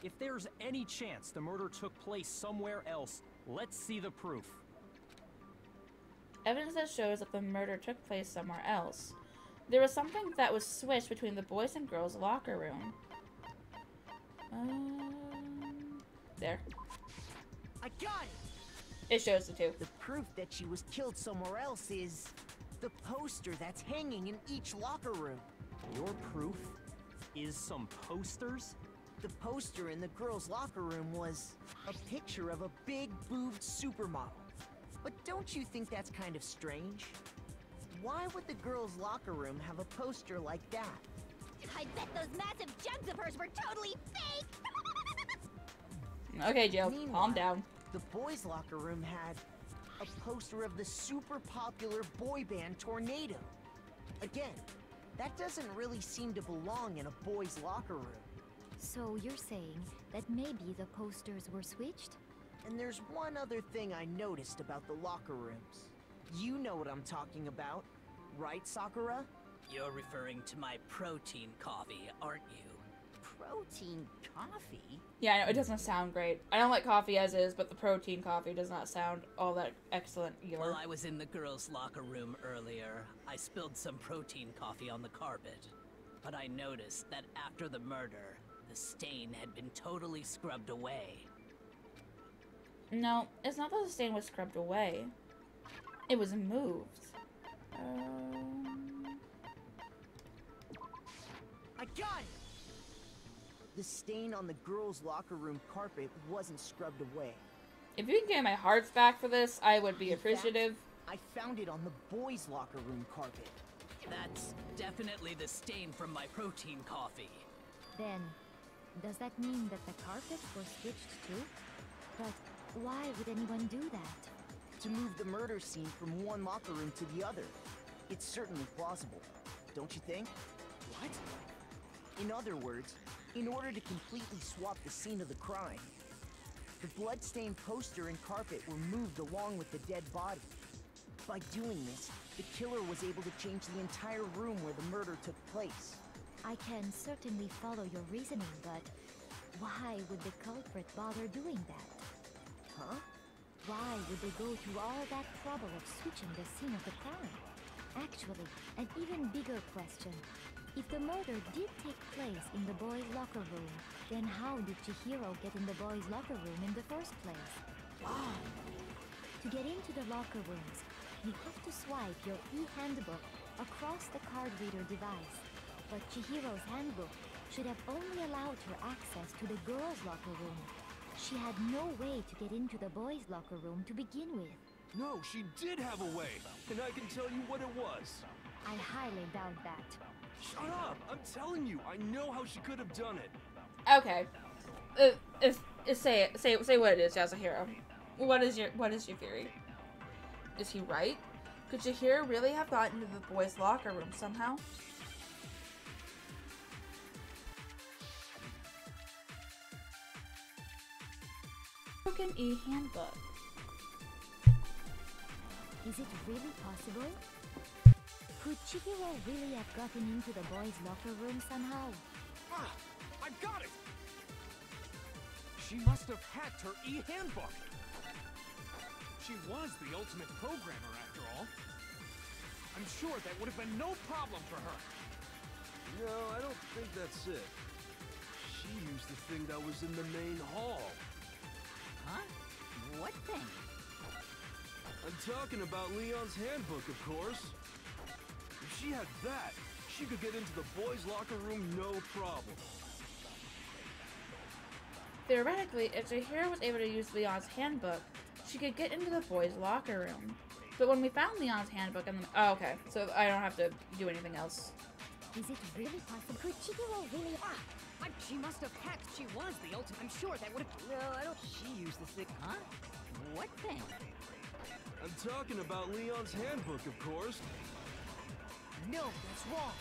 If there's any chance the murder took place somewhere else, let's see the proof. Evidence that shows that the murder took place somewhere else. There was something that was switched between the boys' and girls' locker room. There. I got it! It shows the two. The proof that she was killed somewhere else is the poster that's hanging in each locker room. Your proof is some posters? The poster in the girls' locker room was a picture of a big boobed supermodel. But don't you think that's kind of strange? Why would the girls' locker room have a poster like that? I bet those massive jugs of hers were totally fake! Okay, Joe, calm down. The boys' locker room had a poster of the super popular boy band Tornado. Again, that doesn't really seem to belong in a boys' locker room. So you're saying that maybe the posters were switched? And there's one other thing I noticed about the locker rooms. You know what I'm talking about, right, Sakura? You're referring to my protein coffee, aren't you? Protein coffee? Yeah, I know, it doesn't sound great. I don't like coffee as is, but the protein coffee does not sound all that excellent either. While I was in the girls' locker room earlier, I spilled some protein coffee on the carpet. But I noticed that after the murder, the stain had been totally scrubbed away. No, it's not that the stain was scrubbed away. It was moved. I got it! The stain on the girls' locker room carpet wasn't scrubbed away. If you can get my hearts back for this, I would be appreciative. I found it on the boys' locker room carpet. That's definitely the stain from my protein coffee. Then, does that mean that the carpets were switched too? But why would anyone do that? To move the murder scene from one locker room to the other. It's certainly plausible, don't you think? What? In other words, in order to completely swap the scene of the crime, the blood-stained poster and carpet were moved along with the dead body. By doing this, the killer was able to change the entire room where the murder took place. I can certainly follow your reasoning, but why would the culprit bother doing that? Huh? Why would they go through all that trouble of switching the scene of the crime? Actually, an even bigger question. If the murder did take place in the boys' locker room, then how did Chihiro get in the boys' locker room in the first place? To get into the locker rooms, you have to swipe your e-handbook across the card reader device. But Chihiro's handbook should have only allowed her access to the girls' locker room. She had no way to get into the boys' locker room to begin with. No, she did have a way, and I can tell you what it was. I highly doubt that. Shut up! I'm telling you, I know how she could have done it. Okay. Say what it is, Yasuhiro. What is your theory? Is he right? Could Chihiro really have gotten into the boys' locker room somehow? Broken e-handbook. Is it really possible? Could Chihiro really have gotten into the boys' locker room somehow? Ah! I've got it! She must have hacked her e-handbook! She was the ultimate programmer, after all. I'm sure that would have been no problem for her. No, I don't think that's it. She used the thing that was in the main hall. Huh? What thing? I'm talking about Leon's handbook, of course. If she had that, she could get into the boys' locker room no problem. Theoretically, if Chihiro was able to use Leon's handbook, she could get into the boys' locker room. But when we found Leon's handbook and oh, okay, so I don't have to do anything else. Is it really possible? Could Chihiro really? She must have hacked. She was the ultimate. I'm sure that would have. No, I don't. She used the thing. Huh? What thing? I'm talking about Leon's handbook, of course. No, that's wrong.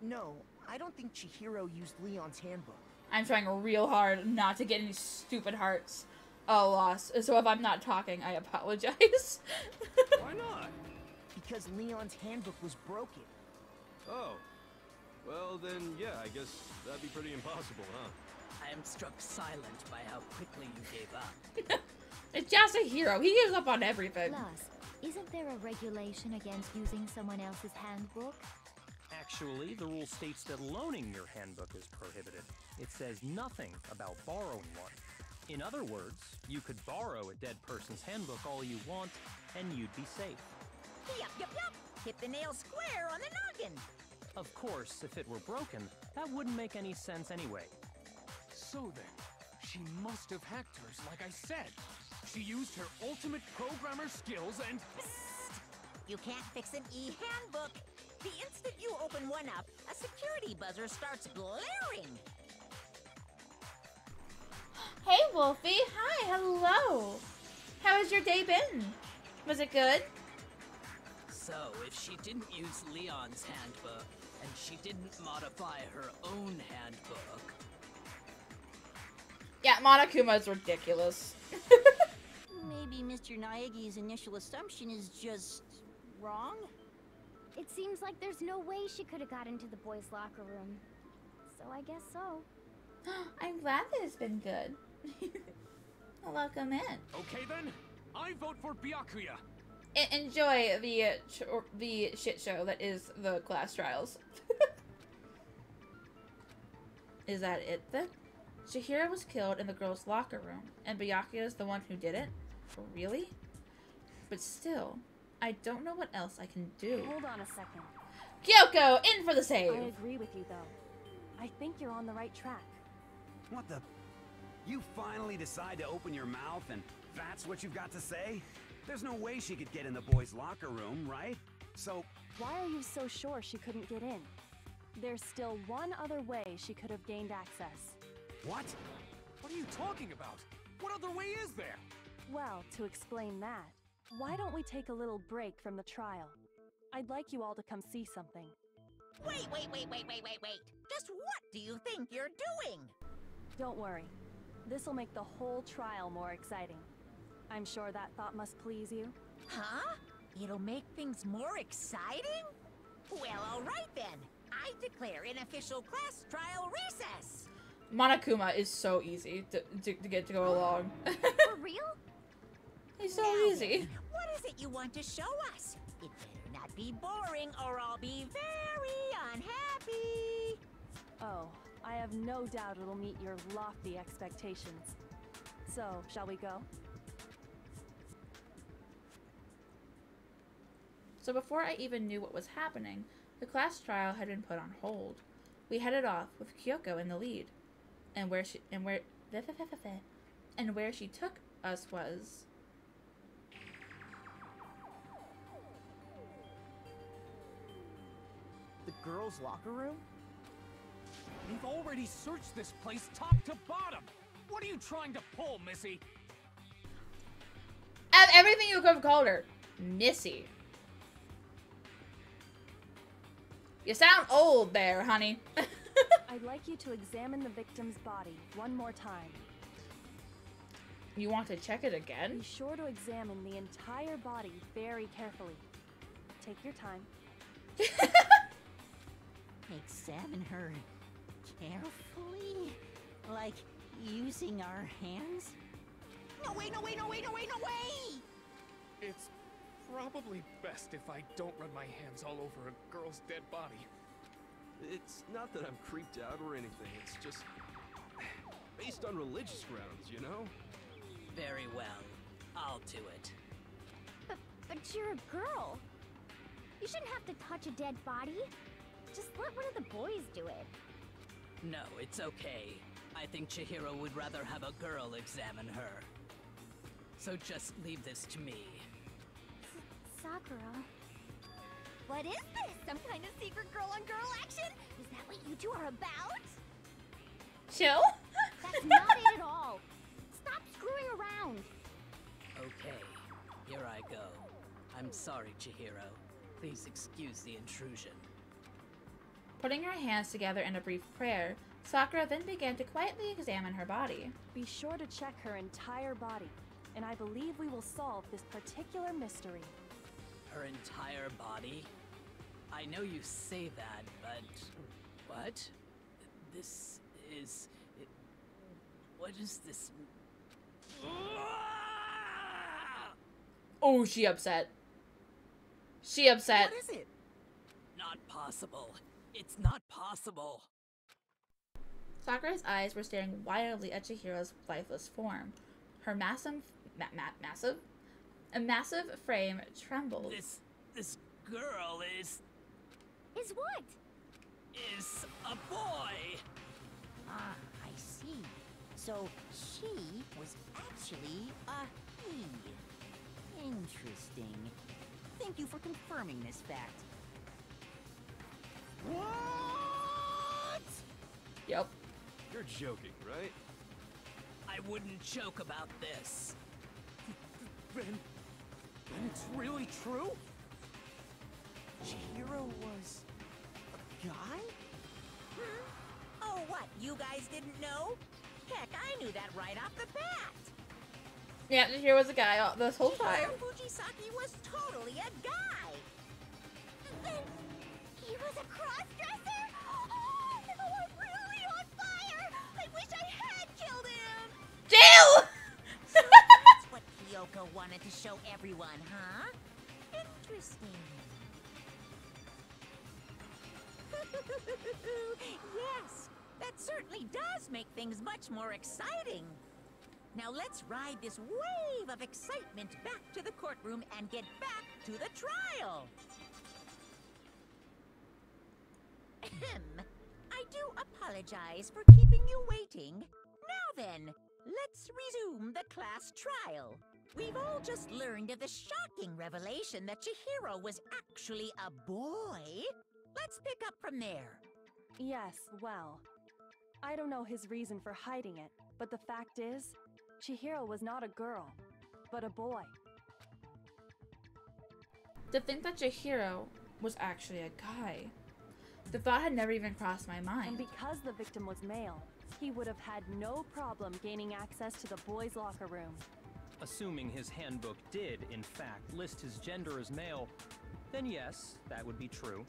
No, I don't think Chihiro used Leon's handbook. I'm trying real hard not to get any stupid hearts lost. So if I'm not talking, I apologize. Why not? Because Leon's handbook was broken. Oh. Well, then, yeah, I guess that'd be pretty impossible, huh? I am struck silent by how quickly you gave up. It's just a hero. He gives up on everything. Plus, isn't there a regulation against using someone else's handbook? Actually, the rule states that loaning your handbook is prohibited. It says nothing about borrowing one. In other words, you could borrow a dead person's handbook all you want, and you'd be safe. Yup, yup, yup. Hit the nail square on the noggin. Of course, if it were broken, that wouldn't make any sense anyway. So then, she must have hacked hers, like I said. She used her ultimate programmer skills and... Psst. You can't fix an e-handbook. The instant you open one up, a security buzzer starts blaring. Hey, Wolfie. Hi, hello. How has your day been? Was it good? So, if she didn't use Leon's handbook, and she didn't modify her own handbook... Yeah, Monokuma is ridiculous. Maybe Mr. Naegi's initial assumption is just... wrong? It seems like there's no way she could have got into the boys' locker room. So I guess so. I'm glad that it's been good. Welcome in. Okay then, I vote for Byakuya. Enjoy the shit show that is the class trials. Is that it then? Chihiro was killed in the girls' locker room, and Byakuya is the one who did it? Really? But still, I don't know what else I can do. Hold on a second. Kyoko, in for the save! I agree with you, though. I think you're on the right track. What the? You finally decide to open your mouth and that's what you've got to say? There's no way she could get in the boys' locker room, right? So... Why are you so sure she couldn't get in? There's still one other way she could have gained access. What? What are you talking about? What other way is there? Well, to explain that, why don't we take a little break from the trial? I'd like you all to come see something. Wait. Just what do you think you're doing? Don't worry. This'll make the whole trial more exciting. I'm sure that thought must please you. Huh? It'll make things more exciting? Well, all right then. I declare an official class trial recess. Monokuma is so easy to get to go along. For real? He's so Now easy. then, what is it you want to show us? It better not be boring or I'll be very unhappy. Oh, I have no doubt it'll meet your lofty expectations. So, shall we go? So before I even knew what was happening, the class trial had been put on hold. We headed off with Kyoko in the lead, and where she took us was The girls' locker room? We've already searched this place top to bottom. What are you trying to pull, Missy? and everything you could have called her, Missy. You sound old there, honey. I'd like you to examine the victim's body one more time. You want to check it again? Be sure to examine the entire body very carefully. Take your time. Examine her carefully? Like using our hands? No way! It's probably best if I don't run my hands all over a girl's dead body. It's not that I'm creeped out or anything, it's just... based on religious grounds, you know? Very well. I'll do it. But you're a girl. You shouldn't have to touch a dead body. Just let one of the boys do it. No, it's okay. I think Chihiro would rather have a girl examine her. So just leave this to me. Sakura. What is this? Some kind of secret girl-on-girl action? Is that what you two are about? Chill? That's not it at all. Stop screwing around. Okay, I'm sorry, Chihiro. Please excuse the intrusion. Putting her hands together in a brief prayer, Sakura then began to quietly examine her body. Be sure to check her entire body, and I believe we will solve this particular mystery. Her entire body? I know you say that, but... What? This is... What is this? Oh, she upset. She upset. What is it? Not possible. It's not possible. Sakura's eyes were staring wildly at Chihiro's lifeless form. Her massive frame trembled. This girl is what? Is a boy. Ah, I see. So she was actually a he. Interesting. Thank you for confirming this fact. What? Yep. You're joking, right? I wouldn't joke about this. Then it's really true? Chihiro was a guy? Oh, what? You guys didn't know? Heck, I knew that right off the bat. Yeah, here was a guy this whole time. Fujisaki was totally a guy. Then he was a cross-dresser? Oh, I'm really on fire! I wish I had killed him! Jill! So that's what Kyoko wanted to show everyone, huh? Interesting. Yes, that certainly does make things much more exciting. Now let's ride this wave of excitement back to the courtroom and get back to the trial. Ahem. I do apologize for keeping you waiting. Now then, let's resume the class trial. We've all just learned of the shocking revelation that Chihiro was actually a boy. Let's pick up from there. Yes, well, I don't know his reason for hiding it, but the fact is, Chihiro was not a girl, but a boy. To think that Chihiro was actually a guy. The thought had never even crossed my mind. And because the victim was male, he would have had no problem gaining access to the boys' locker room. Assuming his handbook did, in fact, list his gender as male, then yes, that would be true.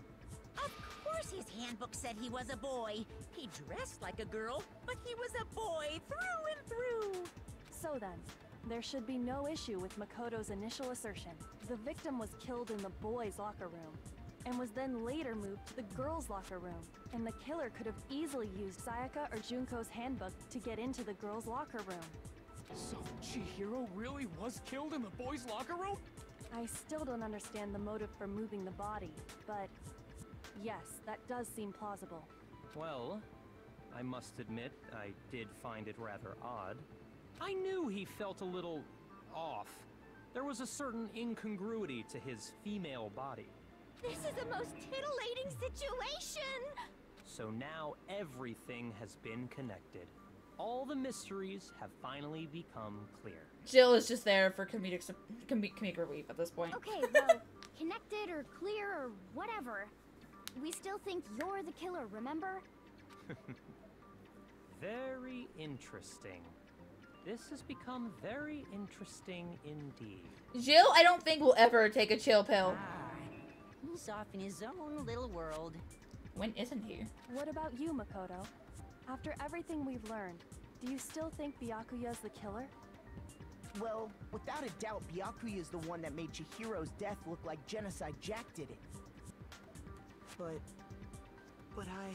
Of course his handbook said he was a boy. He dressed like a girl, but he was a boy through and through. So then, there should be no issue with Makoto's initial assertion. The victim was killed in the boys' locker room, and was then later moved to the girls' locker room. And the killer could have easily used Sayaka or Junko's handbook to get into the girls' locker room. So Chihiro really was killed in the boys' locker room? I still don't understand the motive for moving the body, but yes, that does seem plausible. Well, I must admit, I did find it rather odd. I knew he felt a little off. There was a certain incongruity to his female body. This is the most titillating situation! So now everything has been connected. All the mysteries have finally become clear. Jill is just there for comedic relief at this point. Okay, well, connected or clear or whatever. We still think you're the killer, remember? Very interesting. This has become very interesting indeed. Jill, I don't think will ever take a chill pill. He's off in his own little world. When isn't he? What about you, Makoto? After everything we've learned, do you still think Byakuya's the killer? Well, without a doubt, Byakuya is the one that made Chihiro's death look like Genocide Jack did it. But I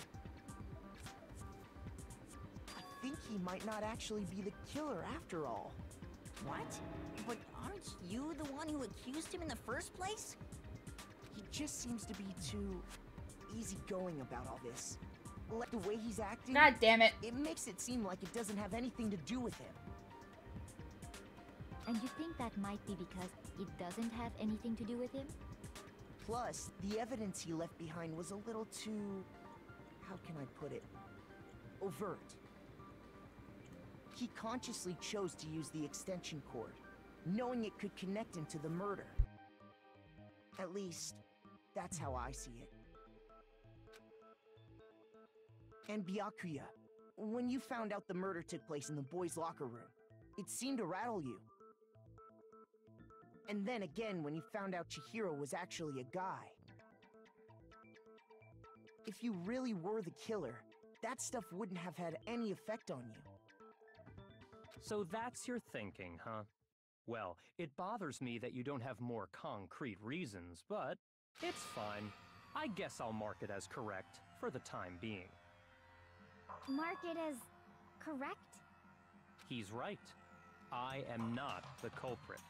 think he might not actually be the killer after all. What? But aren't you the one who accused him in the first place? He just seems to be too easygoing about all this. Like the way he's acting. God damn it. It makes it seem like it doesn't have anything to do with him. And you think that might be because it doesn't have anything to do with him? Plus, the evidence he left behind was a little too... how can I put it? Overt. He consciously chose to use the extension cord, knowing it could connect him to the murder. At least, that's how I see it. And Byakuya, when you found out the murder took place in the boys' locker room, it seemed to rattle you. And then again when you found out Chihiro was actually a guy. If you really were the killer, that stuff wouldn't have had any effect on you. So that's your thinking, huh? Well, it bothers me that you don't have more concrete reasons, but it's fine. I guess I'll mark it as correct for the time being. Mark it as correct? He's right. I am not the culprit.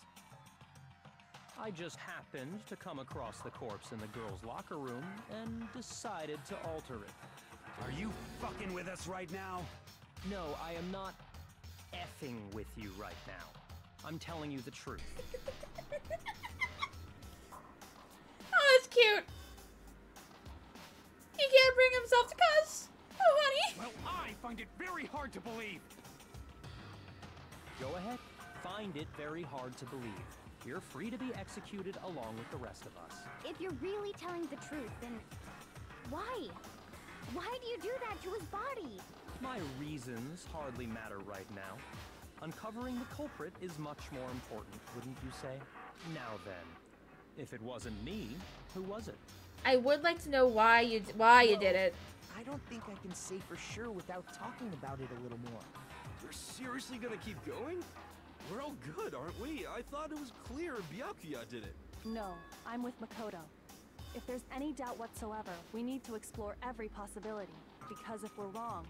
I just happened to come across the corpse in the girls' locker room and decided to alter it. Are you fucking with us right now? No, I am not effing with you right now. I'm telling you the truth. Oh, that's cute. He can't bring himself to cuss. Oh, honey. Well, I find it very hard to believe. Go ahead. Find it very hard to believe. You're free to be executed along with the rest of us. If you're really telling the truth, then why? Why do you do that to his body? My reasons hardly matter right now. Uncovering the culprit is much more important, wouldn't you say? Now then, if it wasn't me, who was it? I would like to know why you did it. I don't think I can say for sure without talking about it a little more. We're seriously gonna keep going? We're all good, aren't we? I thought it was clear Byakuya did it. No, I'm with Makoto. If there's any doubt whatsoever, we need to explore every possibility. Because if we're wrong,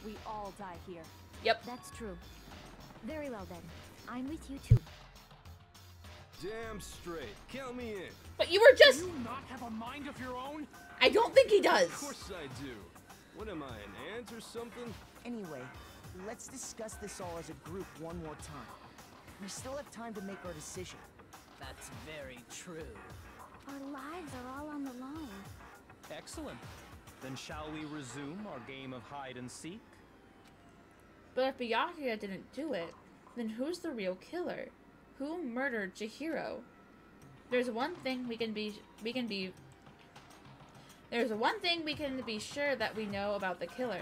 we all die here. Yep. That's true. Very well then. I'm with you too. Damn straight. Count me in. But you were just... Do you not have a mind of your own? I don't think he does. Of course I do. What am I, an ant or something? Anyway, let's discuss this all as a group one more time. We still have time to make our decision. That's very true. Our lives are all on the line. Excellent. Then shall we resume our game of hide and seek? But if Byakuya didn't do it, then who's the real killer? Who murdered Chihiro? There's one thing we can be sure that we know about the killer.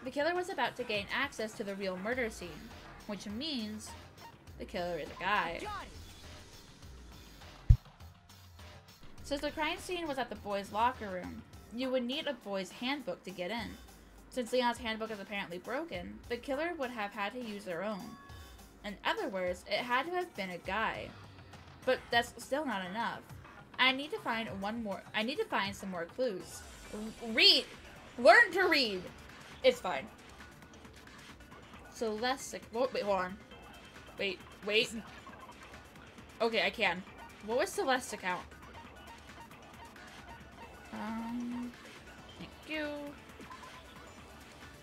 The killer was about to gain access to the real murder scene, which means the killer is a guy. Since the crime scene was at the boys' locker room, you would need a boys' handbook to get in. Since Leon's handbook is apparently broken, the killer would have had to use their own. In other words, it had to have been a guy. But that's still not enough. I need to find some more clues. Read! Learn to read! It's fine. Celestic. Wait, hold on. Wait. Okay, I can. What was Celeste's account? Thank you.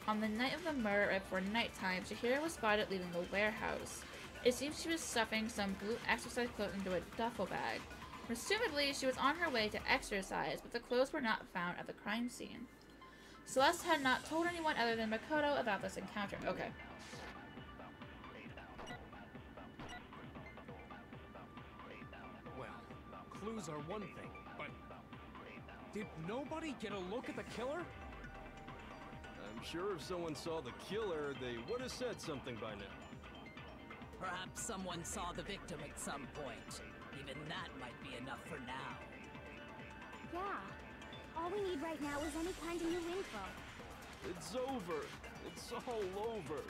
On the night of the murder, before nighttime, Chihiro was spotted leaving the warehouse. It seems she was stuffing some blue exercise clothes into a duffel bag. Presumably, she was on her way to exercise, but the clothes were not found at the crime scene. Celeste had not told anyone other than Makoto about this encounter. Okay. Well, clues are one thing, but did nobody get a look at the killer? I'm sure if someone saw the killer, they would have said something by now. Perhaps someone saw the victim at some point. Even that might be enough for now. Yeah. All we need right now is any kind of new info. It's over. It's all over.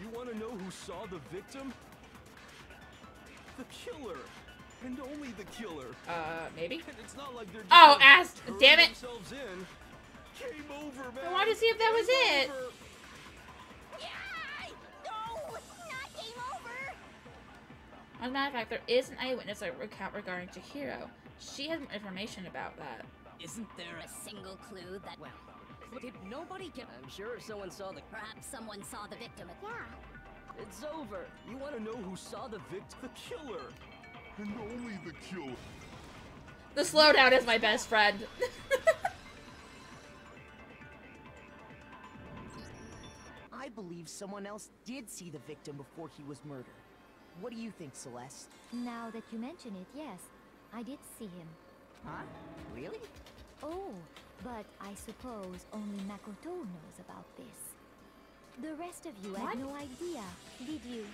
You want to know who saw the victim? The killer. And only the killer. Maybe? And it's not like they're just damn it! themselves in. Game over, man. I wanted to see if that was it. No, not game over. As a matter of fact, there is an eyewitness account regarding Chihiro. She has more information about that. Isn't there A single clue that... Well, did nobody get... I'm sure someone saw the... Perhaps someone saw the victim. Yeah. It's over. You want to know who saw the victim? The killer. And only the killer. The slowdown is my best friend. I believe someone else did see the victim before he was murdered. What do you think, Celeste? Now that you mention it, yes. I did see him. Huh? Really? Oh, but I suppose only Makoto knows about this. The rest of you had no idea, did you?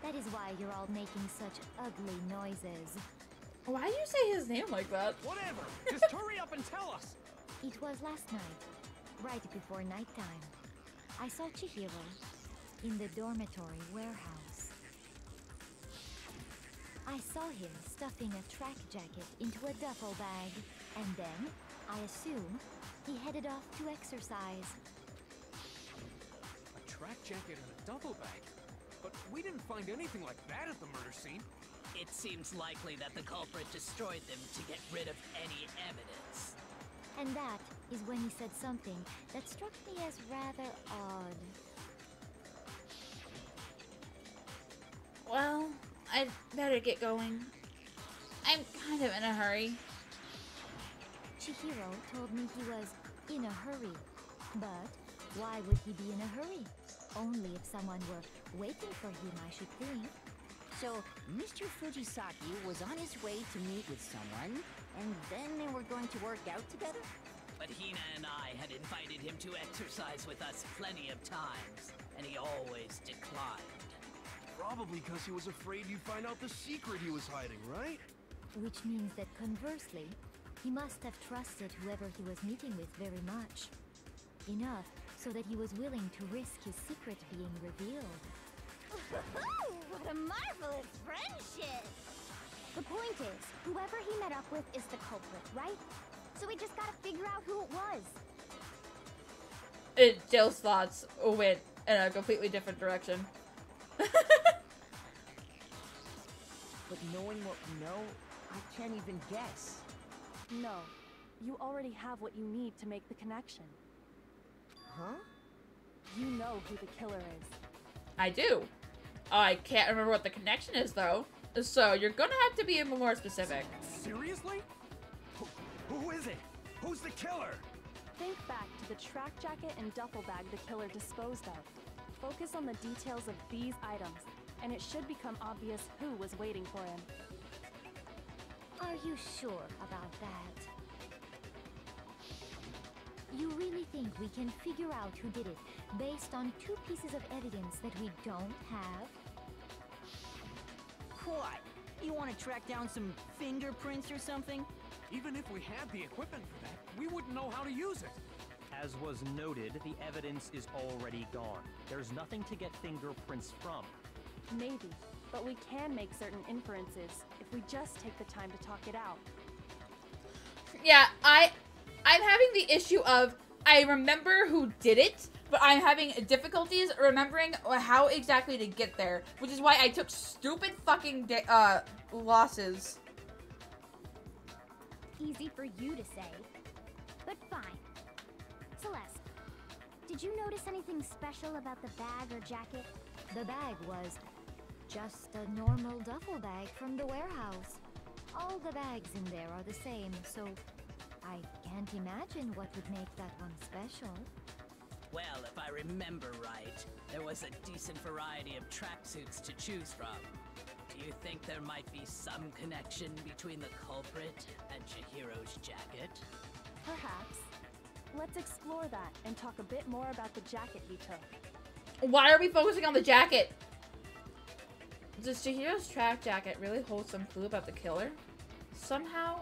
That is why you're all making such ugly noises. Why do you say his name like that? Whatever! Just hurry up and tell us! It was last night, right before nighttime. I saw Chihiro in the dormitory warehouse. I saw him stuffing a track jacket into a duffel bag, and then, I assume, he headed off to exercise. A track jacket and a duffel bag? But we didn't find anything like that at the murder scene. It seems likely that the culprit destroyed them to get rid of any evidence. And that is when he said something that struck me as rather odd. Well, I'd better get going. I'm kind of in a hurry. Chihiro told me he was in a hurry. But why would he be in a hurry? Only if someone were waiting for him, I should think. So, Mr. Fujisaki was on his way to meet with someone, and then they were going to work out together? But Hina and I had invited him to exercise with us plenty of times, and he always declined. Probably because he was afraid you'd find out the secret he was hiding, right? Which means that conversely, he must have trusted whoever he was meeting with very much. Enough so that he was willing to risk his secret being revealed. What a marvelous friendship! The point is, whoever he met up with is the culprit, right? So we just gotta figure out who it was. Jill's thoughts went in a completely different direction. But knowing what we know, I can't even guess. No. You already have what you need to make the connection. Huh? You know who the killer is. I do. I can't remember what the connection is, though. So you're gonna have to be more specific. Seriously? Who is it? Who's the killer? Think back to the track jacket and duffel bag the killer disposed of. Focus on the details of these items, and it should become obvious who was waiting for him. Are you sure about that? You really think we can figure out who did it based on 2 pieces of evidence that we don't have? What? You want to track down some fingerprints or something? Even if we had the equipment for that, we wouldn't know how to use it. As was noted, the evidence is already gone. There's nothing to get fingerprints from. Maybe, but we can make certain inferences if we just take the time to talk it out. Yeah, I'm having the issue of I remember who did it, but I'm having difficulties remembering how exactly to get there, which is why I took stupid fucking losses. Easy for you to say, but fine. Celeste, did you notice anything special about the bag or jacket? The bag was just a normal duffel bag from the warehouse. All the bags in there are the same, so I can't imagine what would make that one special. Well, if I remember right, there was a decent variety of tracksuits to choose from. Do you think there might be some connection between the culprit and Chihiro's jacket? Perhaps. Let's explore that and talk a bit more about the jacket he took. Why are we focusing on the jacket? Does Chihiro's track jacket really hold some clue about the killer? Somehow,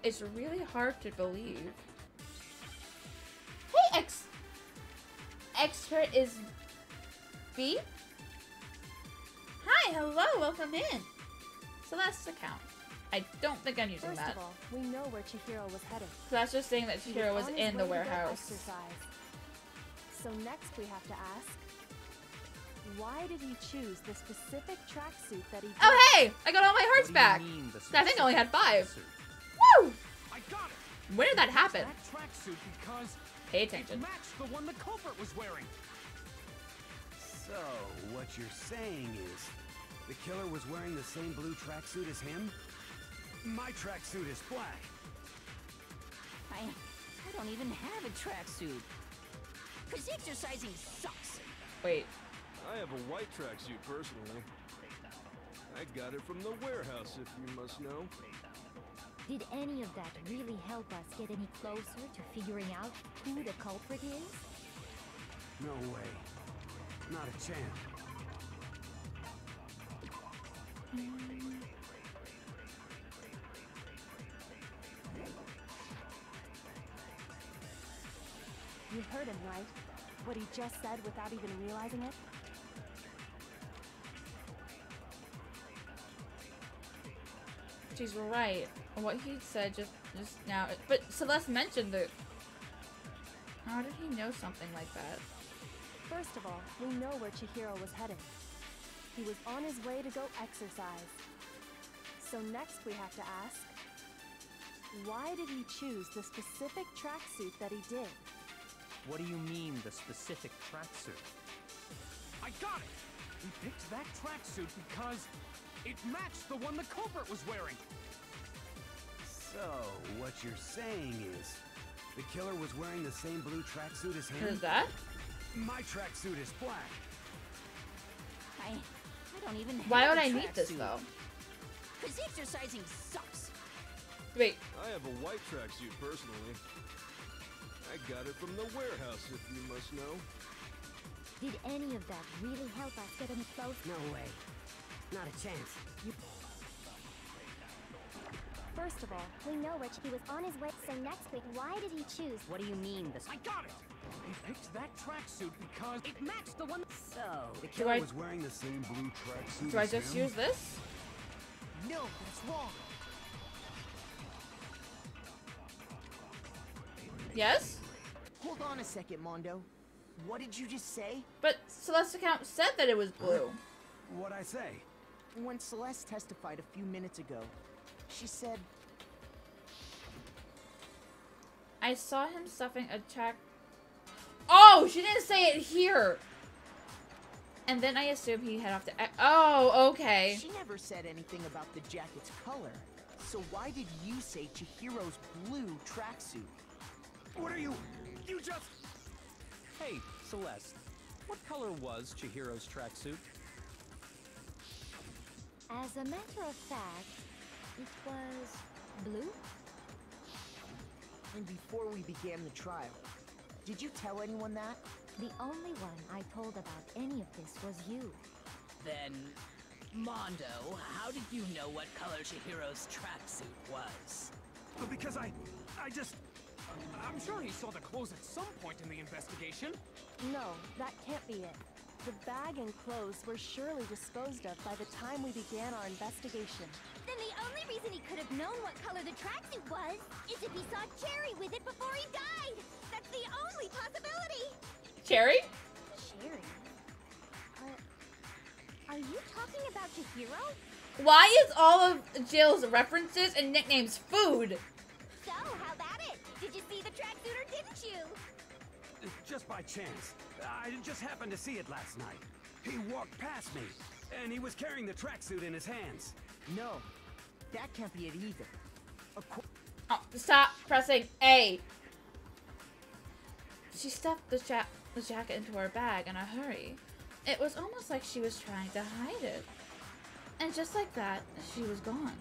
it's really hard to believe. Hey, expert is B? Hi, hello, welcome in. Celeste's account. I don't think I'm using First that. of all, we know where Chihiro was headed. So that's just saying that Chihiro was in the warehouse. Exercise. So next we have to ask, why did he choose the specific tracksuit that he did? Oh hey! I got all my hearts back! I think I only had 5. Woo! I got it! When did that happen? That tracksuit because Pay attention. it matched the one the culprit was wearing. So, what you're saying is, the killer was wearing the same blue tracksuit as him? My tracksuit is black. I don't even have a tracksuit. Cause exercising sucks. Wait. I have a white tracksuit personally. I got it from the warehouse, if you must know. Did any of that really help us get any closer to figuring out who the culprit is? No way. Not a chance. You heard him, right? What he just said without even realizing it? She's right. What he said just now. But Celeste mentioned it. How did he know something like that? First of all, we know where Chihiro was heading. He was on his way to go exercise. So next we have to ask, why did he choose the specific tracksuit that he did? What do you mean, the specific tracksuit? I got it! He picked that tracksuit because it matched the one the culprit was wearing. So, what you're saying is, the killer was wearing the same blue tracksuit as him? Is that? My tracksuit is black. I don't even have Why would a I need this tracksuit. though? Cause exercising sucks. Wait. I have a white tracksuit personally. I got it from the warehouse, if you must know. Did any of that really help us get any closer? No way. Not a chance. First of all, we know which he was on his way. So next week, why did he choose? What do you mean, I got it! He picked that tracksuit because it matched the one. So, the killer was wearing the same blue tracksuit Do I as just him? use this? No, that's wrong. Yes? Hold on a second, Mondo. What did you just say? But Celeste's account said that it was blue. What'd I say? When Celeste testified a few minutes ago, she said... I saw him stuffing a track... Oh, she didn't say it here! And then I assume he head off to... Oh, okay. She never said anything about the jacket's color. So why did you say Chihiro's blue tracksuit? What are you... You just... Hey, Celeste. What color was Chihiro's tracksuit? As a matter of fact, it was blue. And before we began the trial, did you tell anyone that? The only one I told about any of this was you. Then, Mondo, how did you know what color Chihiro's tracksuit was? Because I just... I'm sure he saw the clothes at some point in the investigation. No, that can't be it. The bag and clothes were surely disposed of by the time we began our investigation. Then the only reason he could have known what color the tracksuit was is if he saw Cherry with it before he died. That's the only possibility. Cherry? Cherry? Are you talking about Chihiro? Why is all of Jill's references and nicknames food? So, how about it? Did you see the tracksuit or didn't you? Just by chance. I just happened to see it last night. He walked past me, and he was carrying the tracksuit in his hands. No, that can't be it either. Oh, stop pressing A. She stuffed the jacket into her bag in a hurry. It was almost like she was trying to hide it. And just like that, she was gone.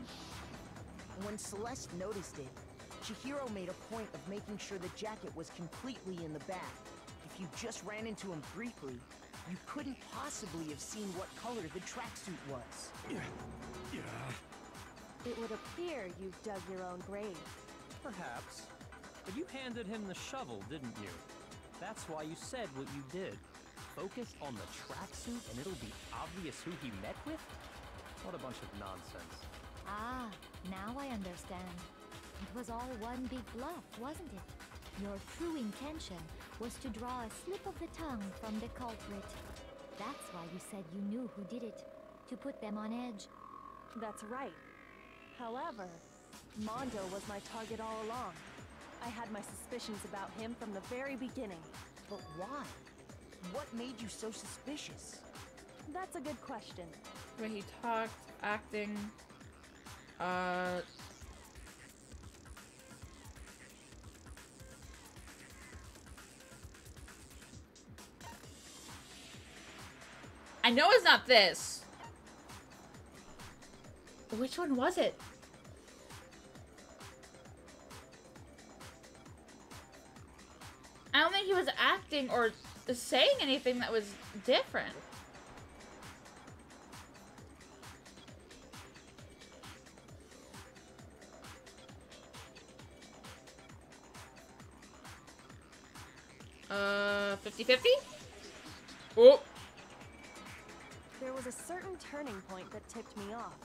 When Celeste noticed it, Chihiro made a point of making sure the jacket was completely in the bag. If you just ran into him briefly, you couldn't possibly have seen what color the tracksuit was. Yeah. It would appear you've dug your own grave. Perhaps. But you handed him the shovel, didn't you? That's why you said what you did. Focus on the tracksuit and it'll be obvious who he met with? What a bunch of nonsense. Ah, now I understand. It was all one big bluff, wasn't it? Your true intention was to draw a slip of the tongue from the culprit. That's why you said you knew who did it. To put them on edge. That's right. However, Mondo was my target all along. I had my suspicions about him from the very beginning. But why? What made you so suspicious? That's a good question. When he talked, acting, I know it's not this. Which one was it? was acting or saying anything that was different. Uh, 50-50? Oh. There was a certain turning point that tipped me off.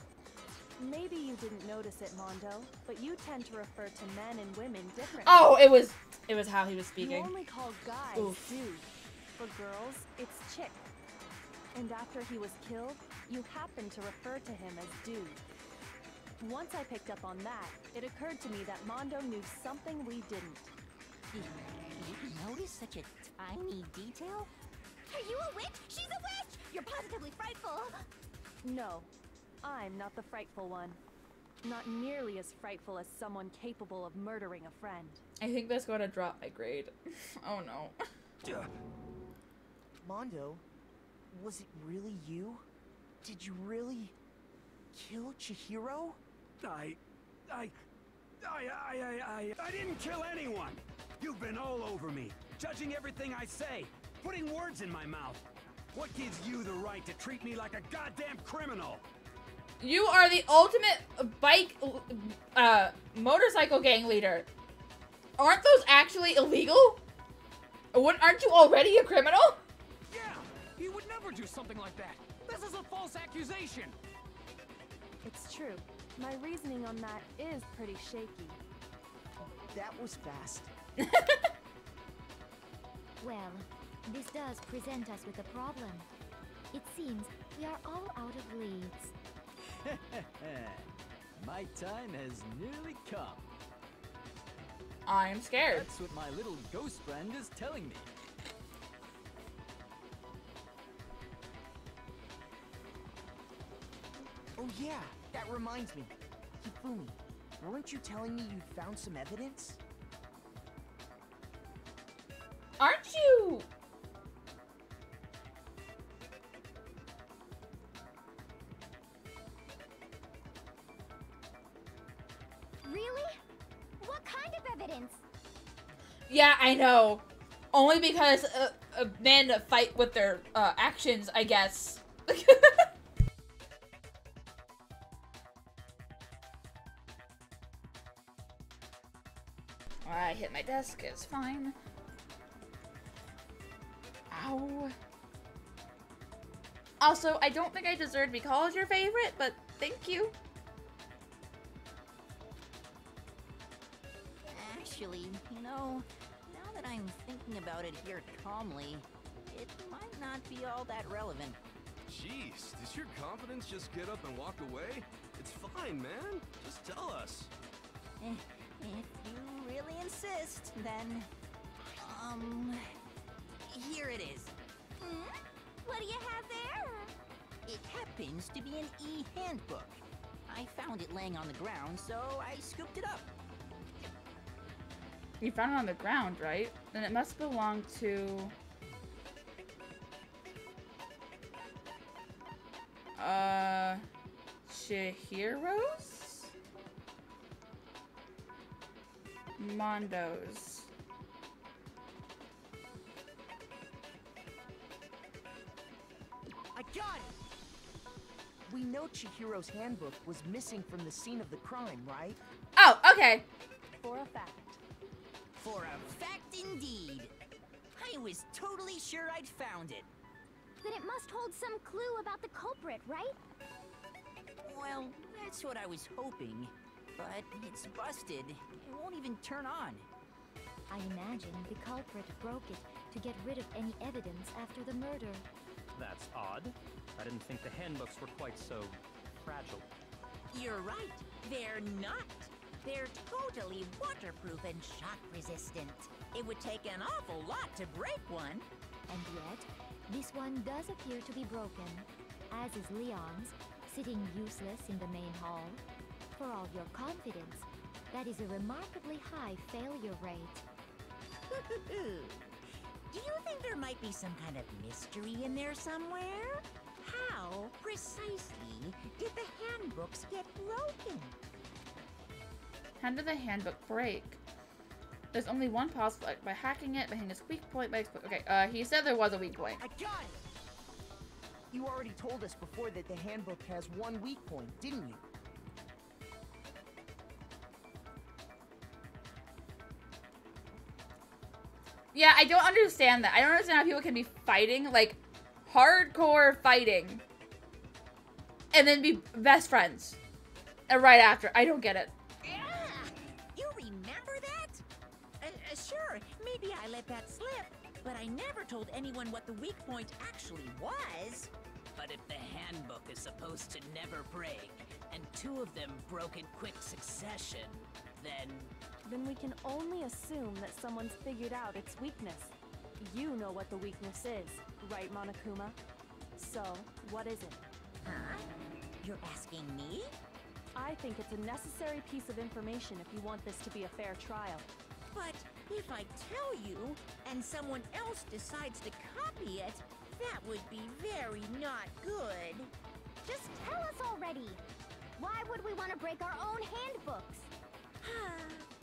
Maybe you didn't notice it, Mondo, but you tend to refer to men and women differently. Oh, it was how he was speaking. You only call guys dude. For girls, it's chick. And after he was killed, you happened to refer to him as dude. Once I picked up on that, it occurred to me that Mondo knew something we didn't. You notice such a tiny detail? Are you a witch? She's a witch! You're positively frightful! No, I'm not the frightful one. Not nearly as frightful as someone capable of murdering a friend. I think that's gonna drop my grade. Oh no. Mondo, was it really you? Did you really kill Chihiro? I didn't kill anyone! You've been all over me, judging everything I say, putting words in my mouth. What gives you the right to treat me like a goddamn criminal? You are the ultimate bike, motorcycle gang leader. Aren't those actually illegal? Aren't you already a criminal? Yeah, he would never do something like that. This is a false accusation. It's true. My reasoning on that is pretty shaky. That was fast. Well, this does present us with a problem. It seems we are all out of leads. My time has nearly come. I'm scared. That's what my little ghost friend is telling me. Oh yeah, that reminds me. Hifumi, weren't you telling me you found some evidence? Aren't you? Really? What kind of evidence? Yeah, I know. Only because men fight with their actions, I guess. I hit my desk, it's fine. Ow. Also, I don't think I deserve to be called your favorite, but thank you. Actually, you know, now that I'm thinking about it here calmly, it might not be all that relevant. Jeez, does your confidence just get up and walk away? It's fine, man. Just tell us. If you really insist, then... here it is. What do you have there? It happens to be an e-handbook. I found it laying on the ground, so I scooped it up. You found it on the ground, right? Then it must belong to... Chihiro's? Mondo's. I got it! We know Chihiro's handbook was missing from the scene of the crime, right? Oh, okay. For a fact. For a fact indeed. I was totally sure I'd found it. Then it must hold some clue about the culprit, right? Well, that's what I was hoping. But it's busted. It won't even turn on. I imagine the culprit broke it to get rid of any evidence after the murder. That's odd. I didn't think the handbooks were quite so fragile. You're right. They're not. They're totally waterproof and shock resistant. It would take an awful lot to break one. And yet, this one does appear to be broken, as is Leon's, sitting useless in the main hall. For all your confidence, that is a remarkably high failure rate. Do you think there might be some kind of mystery in there somewhere? How, precisely, did the handbooks get broken? How did the handbook break? There's only one possible by hacking it, by hitting its weak point, by okay, he said there was a weak point. I got it! You already told us before that the handbook has one weak point, didn't you? Yeah, I don't understand that. I don't understand how people can be fighting, like, hardcore fighting, and then be best friends. And right after. I don't get it. Yeah! You remember that? Sure, maybe I let that slip, but I never told anyone what the weak point actually was. But if the handbook is supposed to never break, and two of them broke in quick succession, then we can only assume that someone's figured out its weakness. You know what the weakness is, right, Monokuma? So, what is it? Huh? You're asking me? I think it's a necessary piece of information if you want this to be a fair trial. But if I tell you, and someone else decides to copy it, that would be very not good. Just tell us already! Why would we want to break our own handbooks?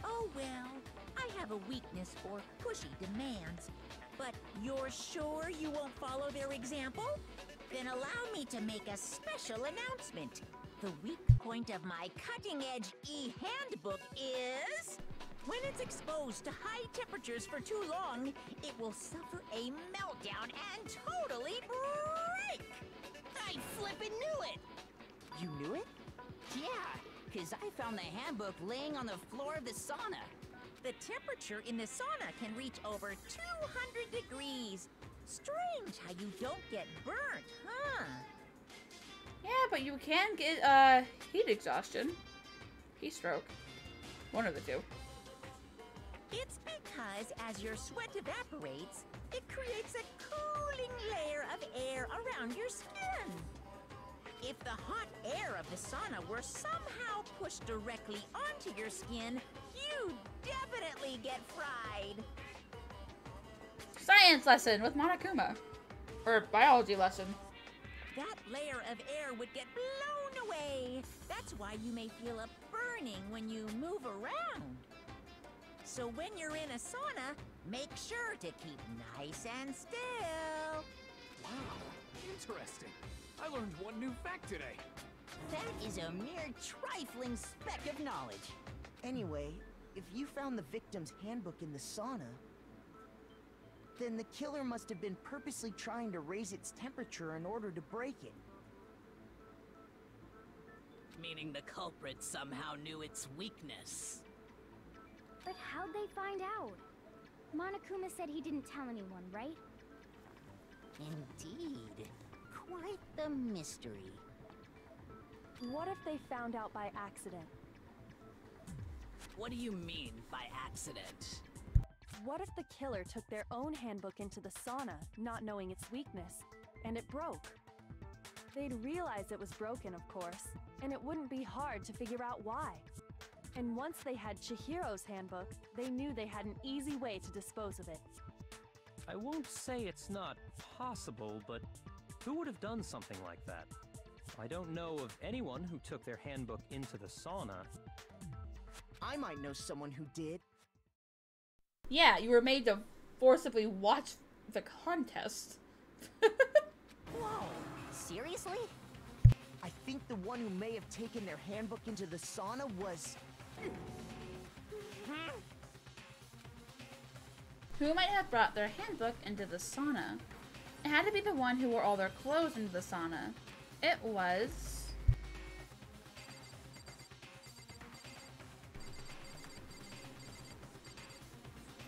Oh well, I have a weakness for pushy demands. But you're sure you won't follow their example? Then allow me to make a special announcement. The weak point of my cutting-edge e-handbook is... when it's exposed to high temperatures for too long, it will suffer a meltdown and totally break! I flippin' knew it! You knew it? Yeah, because I found the handbook laying on the floor of the sauna. The temperature in the sauna can reach over 200 degrees. Strange how you don't get burnt, huh? Yeah, but you can get, heat exhaustion. Heat stroke. One of the two. It's because as your sweat evaporates, it creates a cooling layer of air around your skin. If the hot air of the sauna were somehow pushed directly onto your skin, you'd definitely get fried. Science lesson with Monokuma. Or biology lesson. That layer of air would get blown away. That's why you may feel a burning when you move around. So when you're in a sauna, make sure to keep nice and still. Wow, interesting. I learned one new fact today. That is a mere trifling speck of knowledge. Anyway, if you found the victim's handbook in the sauna, then the killer must have been purposely trying to raise its temperature in order to break it. meaning the culprit somehow knew its weakness. But how'd they find out? Monokuma said he didn't tell anyone, right? Indeed. Quite the mystery. What if they found out by accident? What do you mean by accident? What if the killer took their own handbook into the sauna, not knowing its weakness, and it broke? They'd realize it was broken, of course, and it wouldn't be hard to figure out why. And once they had Chihiro's handbook, they knew they had an easy way to dispose of it. I won't say it's not possible, but who would have done something like that? I don't know of anyone who took their handbook into the sauna. I might know someone who did. Yeah, you were made to forcibly watch the contest. Whoa, seriously? I think the one who may have taken their handbook into the sauna was... Who might have brought their handbook into the sauna? It had to be the one who wore all their clothes into the sauna. It was...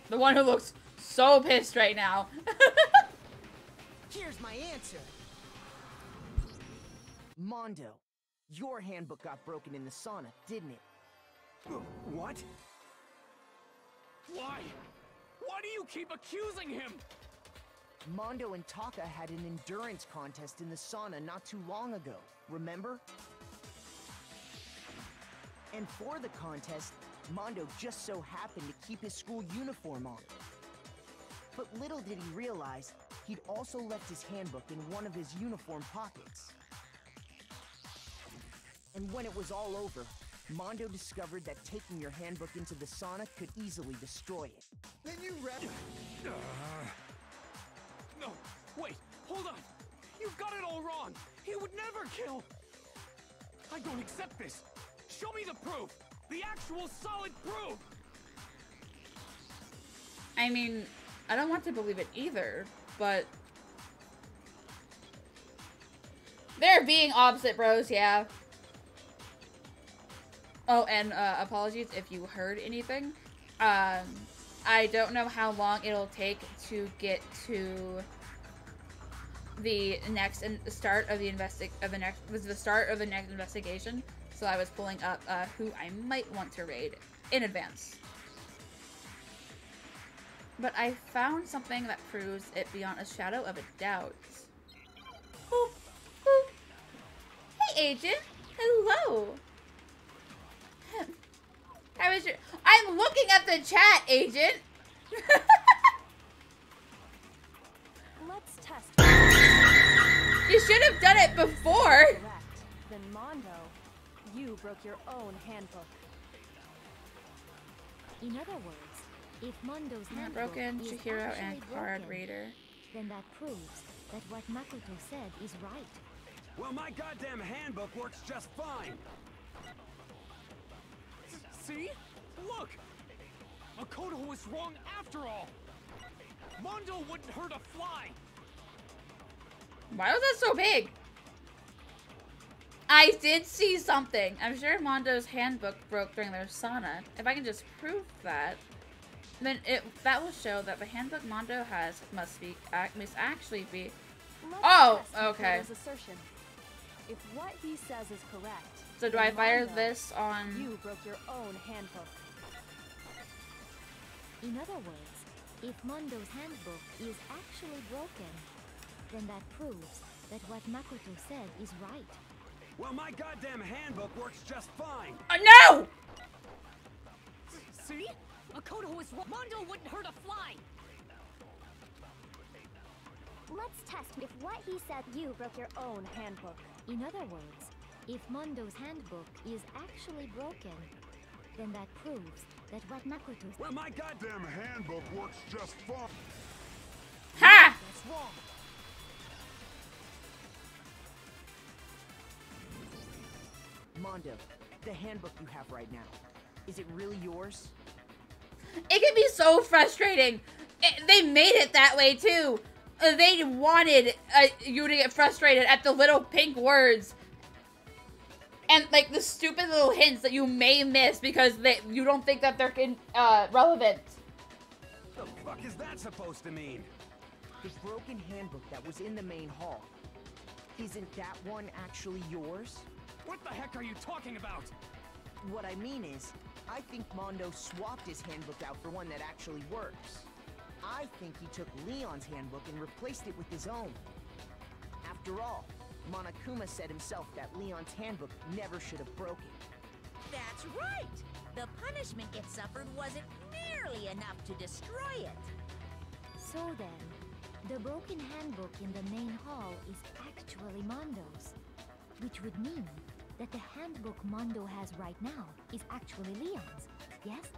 the one who looks so pissed right now. Here's my answer. Mondo, your handbook got broken in the sauna, didn't it? What? Why? Why do you keep accusing him? Mondo and Taka had an endurance contest in the sauna not too long ago, remember? And for the contest, Mondo just so happened to keep his school uniform on. But little did he realize, he'd also left his handbook in one of his uniform pockets. And when it was all over, Mondo discovered that taking your handbook into the sauna could easily destroy it. Then you read. No, wait, hold on. You've got it all wrong. He would never kill. I don't accept this. Show me the proof. The actual solid proof. I mean, I don't want to believe it either, but they're being opposite bros, yeah. Oh, and apologies if you heard anything. I don't know how long it'll take to get to the next start of the next investigation. So I was pulling up who I might want to raid in advance. But I found something that proves it beyond a shadow of a doubt. Boop, boop. Hey, Agent. Hello. How is your... I'm looking at the chat, Agent. Let's test. You should have done it before. Correct. Then Mondo, you broke your own handbook. In other words, if Mondo's handbook broken is Chihiro actually and Card broken, Reader, then that proves that what Makoto said is right. Well, my goddamn handbook works just fine. See? Look! Makoto was wrong after all! Mondo wouldn't hurt a fly! Why was that so big? I did see something. I'm sure Mondo's handbook broke during their sauna. If I can just prove that, then that will show that the handbook Mondo has must actually be. Oh, okay. Makoto's assertion. If what he says is correct, So do I fire this on? You broke your own handbook. In other words, if Mondo's handbook is actually broken, then that proves that what Makoto said is right. Well, my goddamn handbook works just fine. No! See? Makoto was wrong. Mondo wouldn't hurt a fly. Let's test if what he said. You broke your own handbook. In other words, if Mondo's handbook is actually broken, then that proves that what Makoto... Well, my goddamn handbook works just fine. Ha! That's wrong. Mondo, the handbook you have right now, is it really yours? It can be so frustrating. They made it that way too. They wanted you to get frustrated at the little pink words and like the stupid little hints that you may miss because you don't think that they're relevant. The fuck is that supposed to mean? The broken handbook that was in the main hall. Isn't that one actually yours? What the heck are you talking about? What I mean is, I think Mondo swapped his handbook out for one that actually works. I think he took Leon's handbook and replaced it with his own. After all, Monokuma said himself that Leon's handbook never should have broken. That's right! The punishment it suffered wasn't nearly enough to destroy it. So then, the broken handbook in the main hall is actually Mondo's, which would mean that the handbook Mondo has right now is actually Leon's, yes?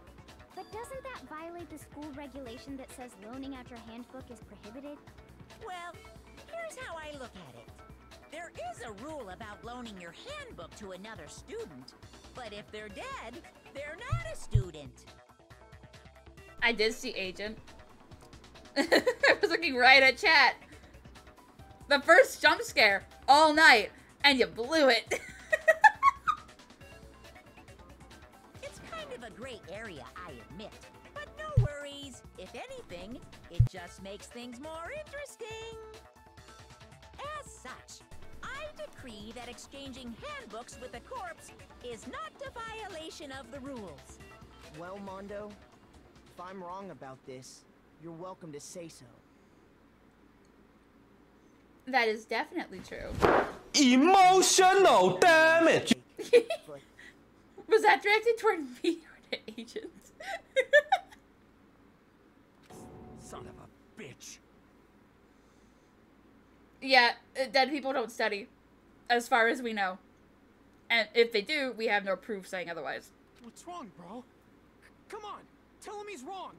But doesn't that violate the school regulation that says loaning out your handbook is prohibited? Well, here's how I look at it. There is a rule about loaning your handbook to another student, but if they're dead, they're not a student. I did see Agent. I was looking right at chat. The first jump scare all night, and you blew it. It's kind of a gray area, I admit. But no worries. If anything, it just makes things more interesting. As such, I decree that exchanging handbooks with a corpse is not a violation of the rules. Well, Mondo, if I'm wrong about this, you're welcome to say so. That is definitely true. Emotional damage! Was that directed toward me or the Agent? Son of a bitch. Yeah, dead people don't study, as far as we know. And if they do, we have no proof saying otherwise. What's wrong, bro? Come on, tell him he's wrong.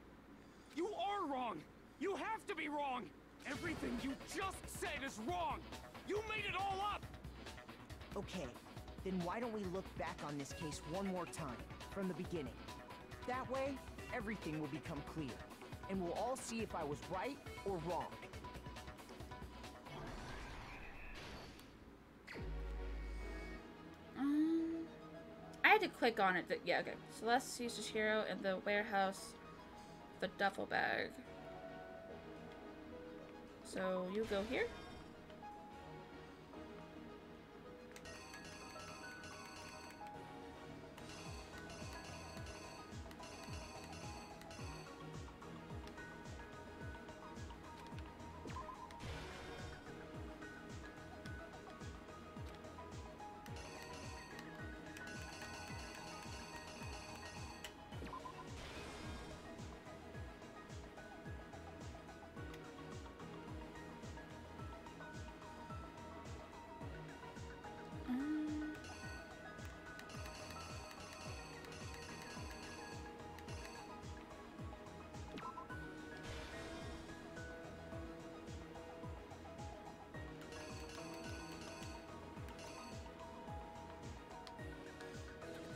You are wrong. You have to be wrong. Everything you just said is wrong. You made it all up. Okay, then why don't we look back on this case one more time, from the beginning? That way, everything will become clear, and we'll all see if I was right or wrong. I had to click on it. Yeah, okay. Celeste sees Chihiro in the warehouse, the duffel bag. So you go here.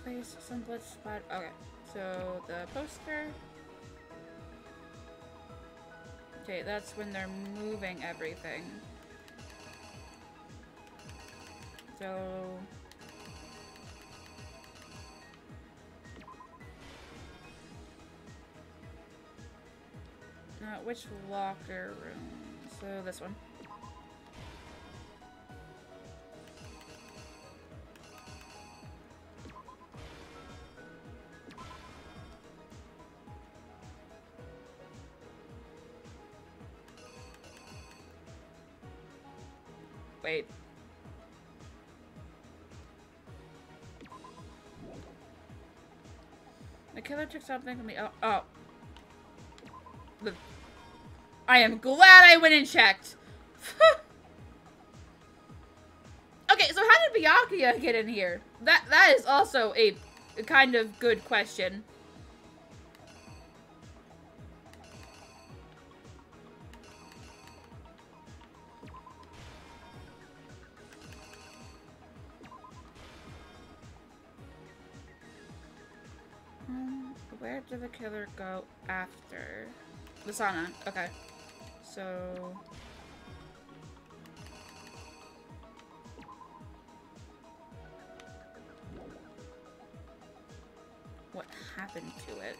Place some blood spot. Okay, so the poster. Okay, that's when they're moving everything. So which locker room? So this one. Wait. The killer took something from me. Oh. I am glad I went and checked. Okay, so how did Byakuya get in here? That is also a kind of good question. Where did the killer go after? The sauna. Okay. So... what happened to it?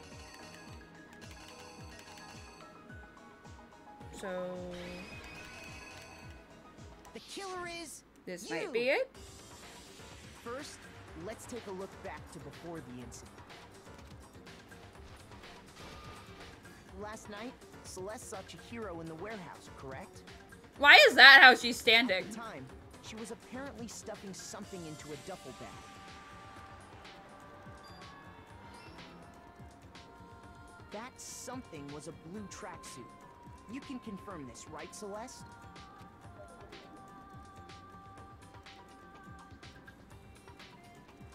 So... the killer is... this you. might be it? First, let's take a look back to before the incident. Last night, Celeste saw Chihiro in the warehouse, correct? Why is that how she's standing? At the time, she was apparently stuffing something into a duffel bag. That something was a blue tracksuit. You can confirm this, right, Celeste?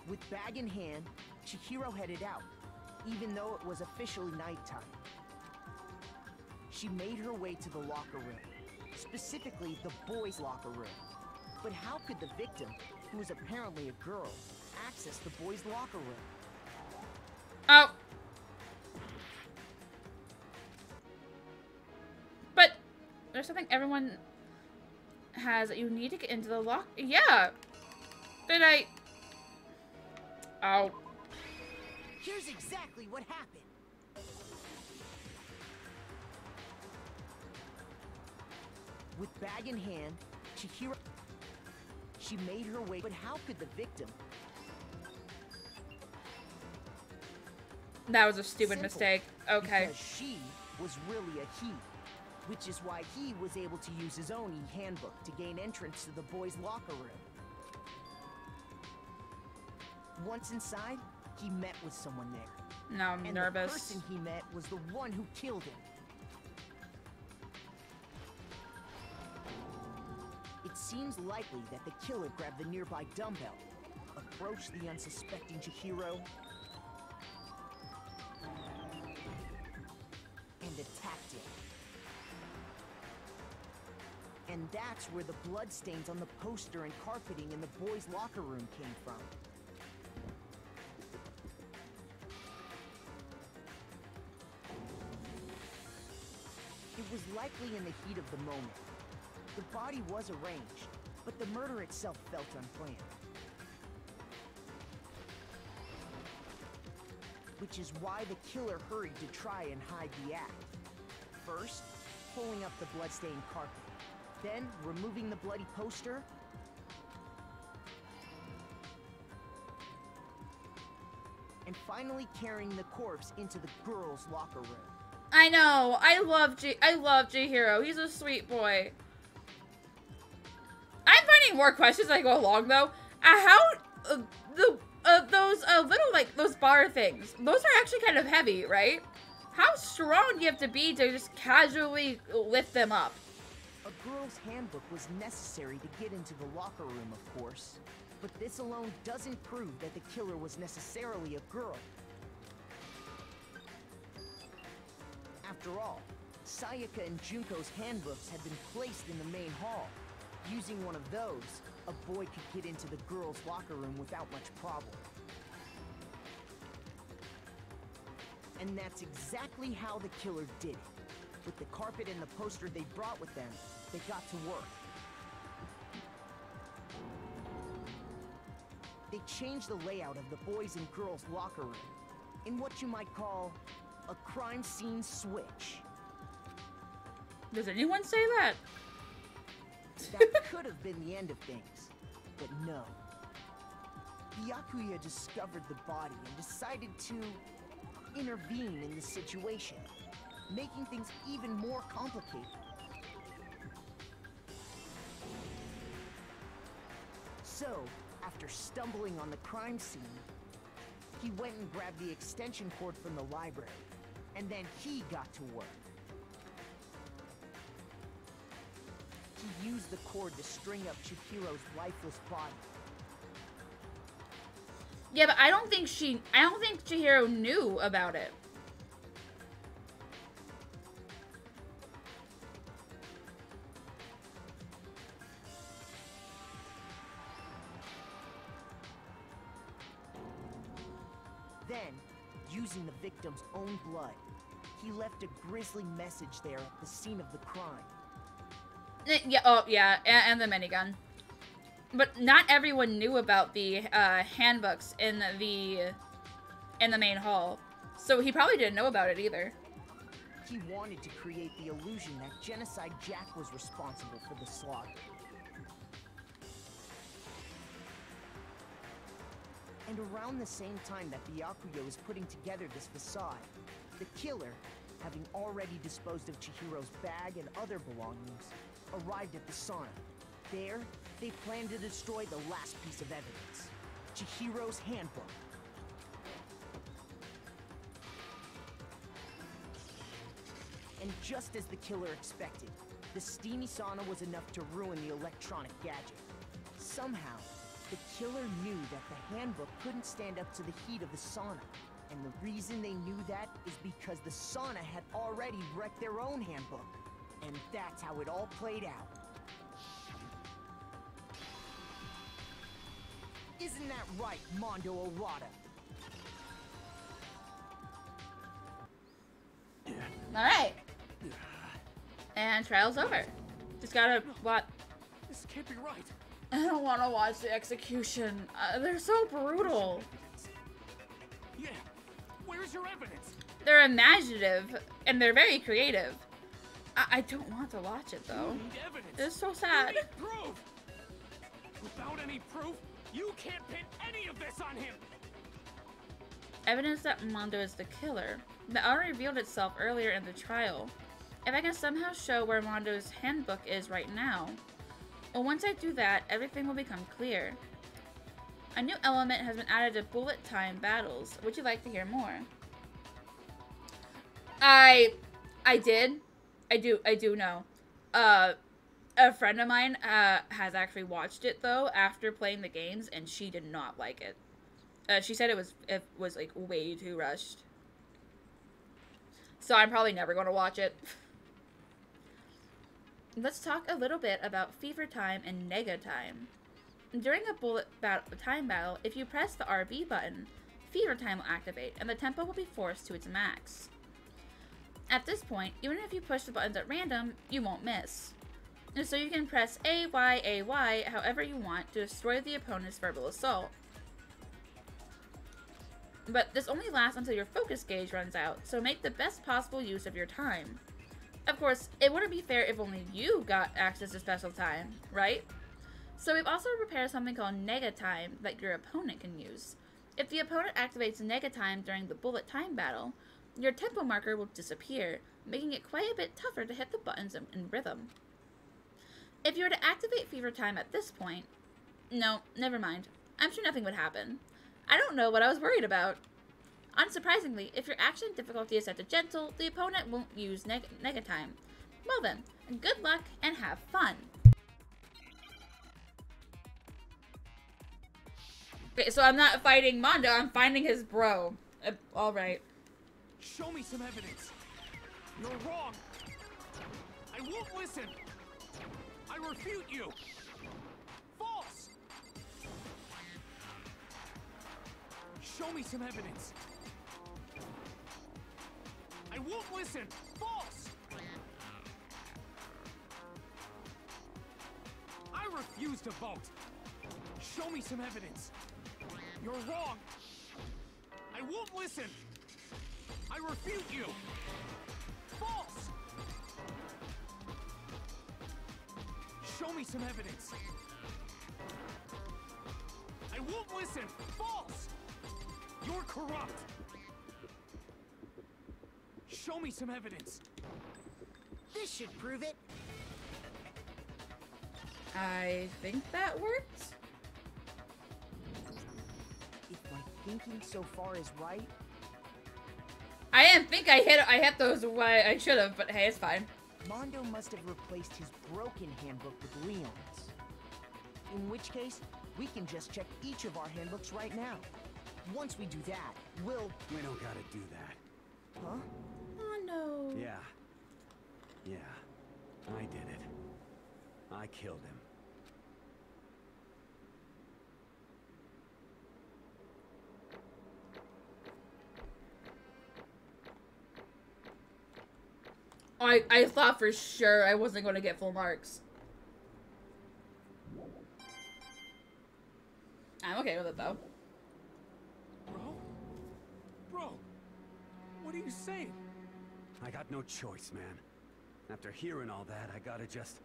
With bag in hand, Chihiro headed out, even though it was officially nighttime. She made her way to the locker room, specifically the boys' locker room. But how could the victim, who was apparently a girl, access the boys' locker room? Oh. But there's something everyone has that you need to get into the lock. Yeah. Did I? Oh. Here's exactly what happened. With bag in hand, Chihiro... she made her way, but how could the victim... that was a stupid mistake. Okay. Because she was really a he, which is why he was able to use his own e-handbook to gain entrance to the boys' locker room. Once inside, he met with someone there. Now I'm nervous. The person he met was the one who killed him. It seems likely that the killer grabbed the nearby dumbbell, a approached the unsuspecting Chihiro and attacked him. And that's where the bloodstains on the poster and carpeting in the boys' locker room came from. It was likely in the heat of the moment. The body was arranged, but the murder itself felt unplanned. Which is why the killer hurried to try and hide the act. First, pulling up the bloodstained carpet. Then, removing the bloody poster. And finally carrying the corpse into the girls' locker room. I know. I love Chihiro. He's a sweet boy. I'm finding more questions as I go along, though. How those little, like, those bar things, those are actually kind of heavy, right? How strong do you have to be to just casually lift them up? A girl's handbook was necessary to get into the locker room, of course. But this alone doesn't prove that the killer was necessarily a girl. After all, Sayaka and Junko's handbooks had been placed in the main hall. Using one of those, a boy could get into the girls' locker room without much problem. And that's exactly how the killer did it. With the carpet and the poster they brought with them, they got to work. They changed the layout of the boys' and girls' locker room in what you might call a crime scene switch. Does anyone say that? That could have been the end of things, but no. Byakuya discovered the body and decided to intervene in the situation, making things even more complicated. So, after stumbling on the crime scene, he went and grabbed the extension cord from the library, and then he got to work. He used the cord to string up Chihiro's lifeless body. Yeah, but I don't think Chihiro knew about it. Then, using the victim's own blood, he left a grisly message there at the scene of the crime. Yeah, oh, yeah, and the minigun. But not everyone knew about the handbooks in the main hall, so he probably didn't know about it either. He wanted to create the illusion that Genocide Jack was responsible for the slaughter. And around the same time that Byakuya was putting together this facade, the killer, having already disposed of Chihiro's bag and other belongings, arrived at the sauna. There, they planned to destroy the last piece of evidence, Chihiro's handbook. And just as the killer expected, the steamy sauna was enough to ruin the electronic gadget. Somehow, the killer knew that the handbook couldn't stand up to the heat of the sauna. And the reason they knew that is because the sauna had already wrecked their own handbook. And that's how it all played out. Isn't that right, Mondo Arata? Alright. And trial's over. Just gotta what? This can't be right. I don't want to watch the execution. They're so brutal. Yeah. Where's your evidence? They're imaginative and they're very creative. I don't want to watch it though. You need evidence. It's so sad. You need proof. Without any proof, you can't pin any of this on him. Evidence that Mondo is the killer. That already revealed itself earlier in the trial. If I can somehow show where Mondo's handbook is right now, well, once I do that, everything will become clear. A new element has been added to bullet time battles. Would you like to hear more? I do know. A friend of mine has actually watched it though after playing the games, and she did not like it. She said it was like way too rushed. So I'm probably never going to watch it. Let's talk a little bit about Fever Time and Nega Time. During a bullet time battle, if you press the RB button, Fever Time will activate, and the tempo will be forced to its max. At this point, even if you push the buttons at random, you won't miss. And so you can press AY however you want to destroy the opponent's verbal assault. But this only lasts until your focus gauge runs out, so make the best possible use of your time. Of course, it wouldn't be fair if only you got access to special time, right? So we've also prepared something called Nega Time that your opponent can use. If the opponent activates Nega Time during the bullet time battle, your tempo marker will disappear, making it quite a bit tougher to hit the buttons in rhythm. If you were to activate Fever Time at this point, no, never mind. I'm sure nothing would happen. I don't know what I was worried about. Unsurprisingly, if your action difficulty is set to gentle, the opponent won't use Nega Time. Well then, good luck and have fun. Okay, so I'm not fighting Mondo, I'm finding his bro. Alright. Show me some evidence. You're wrong. I won't listen. I refute you. False. Show me some evidence. I won't listen. False. I refuse to vote. Show me some evidence. You're wrong. I won't listen. I refute you. False. Show me some evidence. I won't listen. False. You're corrupt. Show me some evidence. This should prove it. I think that worked. If my thinking so far is right, I didn't think I hit those way I should have, but hey, it's fine. Mondo must have replaced his broken handbook with Leon's. In which case, we can just check each of our handbooks right now. Once we do that, we don't gotta do that. Huh? Oh no. Yeah. Yeah. I did it. I killed him. I thought for sure I wasn't going to get full marks. I'm okay with it though. Bro, what are you saying? I got no choice, man. After hearing all that, I gotta just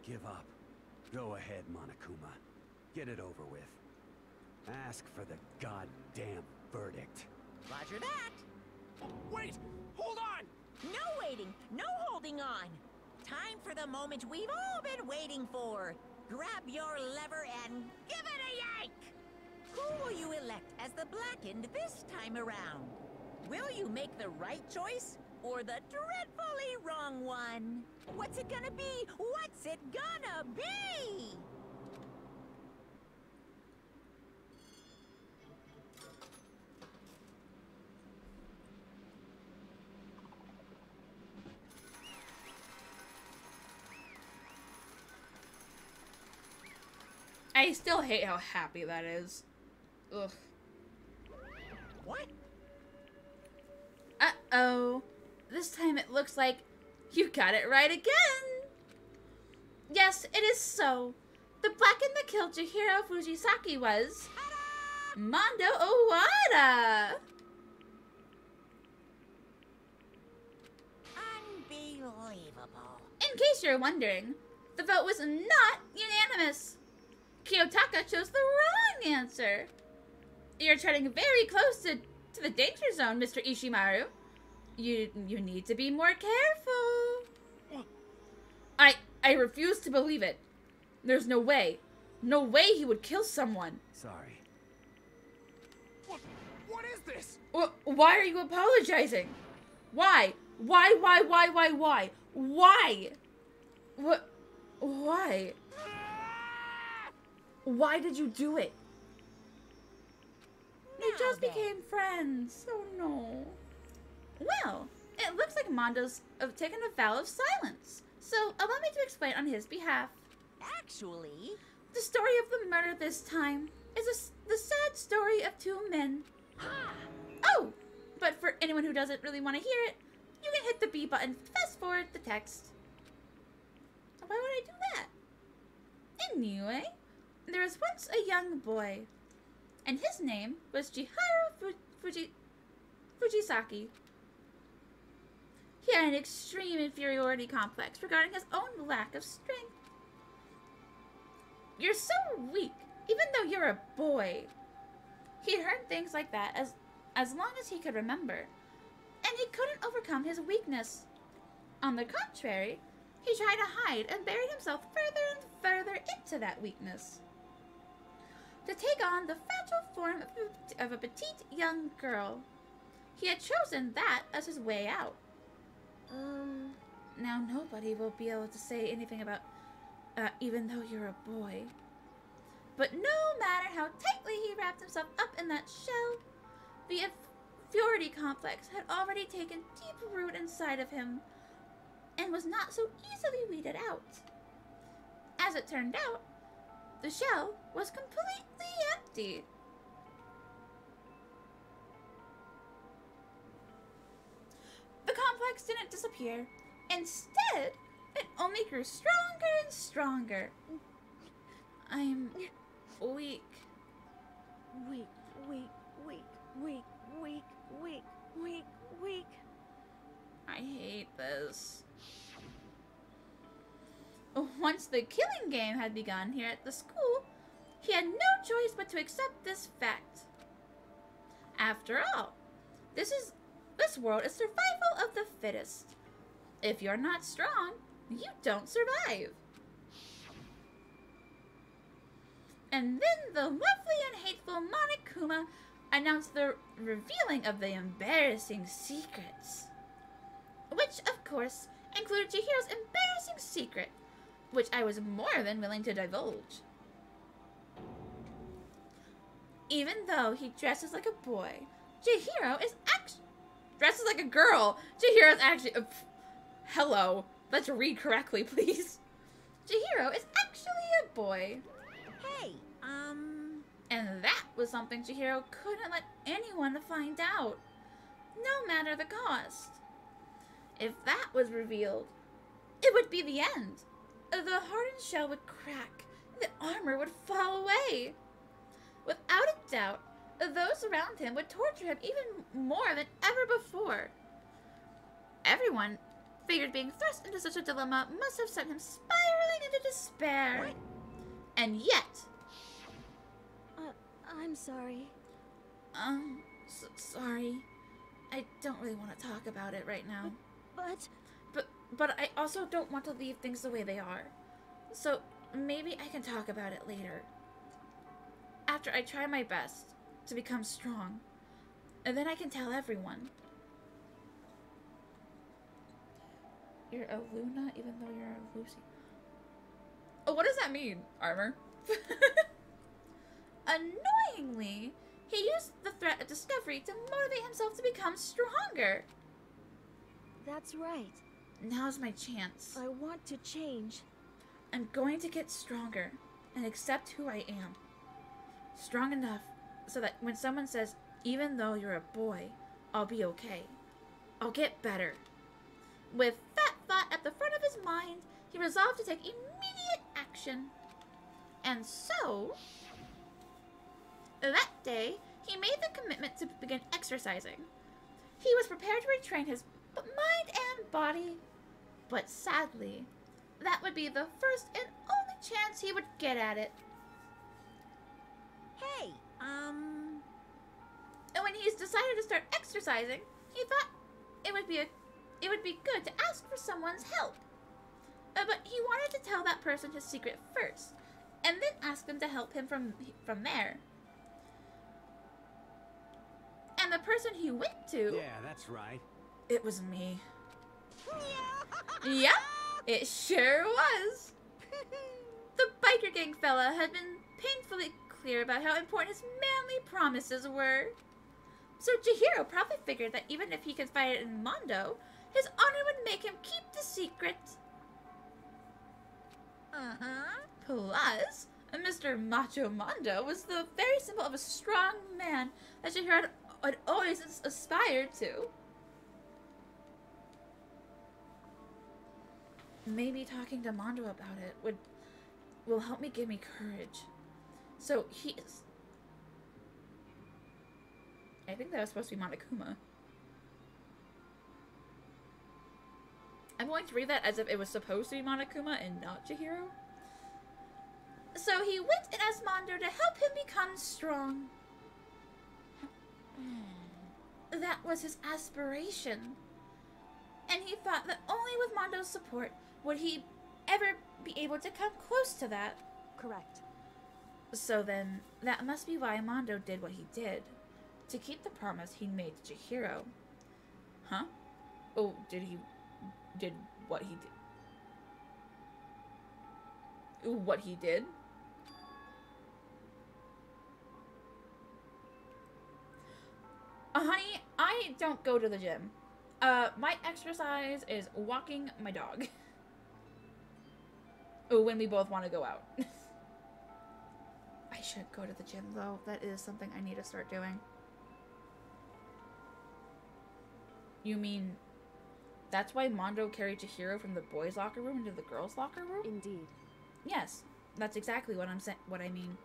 give up. Go ahead, Monokuma. Get it over with. Ask for the goddamn verdict. Roger that. Wait! Hold on! No waiting, no holding on. Time for the moment we've all been waiting for. Grab your lever and give it a yank! Who will you elect as the Blackened this time around? Will you make the right choice or the dreadfully wrong one? What's it gonna be? What's it gonna be? I still hate how happy that is. Ugh. What? Uh-oh. This time it looks like you got it right again. Yes, it is so. The Blackened that killed Chihiro Fujisaki was Mondo Owada. Unbelievable. In case you're wondering, the vote was not unanimous. Kiyotaka chose the wrong answer. You're treading very close to the danger zone, Mr. Ishimaru. You need to be more careful. I refuse to believe it. There's no way. No way he would kill someone. Sorry. What is this? Why are you apologizing? Why? Why? Why? Why? Why did you do it? They just became friends. Oh no. Well, it looks like Mondo's taken a vow of silence. So allow me to explain on his behalf. Actually, the story of the murder this time is the sad story of two men. Oh, but for anyone who doesn't really want to hear it, you can hit the B button, fast forward the text. Why would I do that? Anyway, there was once a young boy, and his name was Chihiro Fujisaki. He had an extreme inferiority complex regarding his own lack of strength. You're so weak, even though you're a boy. He'd heard things like that as long as he could remember, and he couldn't overcome his weakness. On the contrary, he tried to hide and buried himself further and further into that weakness, to take on the fragile form of a petite young girl. He had chosen that as his way out. Now nobody will be able to say anything about, even though you're a boy. But no matter how tightly he wrapped himself up in that shell, the inferiority complex had already taken deep root inside of him, and was not so easily weeded out. As it turned out, the shell was completely empty. The complex didn't disappear. Instead, it only grew stronger and stronger. I'm weak. Weak, weak, weak, weak, weak, weak, weak, weak. I hate this. Once the killing game had begun here at the school, he had no choice but to accept this fact. After all, this world is survival of the fittest. If you're not strong, you don't survive. And then the lovely and hateful Monokuma announced the revealing of the embarrassing secrets. Which, of course, included Chihiro's embarrassing secret, which I was more than willing to divulge. Even though he dresses like a boy, Chihiro is actually dresses like a girl. Chihiro's actually hello. Let's read correctly, please. Chihiro is actually a boy. Hey, And that was something Chihiro couldn't let anyone find out, no matter the cost. If that was revealed, it would be the end. The hardened shell would crack, the armor would fall away. Without a doubt, those around him would torture him even more than ever before. Everyone figured being thrust into such a dilemma must have sent him spiraling into despair. What? And yet... I'm sorry. Sorry. I don't really want to talk about it right now. But I also don't want to leave things the way they are. So maybe I can talk about it later. After I try my best to become strong. And then I can tell everyone. You're a Luna even though you're a Lucy. Oh, what does that mean, Armor? Annoyingly, he used the threat of discovery to motivate himself to become stronger. That's right. Now's my chance. I want to change. I'm going to get stronger and accept who I am. Strong enough so that when someone says, even though you're a boy, I'll be okay. I'll get better. With that thought at the front of his mind, he resolved to take immediate action. And so, that day, he made the commitment to begin exercising. He was prepared to retrain his mind and body, but sadly, that would be the first and only chance he would get at it. Hey, And when he's decided to start exercising, he thought it would be good to ask for someone's help. But he wanted to tell that person his secret first, and then ask them to help him from there. And the person he went to... Yeah, that's right. It was me. Yeah, it sure was. biker gang fella had been painfully clear about how important his manly promises were. So Chihiro probably figured that even if he confided in Mondo, his honor would make him keep the secret. Plus, Mr. Macho Mondo was the very symbol of a strong man that Chihiro had always aspired to. Maybe talking to Mondo about it will help me give me courage. So he's... I think that was supposed to be Monokuma. I'm going to read that as if it was supposed to be Monokuma and not Chihiro. So he went and asked Mondo to help him become strong. That was his aspiration. And he thought that only with Mondo's support would he ever be able to come close to that. Correct. So then, that must be why Mondo did what he did. To keep the promise he made to Chihiro. Huh? Oh, did what he did? What he did? Honey, I don't go to the gym. My exercise is walking my dog. Oh, when we both want to go out. I should go to the gym, though. That is something I need to start doing. You mean that's why Mondo carried Chihiro from the boys' locker room into the girls' locker room? Indeed. Yes, that's exactly what what I mean.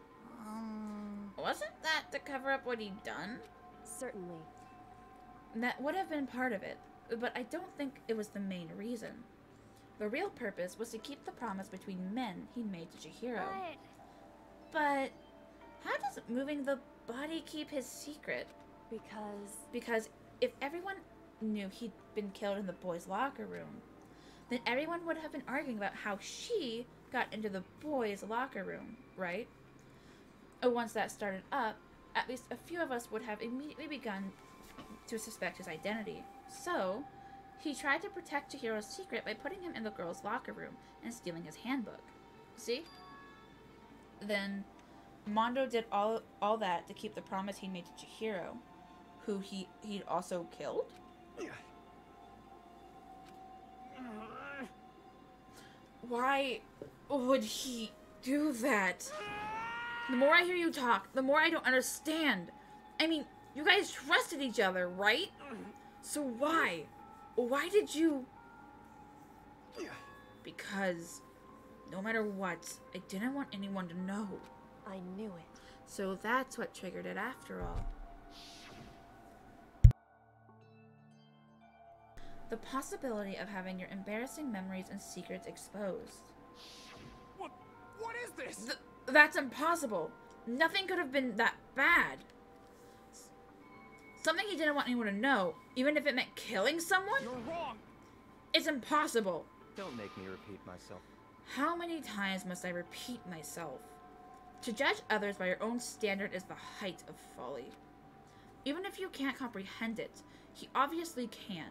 Wasn't that to cover up what he'd done? Certainly. That would have been part of it, but I don't think it was the main reason. The real purpose was to keep the promise between men he made to Chihiro. But how does moving the body keep his secret? Because if everyone knew he'd been killed in the boys' locker room, then everyone would have been arguing about how she got into the boys' locker room, right? Once that started up, at least a few of us would have immediately begun to suspect his identity. So, he tried to protect Chihiro's secret by putting him in the girls' locker room and stealing his handbook. See? Then, Mondo did all that to keep the promise he made to Chihiro, who he'd also killed? Why would he do that? The more I hear you talk, the more I don't understand. I mean, you guys trusted each other, right? So why? Why did you... Because no matter what, I didn't want anyone to know. I knew it. So that's what triggered it after all. The possibility of having your embarrassing memories and secrets exposed. What is this? That's impossible. Nothing could have been that bad. Something he didn't want anyone to know, even if it meant killing someone? You're wrong. It's impossible. Don't make me repeat myself. How many times must I repeat myself? To judge others by your own standard is the height of folly. Even if you can't comprehend it, he obviously can.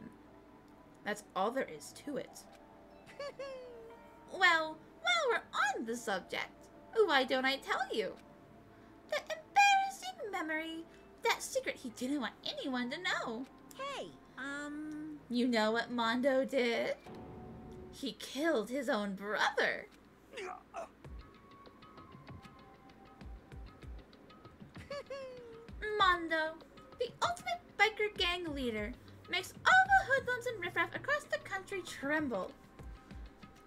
That's all there is to it. Well, while we're on the subject, why don't I tell you? That embarrassing memory, that secret he didn't want anyone to know. Hey, You know what Mondo did? He killed his own brother. Mondo, the ultimate biker gang leader, makes all the hoodlums and riffraff across the country tremble.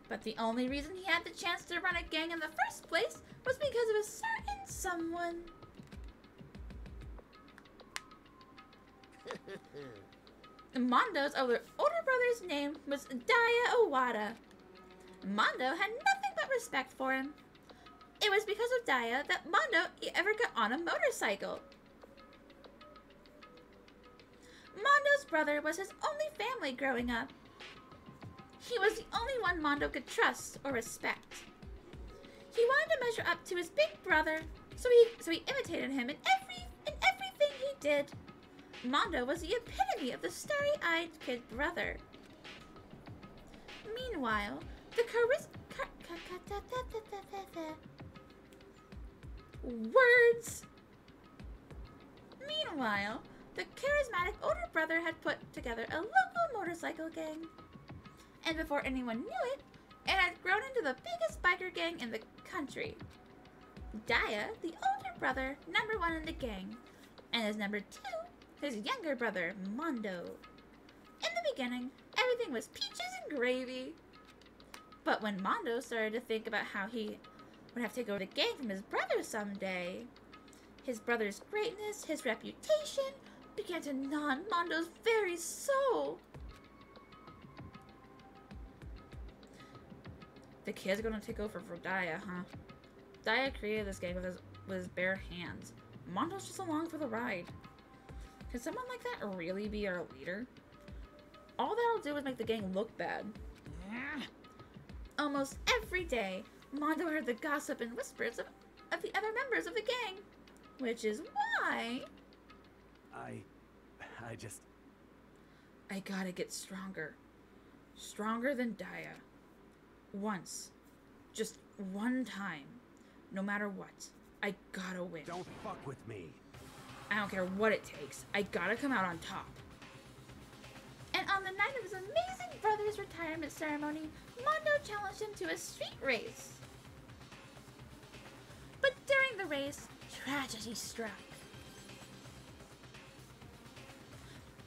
But the only reason he had the chance to run a gang in the first place was because of a certain someone. Mondo's older brother's name was Daya Owada. Mondo had nothing but respect for him. It was because of Daya that Mondo ever got on a motorcycle. Mondo's brother was his only family growing up. He was the only one Mondo could trust or respect. He wanted to measure up to his big brother, so he imitated him in everything he did. Mondo was the epitome of the starry-eyed kid brother. Meanwhile, the Words! Meanwhile, the charismatic older brother had put together a local motorcycle gang. And before anyone knew it, it had grown into the biggest biker gang in the country. Daya, the older brother, #1 in the gang, and as #2, his younger brother, Mondo. In the beginning, everything was peaches and gravy. But when Mondo started to think about how he would have to take over the gang from his brother someday, his brother's greatness, his reputation, began to gnaw on Mondo's very soul. The kid's gonna take over for Daya, huh? Daya created this gang with his bare hands. Mondo's just along for the ride. Can someone like that really be our leader? All that'll do is make the gang look bad. Almost every day, Mondo heard the gossip and whispers of the other members of the gang. Which is why... I gotta get stronger. Stronger than Daya. Once. Just one time. No matter what. I gotta win. Don't fuck with me. I don't care what it takes. I gotta come out on top. And on the night of his amazing brother's retirement ceremony, Mondo challenged him to a street race. But during the race, tragedy struck.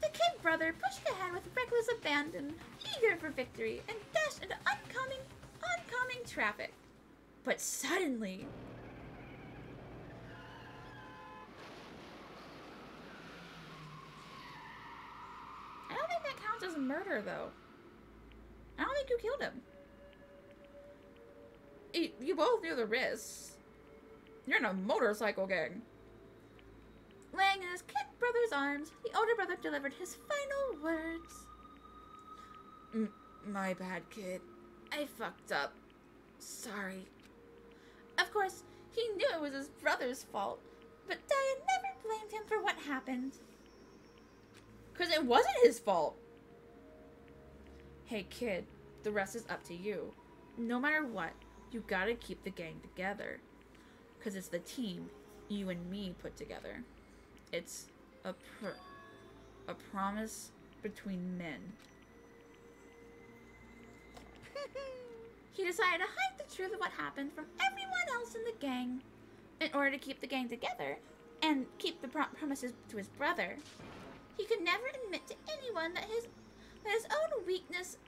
The kid brother pushed ahead with reckless abandon, eager for victory, and dashed into oncoming traffic. But suddenly... I don't think that counts as murder, though. I don't think you killed him. You both knew the risks. You're in a motorcycle gang. Laying in his kid brother's arms, the older brother delivered his final words. My bad, kid. I fucked up. Sorry. Of course, he knew it was his brother's fault, but Daya never blamed him for what happened. 'Cause it wasn't his fault. Hey, kid, the rest is up to you. No matter what, you gotta keep the gang together. 'Cause it's the team you and me put together. It's a promise between men. He decided to hide the truth of what happened from everyone else in the gang in order to keep the gang together and keep the promises to his brother. He could never admit to anyone that his own weakness,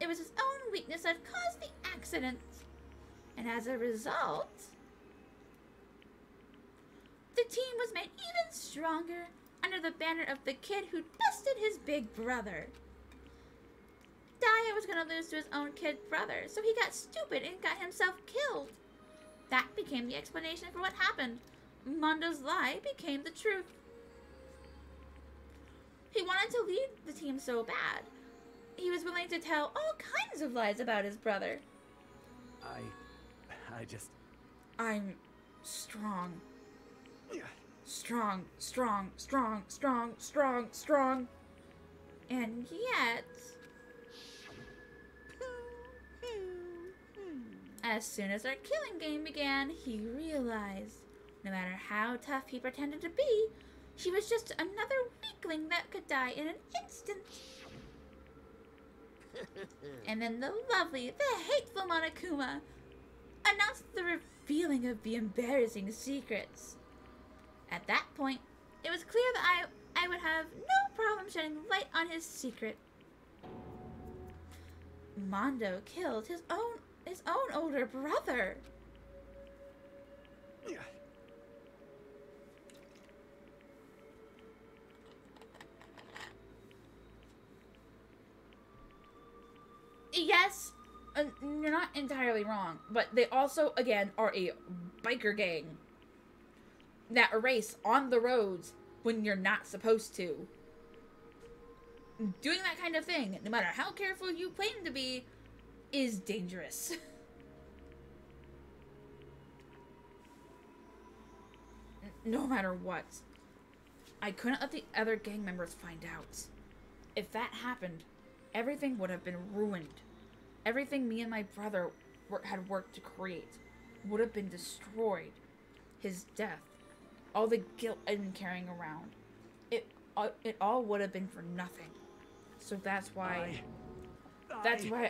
it was his own weakness that caused the accident. And as a result, the team was made even stronger under the banner of the kid who bested his big brother. Daya was going to lose to his own kid brother, so he got stupid and got himself killed. That became the explanation for what happened. Mondo's lie became the truth. He wanted to lead the team so bad. He was willing to tell all kinds of lies about his brother. I'm strong. Strong, strong, strong, strong, strong, strong. And yet... As soon as our killing game began, he realized, no matter how tough he pretended to be, she was just another weakling that could die in an instant. And then the lovely, the hateful Monokuma announced the revealing of the embarrassing secrets. At that point, it was clear that I would have no problem shedding light on his secret. Mondo killed his own older brother. Yes, you're not entirely wrong, but they also, again, are a biker gang that race on the roads when you're not supposed to. Doing that kind of thing, no matter how careful you claim to be, is dangerous. No matter what. I couldn't let the other gang members find out. If that happened, everything would have been ruined. Everything me and my brother had worked to create would have been destroyed. his death, all the guilt I'd been carrying around. It all would have been for nothing. So that's why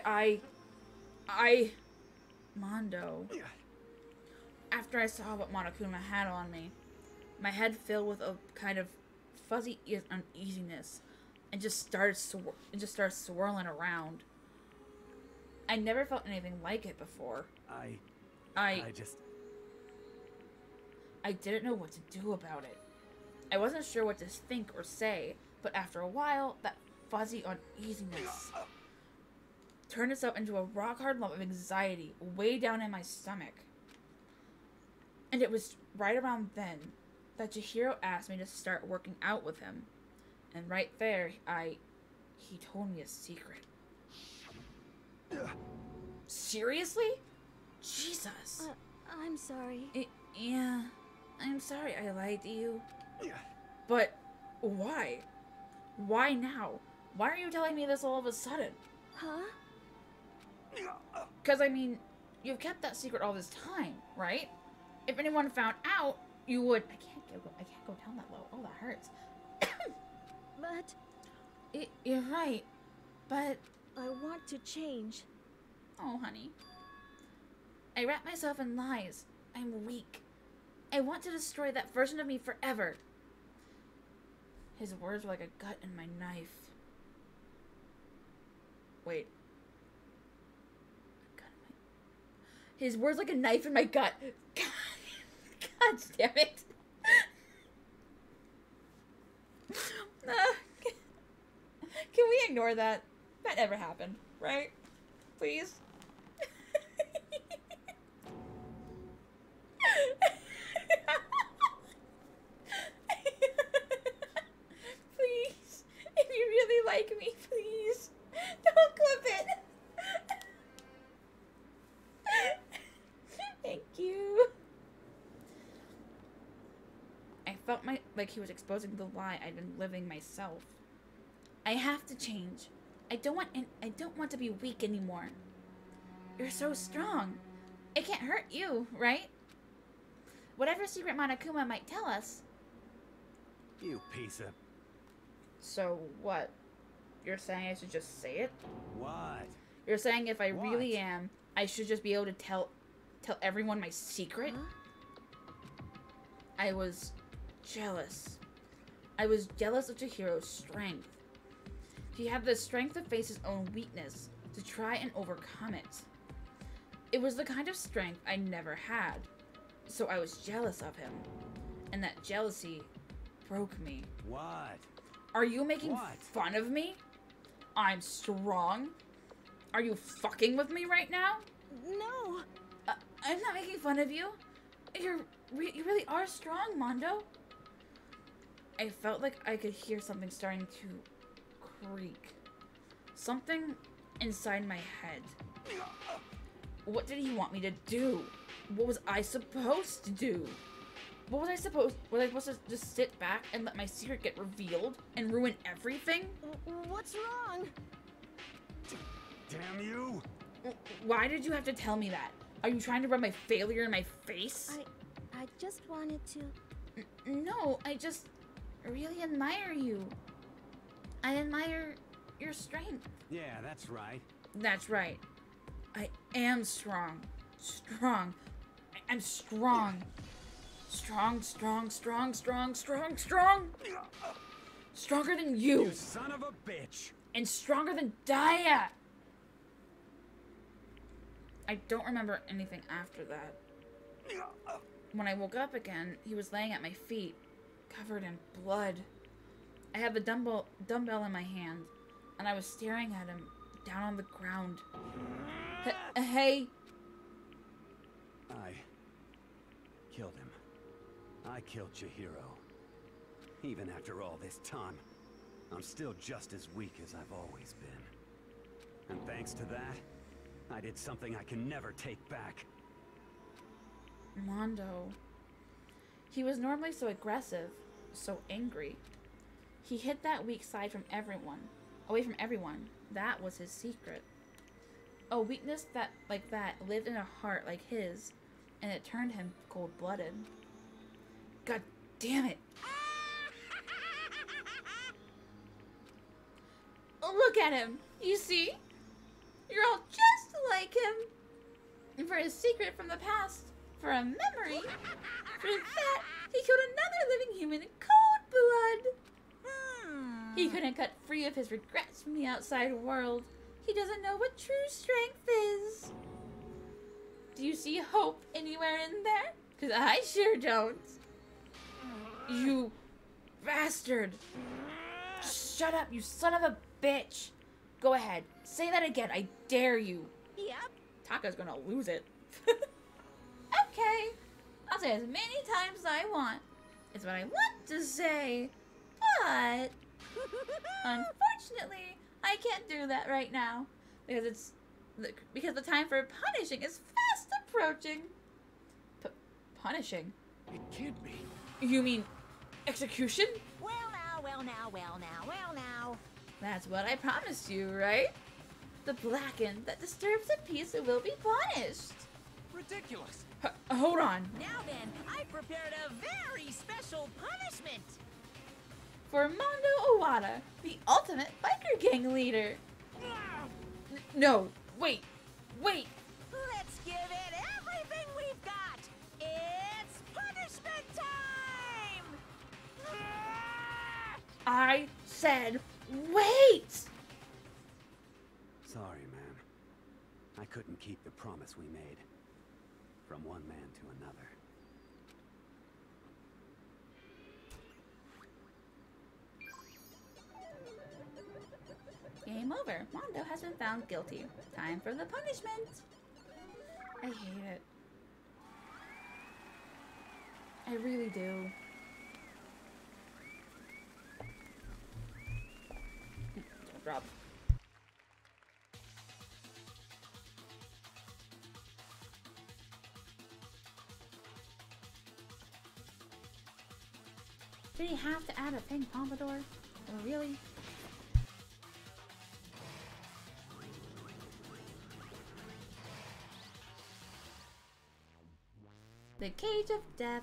I Mondo. After I saw what Monokuma had on me, my head filled with a kind of fuzzy uneasiness and just started swirling around. I never felt anything like it before. I didn't know what to do about it. I wasn't sure what to think or say, but after a while, that fuzzy uneasiness turned itself into a rock-hard lump of anxiety way down in my stomach. And it was right around then that Chihiro asked me to start working out with him. And right there, he told me a secret. Seriously? Jesus. I'm sorry. Yeah, I'm sorry I lied to you. But why? Why now? Why are you telling me this all of a sudden? Huh? Because, I mean, you've kept that secret all this time, right? If anyone found out, you would... I can't go down that low. Oh, that hurts. But... You're right. But... I want to change. Oh, honey. I wrap myself in lies. I'm weak. I want to destroy that version of me forever. His words were like a gut in my knife. Wait. His words like a knife in my gut. God damn it. Can we ignore that? That never happened, right? Please? Please. If you really like me, please. Don't clip it. Thank you. I felt like he was exposing the lie I'd been living myself. I have to change. I don't want to be weak anymore. You're so strong. It can't hurt you, right? Whatever secret Monokuma might tell us. You piece of... So what? You're saying I should just say it? What? You're saying if I really am, I should just be able to tell everyone my secret? Huh? I was jealous. I was jealous of Chihiro's strength. He had the strength to face his own weakness, to try and overcome it. It was the kind of strength I never had, so I was jealous of him. And that jealousy broke me. What? Are you making fun of me? I'm strong? Are you fucking with me right now? No. I'm not making fun of you. You really are strong, Mondo. I felt like I could hear something starting to creak. Something inside my head. What did he want me to do? What was I supposed to do? Was I supposed to just sit back and let my secret get revealed and ruin everything? What's wrong? Damn you! Why did you have to tell me that? Are you trying to rub my failure in my face? I just wanted to... No, I just really admire you. I admire your strength. Yeah, that's right. That's right. I am strong. Strong. I'm strong. Strong. Stronger than you. You son of a bitch. And stronger than Daya. I don't remember anything after that. When I woke up again, he was laying at my feet, covered in blood. I had the dumbbell in my hand, and I was staring at him down on the ground. Hey. I killed him. I killed Chihiro. Even after all this time, I'm still just as weak as I've always been. And thanks to that, I did something I can never take back. Mondo. He was normally so aggressive, so angry. He hid that weak side from everyone, away from everyone. That was his secret. A weakness that lived in a heart like his, and it turned him cold-blooded. damn it. Look at him. You see? You're all just like him. And for a secret from the past, for a memory, for that, he killed another living human in cold blood. He couldn't cut free of his regrets from the outside world. He doesn't know what true strength is. Do you see hope anywhere in there? Because I sure don't. You bastard. Shut up, you son of a bitch. Go ahead. Say that again. I dare you. Yep. Taka's gonna lose it. Okay. I'll say as many times as I want. It's what I want to say. But unfortunately, I can't do that right now. Because the time for punishing is fast approaching. Punishing? It can't be. You mean execution? Well now, well now, well now, well now. That's what I promised you, right? The blackened that disturbs the peace will be punished. Ridiculous. Hold on. Now then, I've prepared a very special punishment. For Mondo Owada, the ultimate biker gang leader. No, wait. Let's give it everything we've got. It's punishment time! I said wait! Sorry, man. I couldn't keep the promise we made. From one man to another. Game over. Mondo has been found guilty. Time for the punishment. I hate it. I really do. Don't drop. Did he have to add a pink pompadour? Really? The Cage of Death.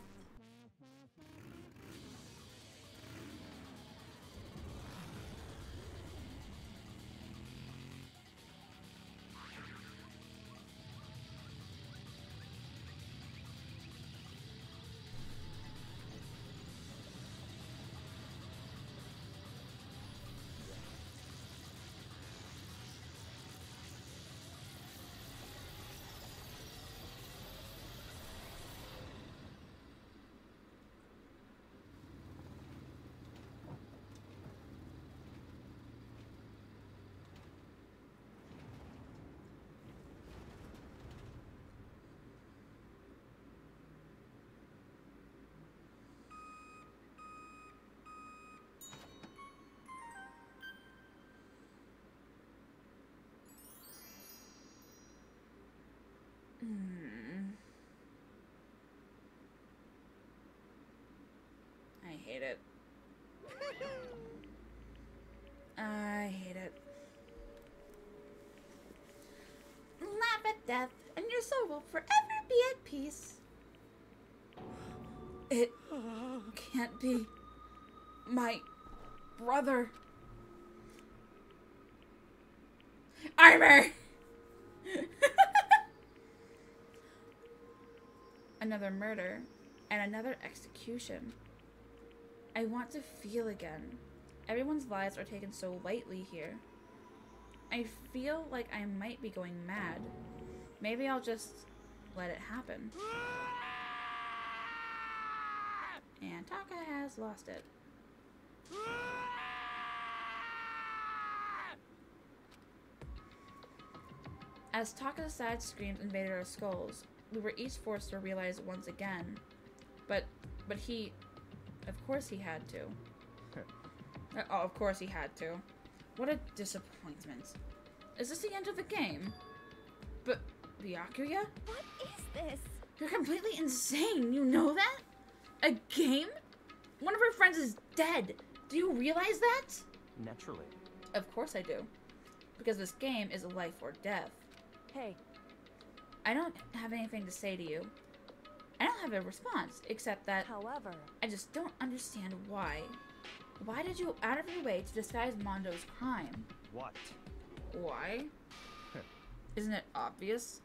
I hate it. I hate it. Laugh at death, and your soul will forever be at peace. It can't be my brother. Armor! Another murder and another execution. I want to feel again. Everyone's lives are taken so lightly here. I feel like I might be going mad. Maybe I'll just let it happen. And Taka has lost it. As Taka's sad screams invaded our skulls, we were each forced to realize once again. But he... Of course he had to. Oh, of course he had to. What a disappointment. Is this the end of the game? But... Byakuya? What is this? You're completely insane, you know that? A game? One of our friends is dead. Do you realize that? Naturally. Of course I do. Because this game is life or death. Hey. I don't have anything to say to you. I don't have a response, except that However, I just don't understand why. Why did you go out of your way to disguise Mondo's crime? What? Why? Isn't it obvious?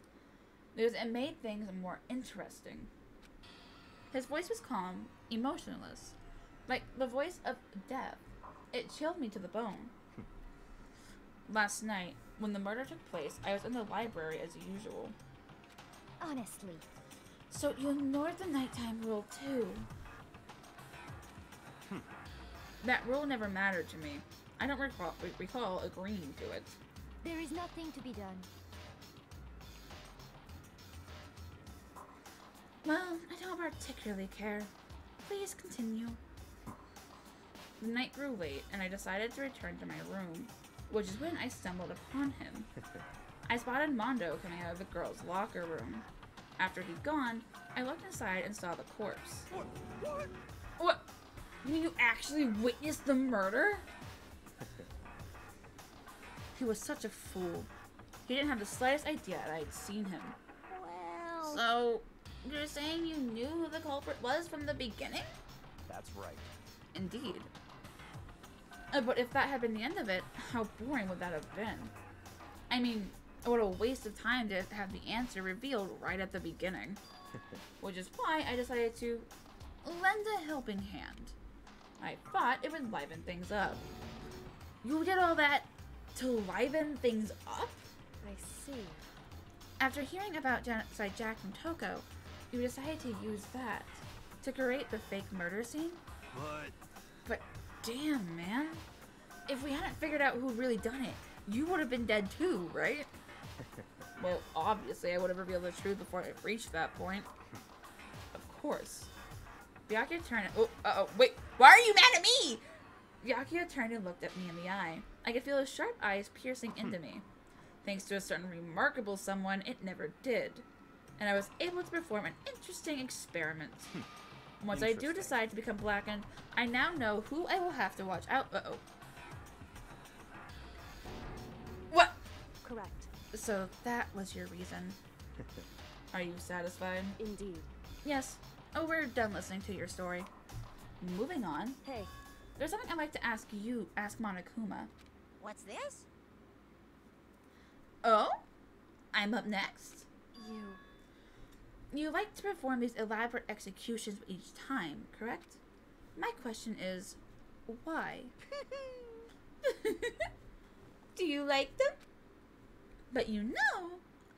Because it made things more interesting. His voice was calm, emotionless, like the voice of death. It chilled me to the bone. Last night, when the murder took place, I was in the library as usual. Honestly. So you ignored the nighttime rule too. That rule never mattered to me. I don't recall agreeing to it. There is nothing to be done. Well, I don't particularly care. Please continue. The night grew late, and I decided to return to my room, which is when I stumbled upon him. I spotted Mondo coming out of the girls' locker room. After he'd gone, I looked inside and saw the corpse. What? You actually witnessed the murder? He was such a fool. He didn't have the slightest idea that I'd seen him. Well... So, you're saying you knew who the culprit was from the beginning? That's right. Indeed. But if that had been the end of it, how boring would that have been? I mean, what a waste of time to have the answer revealed right at the beginning. Which is why I decided to lend a helping hand. I thought it would liven things up. You did all that to liven things up? I see. After hearing about Genocide Jack from Toko, you decided to use that to create the fake murder scene? But damn, man. If we hadn't figured out who'd really done it, you would have been dead too, right? Well, obviously I would have revealed the truth before I reached that point. Of course. Byakuya turned wait, why are you mad at me? Byakuya turned and looked at me in the eye. I could feel his sharp eyes piercing into me. Thanks to a certain remarkable someone, it never did. And I was able to perform an interesting experiment. Once I do decide to become blackened, I now know who I will have to watch out. What? Correct. So that was your reason. Are you satisfied? Indeed. Yes. Oh, we're done listening to your story. Moving on. Hey. There's something I'd like to ask Monokuma. What's this? Oh? I'm up next. You like to perform these elaborate executions each time, correct? My question is, why? Do you like them? But you know,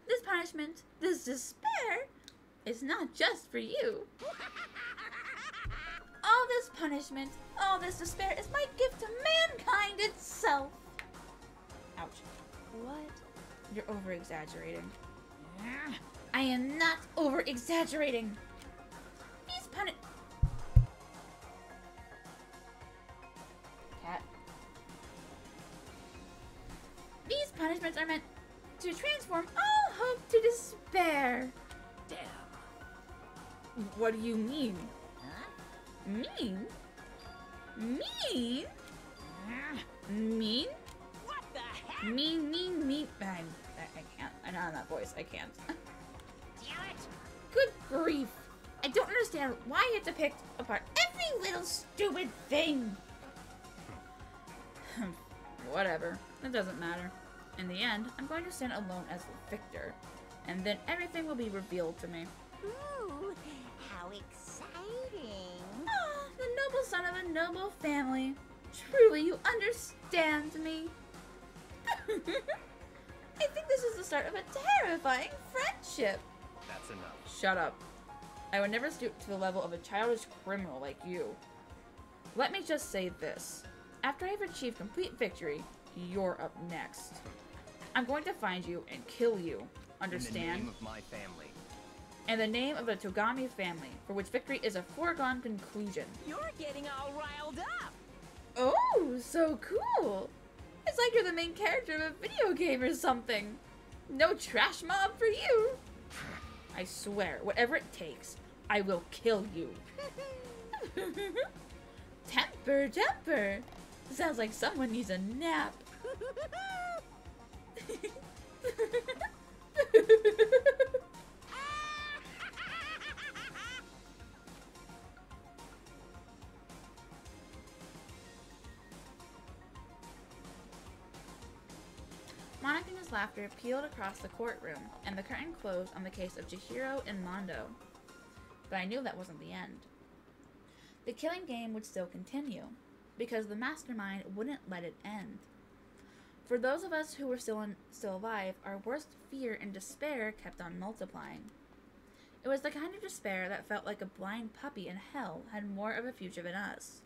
this punishment, this despair, is not just for you. All this punishment, all this despair is my gift to mankind itself. Ouch. What? You're over-exaggerating. I am not over-exaggerating. These These punishments are meant to transform all hope to despair. Damn. What do you mean? Huh? Mean? Mean? Mean? What the heck? Mean. I can't. I'm not in that voice. I can't. Damn it! Good grief. I don't understand why you have to pick apart every little stupid thing. Whatever. It doesn't matter. In the end, I'm going to stand alone as the victor. And then everything will be revealed to me. Ooh, how exciting. Ah, the noble son of a noble family. Truly, you understand me. I think this is the start of a terrifying friendship. That's enough. Shut up. I would never stoop to the level of a childish criminal like you. Let me just say this. After I've achieved complete victory, you're up next. I'm going to find you and kill you. Understand? In the name of my family. And the name of the Togami family, for which victory is a foregone conclusion. You're getting all riled up. Oh, so cool. It's like you're the main character of a video game or something. No trash mob for you. I swear, whatever it takes, I will kill you. Temper. Sounds like someone needs a nap. Raucous laughter pealed across the courtroom, and the curtain closed on the case of Chihiro and Mondo. But I knew that wasn't the end. The killing game would still continue, because the mastermind wouldn't let it end. For those of us who were still alive, our worst fear and despair kept on multiplying. It was the kind of despair that felt like a blind puppy in hell had more of a future than us.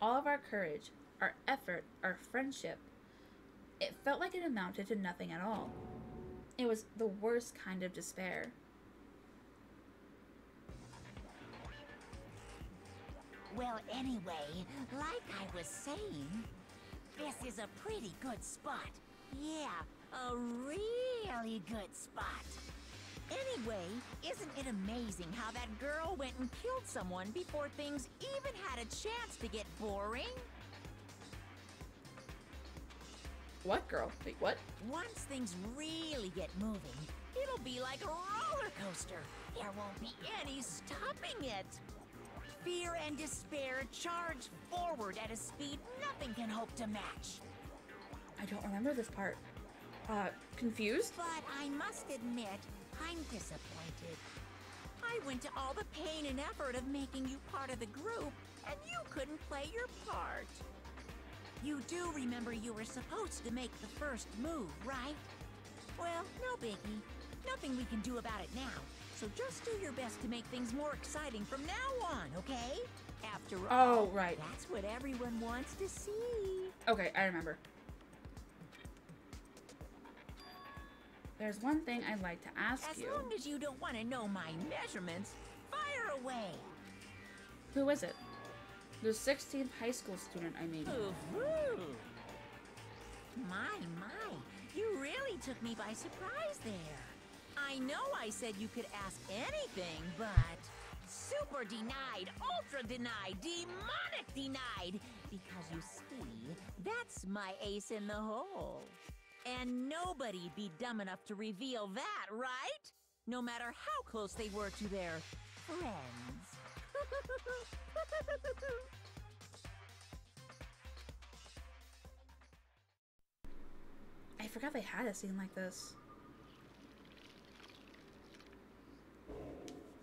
All of our courage, our effort, our friendship, it felt like it amounted to nothing at all. It was the worst kind of despair. Well, anyway, like I was saying, this is a pretty good spot. Yeah, a really good spot. Anyway, isn't it amazing how that girl went and killed someone before things even had a chance to get boring? What girl? Wait, what? Once things really get moving, it'll be like a roller coaster. There won't be any stopping it. Fear and despair charge forward at a speed nothing can hope to match. I don't remember this part. Confused? But I must admit, I'm disappointed. I went to all the pain and effort of making you part of the group, and you couldn't play your part. You do remember you were supposed to make the first move, right? Well, no biggie. Nothing we can do about it now. So just do your best to make things more exciting from now on, okay? After all, right. That's what everyone wants to see. Okay, I remember. There's one thing I'd like to ask you. As long as you don't want to know my measurements, fire away. Who is it? The 16th high school student, I mean. Ooh. My, you really took me by surprise there. I know I said you could ask anything, but super denied, ultra denied, demonic denied. Because you see, that's my ace in the hole. And nobody'd be dumb enough to reveal that, right? No matter how close they were to their friends. I forgot they had a scene like this.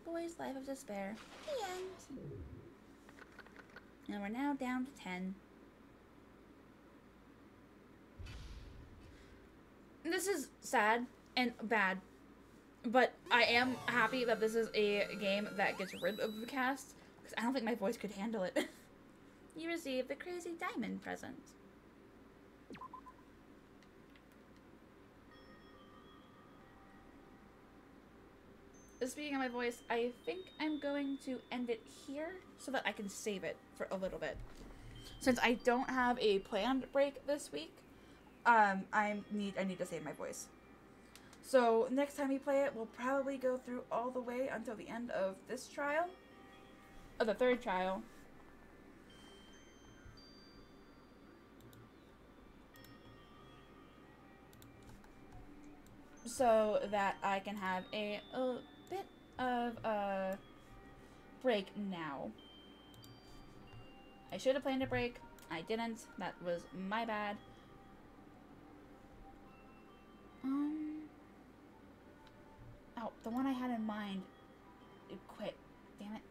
Boy's Life of Despair. The end. And we're now down to 10. This is sad and bad, but I am happy that this is a game that gets rid of the cast, because I don't think my voice could handle it. You receive the Crazy Diamond present. Speaking of my voice, I think I'm going to end it here so that I can save it for a little bit. Since I don't have a planned break this week, I need to save my voice. So next time we play it, we'll probably go through all the way until the end of this trial, of the third trial. So that I can have a bit of a break now. I should have planned a break. I didn't. That was my bad. Oh, the one I had in mind, it quit. Damn it.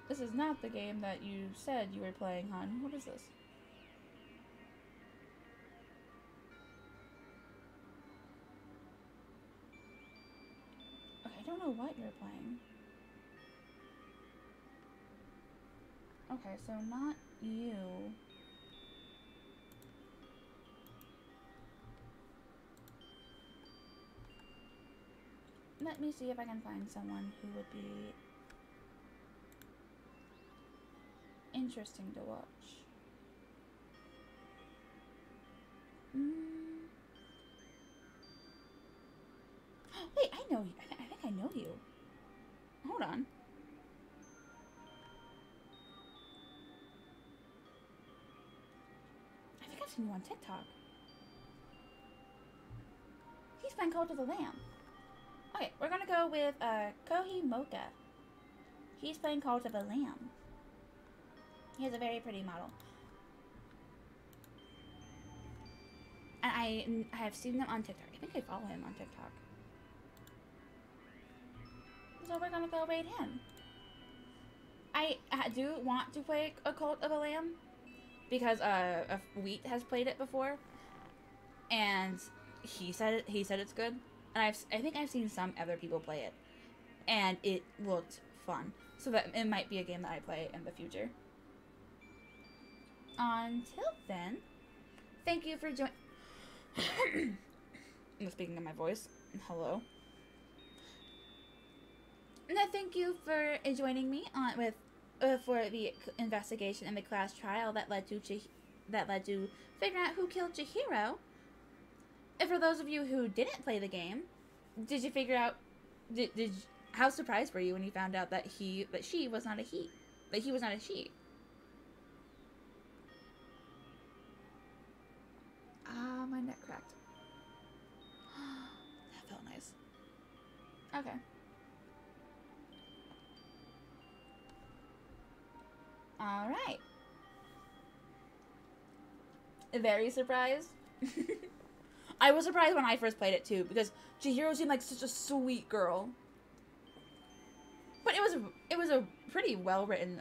This is not the game that you said you were playing, hon. What is this? Okay, I don't know what you're playing. Okay, so not you. Let me see if I can find someone who would be interesting to watch. Wait, I know you. I think I know you. Hold on. I think I've seen you on TikTok. He's playing Cult of the Lamb. Okay, we're gonna go with Kohi Mocha. He's playing Cult of the Lamb. He has a very pretty model. And I have seen them on TikTok. I think I follow him on TikTok. So we're gonna go raid him. I do want to play a Cult of a Lamb because Wheat has played it before, and he said it's good, and I think I've seen some other people play it, and it looked fun. So that it might be a game that I play in the future. Until then, thank you for joining. I'm speaking of my voice. Hello. No, thank you for joining me on for the investigation and the class trial that led to figuring out who killed Chihiro. And for those of you who didn't play the game, did you figure out? How surprised were you when you found out that she was not a he? That he was not a she? Ah, my neck cracked. That felt nice. Okay. Alright. Very surprised. I was surprised when I first played it too, because Chihiro seemed like such a sweet girl. But it was a pretty well written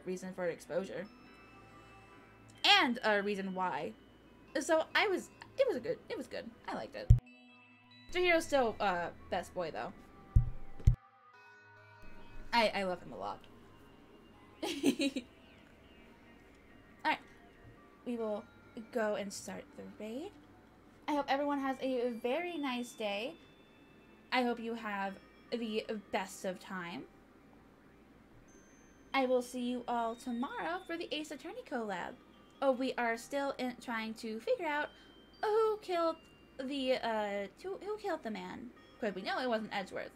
reason for exposure. And a reason why. So it was good. I liked it. Chihiro's still best boy though. I love him a lot. Alright. We will go and start the raid. I hope everyone has a very nice day. I hope you have the best of time. I will see you all tomorrow for the Ace Attorney collab. Oh, we are still trying to figure out who killed the man. Because we know it wasn't Edgeworth.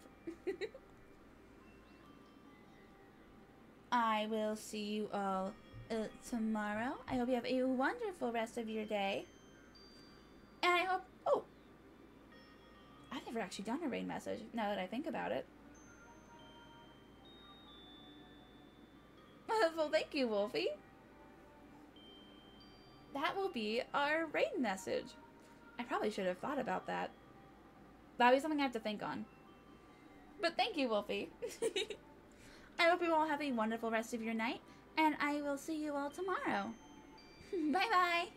I will see you all tomorrow. I hope you have a wonderful rest of your day. And I hope... Oh! I've never actually done a raid message, now that I think about it. Well, thank you, Wolfie. That will be our raid message. I probably should have thought about that. That'll be something I have to think on. But thank you, Wolfie. I hope you all have a wonderful rest of your night, and I will see you all tomorrow. Bye-bye!